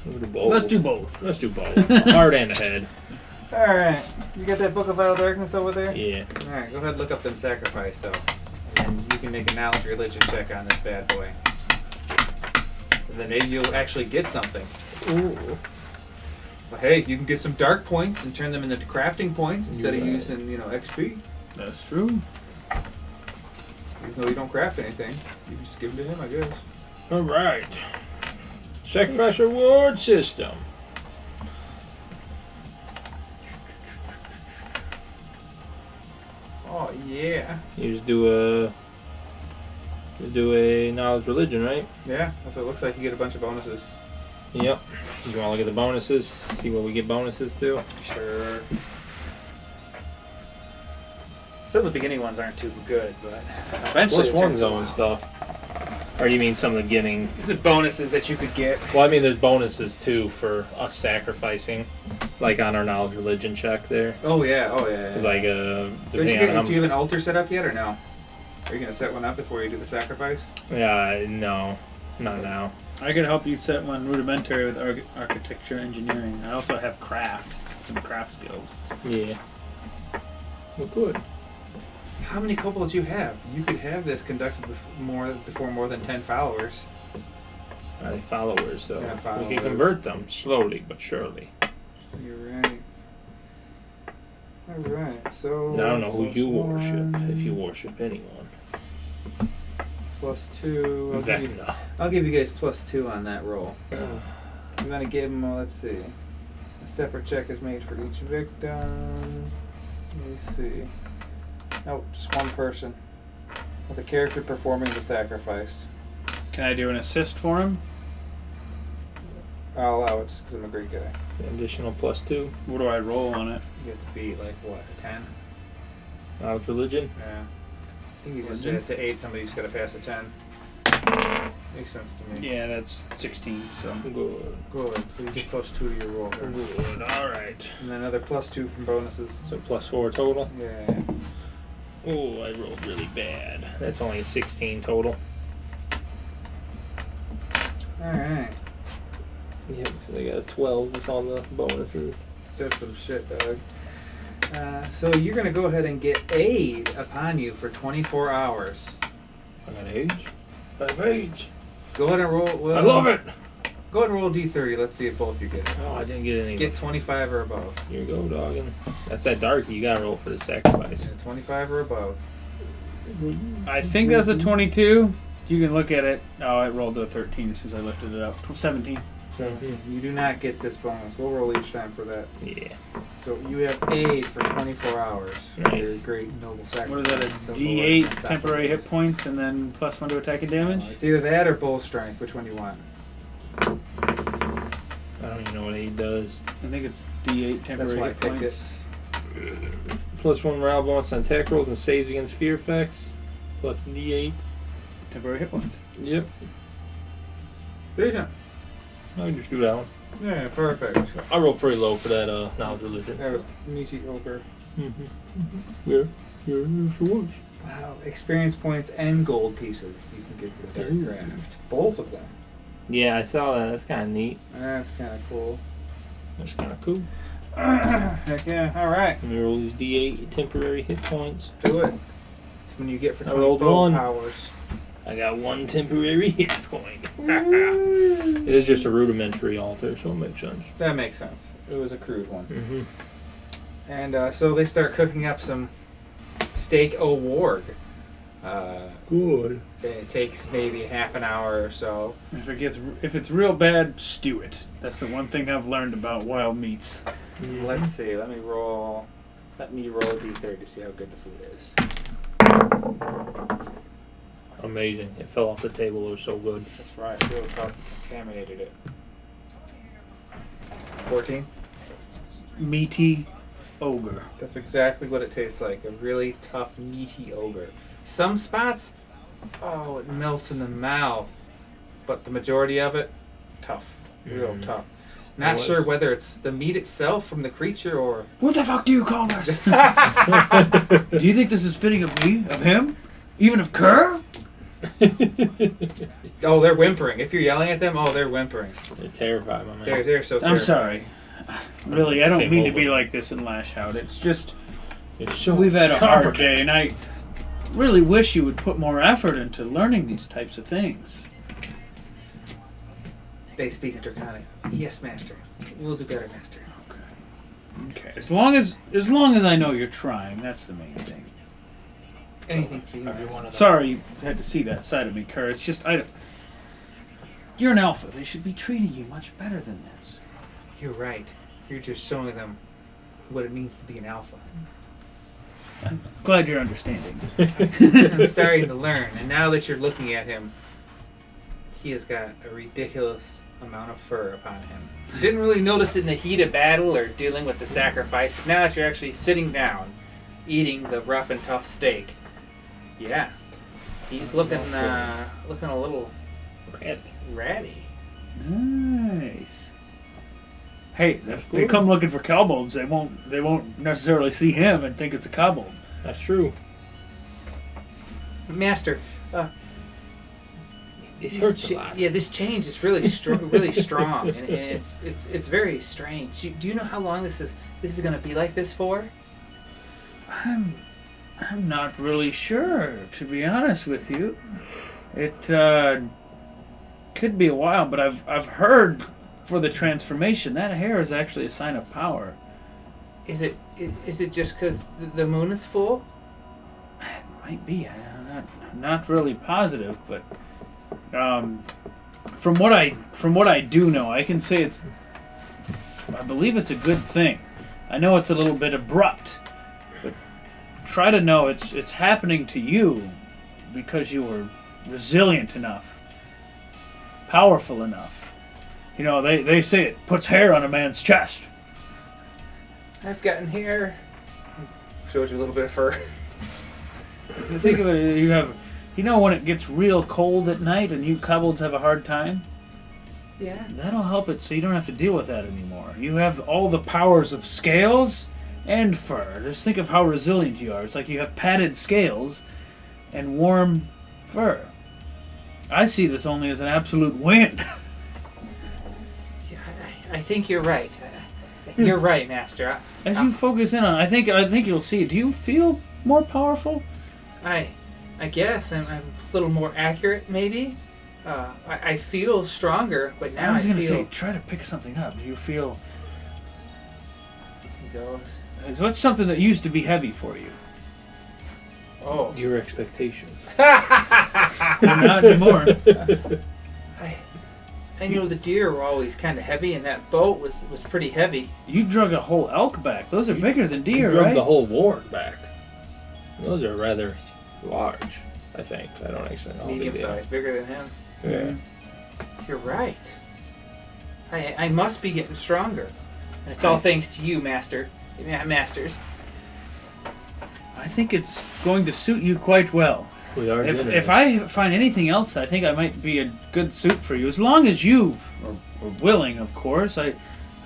Speaker 3: We'll do both.
Speaker 2: Let's do both.
Speaker 3: Let's do both. The heart and the head.
Speaker 1: Alright. You got that Book of Vile Darkness over there?
Speaker 3: Yeah.
Speaker 1: Alright, go ahead and look up them sacrifice, though. And you can make a knowledge religion check on this bad boy. And then maybe you'll actually get something.
Speaker 3: Ooh.
Speaker 1: Well, hey, you can get some dark points and turn them into crafting points instead of
Speaker 3: You're right.
Speaker 1: using, XP.
Speaker 2: That's true.
Speaker 1: Even though you don't craft anything, you just give them to him, I guess.
Speaker 3: All right. Sacrifice reward system.
Speaker 1: Oh yeah.
Speaker 3: You just do a knowledge religion, right?
Speaker 1: Yeah, that's what it looks like. You get a bunch of bonuses.
Speaker 3: Yep. You want to look at the bonuses? See what we get bonuses to?
Speaker 1: Sure. Some of the beginning ones aren't too good, but eventually
Speaker 3: Plus one zone stuff. Or you mean some of the beginning?
Speaker 1: The bonuses that you could get.
Speaker 3: Well, I mean, there's bonuses too for us sacrificing, like on our knowledge religion check there.
Speaker 1: Oh yeah,
Speaker 3: It's like
Speaker 1: Don't you
Speaker 3: depending on how
Speaker 1: do you have an altar set up yet, or no? Are you gonna set one up before you do the sacrifice?
Speaker 3: Yeah, no, not now.
Speaker 2: I could help you set one rudimentary with architecture engineering. I also have craft, some craft skills.
Speaker 3: Yeah. Well, good.
Speaker 1: How many kobolds you have? You could have this conducted before more than 10 followers.
Speaker 3: Are they followers, so
Speaker 1: Yeah,
Speaker 3: we
Speaker 1: followers.
Speaker 3: can convert them slowly but surely.
Speaker 1: You're right. All right. So.
Speaker 3: And I don't know who
Speaker 1: plus
Speaker 3: you worship,
Speaker 1: one,
Speaker 3: if you worship anyone.
Speaker 1: +2.
Speaker 3: Vecna.
Speaker 1: I'll give you guys +2 on that roll. I'm gonna give them. Let's see. A separate check is made for each victim. Let me see. Nope, just one person. With a character performing the sacrifice.
Speaker 2: Can I do an assist for him?
Speaker 1: I'll allow it just because I'm a great guy.
Speaker 3: Additional +2.
Speaker 2: What do I roll on it?
Speaker 1: You have to beat like what, a 10?
Speaker 3: Knowledge religion.
Speaker 1: Yeah. I think you just
Speaker 2: Religion?
Speaker 1: said it to 8. Somebody's got to pass a 10. Makes sense to me.
Speaker 2: Yeah, that's 16, so.
Speaker 3: Good.
Speaker 1: Good. So you get +2 to your roll. there.
Speaker 3: Good. All right.
Speaker 1: And then another +2 from bonuses.
Speaker 3: So +4 total.
Speaker 1: Yeah.
Speaker 3: Oh, I rolled really bad. That's only a 16 total.
Speaker 1: Alright.
Speaker 3: Yep. They got a 12 with all the bonuses.
Speaker 1: That's some shit, dog. So you're going to go ahead and get aid upon you for 24 hours.
Speaker 3: I got age. I have age.
Speaker 1: Go ahead and roll. Well,
Speaker 3: I love it.
Speaker 1: Go ahead and roll D30. Let's see if both you get it.
Speaker 3: Oh, I didn't get any.
Speaker 1: Get 25 or above.
Speaker 3: Here you go, doggin. That's that darky. You gotta roll for the sacrifice.
Speaker 1: Yeah, 25 or above.
Speaker 2: I think that's a 22. You can look at it. Oh, it rolled to a 13 as soon as I lifted it up. 17.
Speaker 1: You do not get this bonus. We'll roll each time for that.
Speaker 3: Yeah.
Speaker 1: So you have aid for 24 hours.
Speaker 3: Nice.
Speaker 1: Your great noble sacrifice.
Speaker 2: What is that? A
Speaker 1: to Lord
Speaker 2: D8
Speaker 1: and stop
Speaker 2: temporary hit
Speaker 1: enemies.
Speaker 2: points and then +1 to attack and damage?
Speaker 1: It's either that or bull strength. Which one do you want?
Speaker 3: I don't even know what aid does.
Speaker 2: I think it's D8
Speaker 1: That's
Speaker 2: temporary
Speaker 1: why I
Speaker 2: hit
Speaker 1: picked
Speaker 2: points.
Speaker 3: +1 morale bonus on attack rolls and saves against fear effects. Plus D8.
Speaker 2: Temporary hit points.
Speaker 3: Yep.
Speaker 1: Decent.
Speaker 3: I can just do that one.
Speaker 1: Yeah, perfect.
Speaker 3: I rolled pretty low for that knowledge religion.
Speaker 1: That was meaty ogre.
Speaker 3: Yeah. Yeah, sure was.
Speaker 1: Wow, experience points and gold pieces you can get for the
Speaker 3: Ooh.
Speaker 1: dark craft. Both of them.
Speaker 3: Yeah, I saw that. That's kind of neat.
Speaker 1: That's kind of cool.
Speaker 3: That's kind of cool.
Speaker 1: Heck yeah! All right,
Speaker 3: Let me roll these D8 temporary hit points.
Speaker 1: do it. It's when you get for
Speaker 3: I rolled
Speaker 1: 24
Speaker 3: one.
Speaker 1: hours.
Speaker 3: I got 1 temporary hit point. It is just a rudimentary altar, so it makes sense.
Speaker 1: That makes sense. It was a crude one.
Speaker 3: Mm-hmm.
Speaker 1: And so they start cooking up some steak au warg.
Speaker 3: Good.
Speaker 1: It takes maybe half an hour or so.
Speaker 2: If it's real bad, stew it. That's the one thing I've learned about wild meats.
Speaker 1: Let's see. Let me roll D30 to see how good the food is.
Speaker 3: Amazing. It fell off the table. It was so good.
Speaker 1: That's right. Real contaminated it. 14.
Speaker 2: Meaty ogre.
Speaker 1: That's exactly what it tastes like. A really tough, meaty ogre. Some spots, oh, it melts in the mouth. but the majority of it, tough. Real tough. Not
Speaker 3: It
Speaker 1: sure
Speaker 3: was.
Speaker 1: whether it's the meat itself from the creature or...
Speaker 2: What the fuck do you call this? Do you think this is fitting of me? Of him? Even of Kerr?
Speaker 1: Oh, they're whimpering. If you're yelling at them, they're whimpering.
Speaker 3: They're terrified, my man.
Speaker 1: They're so terrified.
Speaker 2: I'm sorry. Really, I don't
Speaker 3: Came
Speaker 2: mean to
Speaker 3: over.
Speaker 2: be like this and lash out. It's just
Speaker 3: It's so
Speaker 2: we've had a hard
Speaker 3: complicated.
Speaker 2: day, and I really wish you would put more effort into learning these types of things.
Speaker 1: They speak in Draconic. Yes, master. We'll do better, master.
Speaker 2: Okay. As long as I know you're trying, that's the main thing.
Speaker 1: Anything for you.
Speaker 3: Every one of them.
Speaker 2: Sorry you had to see that side of me, Kerr. It's just you're an alpha. They should be treating you much better than this.
Speaker 1: You're right. You're just showing them what it means to be an alpha.
Speaker 2: I'm glad you're understanding.
Speaker 1: I'm starting to learn, and now that you're looking at him, he has got a ridiculous amount of fur upon him. You didn't really notice it in the heat of battle or dealing with the sacrifice, but now that you're actually sitting down, eating the rough and tough steak, yeah, he's looking a little ratty.
Speaker 2: Nice. Hey, if they come looking for kobolds, they won't necessarily see him and think it's a kobold.
Speaker 3: That's true.
Speaker 1: Master,
Speaker 3: It hurts a lot.
Speaker 1: Yeah, this change is really really strong, and it's very strange. Do you know how long this is going to be like this for?
Speaker 2: I'm not really sure, to be honest with you. It could be a while, but I've heard for the transformation that hair is actually a sign of power.
Speaker 1: Is it just because the moon is full?
Speaker 2: It might be. I'm not really positive, but from what I do know, I can say I believe it's a good thing. I know it's a little bit abrupt, but try to know it's happening to you because you were resilient enough, powerful enough. You know, they say it puts hair on a man's chest.
Speaker 1: I've gotten hair. Shows you a little bit of fur.
Speaker 2: If you think of it, you know when it gets real cold at night and you kobolds have a hard time?
Speaker 1: Yeah.
Speaker 2: That'll help it so you don't have to deal with that anymore. You have all the powers of scales and fur. Just think of how resilient you are. It's like you have padded scales and warm fur. I see this only as an absolute win.
Speaker 1: Yeah, I think you're right. You're right, Master.
Speaker 2: As you focus in on it, I think you'll see. Do you feel more powerful?
Speaker 1: I guess I'm a little more accurate, maybe. I feel stronger, but now
Speaker 2: I was going to
Speaker 1: feel...
Speaker 2: say, try to pick something up. Do you feel...
Speaker 1: He goes...
Speaker 2: So what's something that used to be heavy for you?
Speaker 1: Oh.
Speaker 3: Your expectations.
Speaker 2: Not anymore.
Speaker 1: I know the deer were always kind of heavy, and that boat was pretty heavy.
Speaker 2: You drug a whole elk back. Those are bigger than
Speaker 3: You
Speaker 2: deer,
Speaker 3: drug
Speaker 2: right?
Speaker 3: the whole ward back. Those are rather large, I think. I don't actually know.
Speaker 1: Medium size, bigger than him.
Speaker 3: Yeah.
Speaker 1: You're right. I must be getting stronger. And it's all thanks to you, Masters.
Speaker 2: I think it's going to suit you quite well.
Speaker 3: We are
Speaker 2: If I find anything else, I think I might be a good suit for you. As long as you are willing, of course. I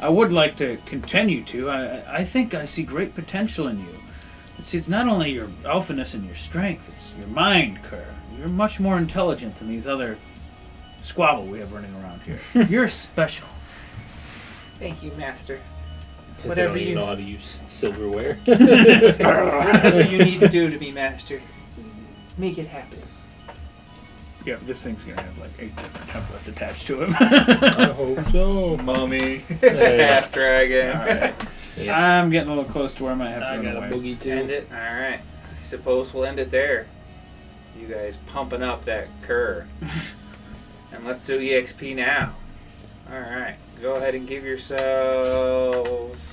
Speaker 2: would like to continue to. I think I see great potential in you. It's not only your alphaness and your strength, it's your mind, Kerr. You're much more intelligent than these other squabble we have running around here. You're special.
Speaker 1: Thank you, Master.
Speaker 3: Because
Speaker 1: whatever
Speaker 3: they don't even
Speaker 1: you-
Speaker 3: know how to use silverware.
Speaker 1: Whatever you need to do to be Master, make it happen.
Speaker 2: Yeah, this thing's going to have like 8 different templates attached to him.
Speaker 3: I hope so.
Speaker 1: Mummy.
Speaker 3: Hey.
Speaker 1: Half dragon.
Speaker 2: Alright.
Speaker 3: Yeah.
Speaker 2: I'm getting a little close to where I might have to
Speaker 3: I
Speaker 2: run
Speaker 3: got a
Speaker 2: away.
Speaker 3: boogie too.
Speaker 1: End it. Alright. I suppose we'll end it there. You guys pumping up that cur. And let's do EXP now. Alright. Go ahead and give yourselves...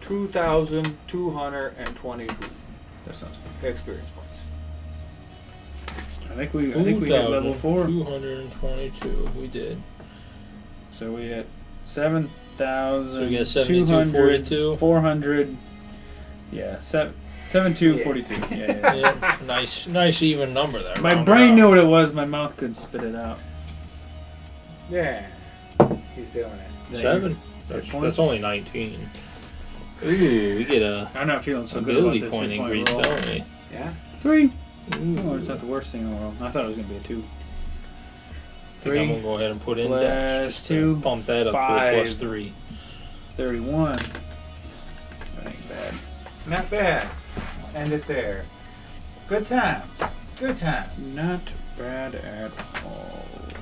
Speaker 1: $2,222
Speaker 2: That sounds good.
Speaker 1: experience points.
Speaker 2: I think we hit level 4.
Speaker 3: 222. We did.
Speaker 2: So we hit 7,000.
Speaker 3: So we got 72, 42.
Speaker 2: 400. Yeah, 7-2,
Speaker 1: Yeah.
Speaker 2: 42. Yeah.
Speaker 3: Yeah, nice even number there.
Speaker 2: My
Speaker 3: round
Speaker 2: brain
Speaker 3: it
Speaker 2: knew
Speaker 3: up.
Speaker 2: what it was. My mouth couldn't spit it out.
Speaker 1: Yeah. He's doing it.
Speaker 3: 7.
Speaker 2: Point?
Speaker 3: That's only 19. Ooh, we get a
Speaker 2: I'm not feeling so good about
Speaker 3: ability
Speaker 2: this
Speaker 3: point
Speaker 2: 3-point
Speaker 3: increase,
Speaker 2: roll.
Speaker 3: don't we?
Speaker 1: Yeah.
Speaker 2: 3.
Speaker 3: Ooh.
Speaker 2: Oh, it's not the worst thing in the world. I thought it was going to be a 2.
Speaker 3: I think I'm gonna go ahead and put in
Speaker 2: Plus
Speaker 3: dash just to
Speaker 2: 2,
Speaker 3: bump that up to a
Speaker 2: 5.
Speaker 3: +3.
Speaker 2: 31. That ain't bad.
Speaker 1: Not bad. End it there. Good time. Good time.
Speaker 2: Not bad at all.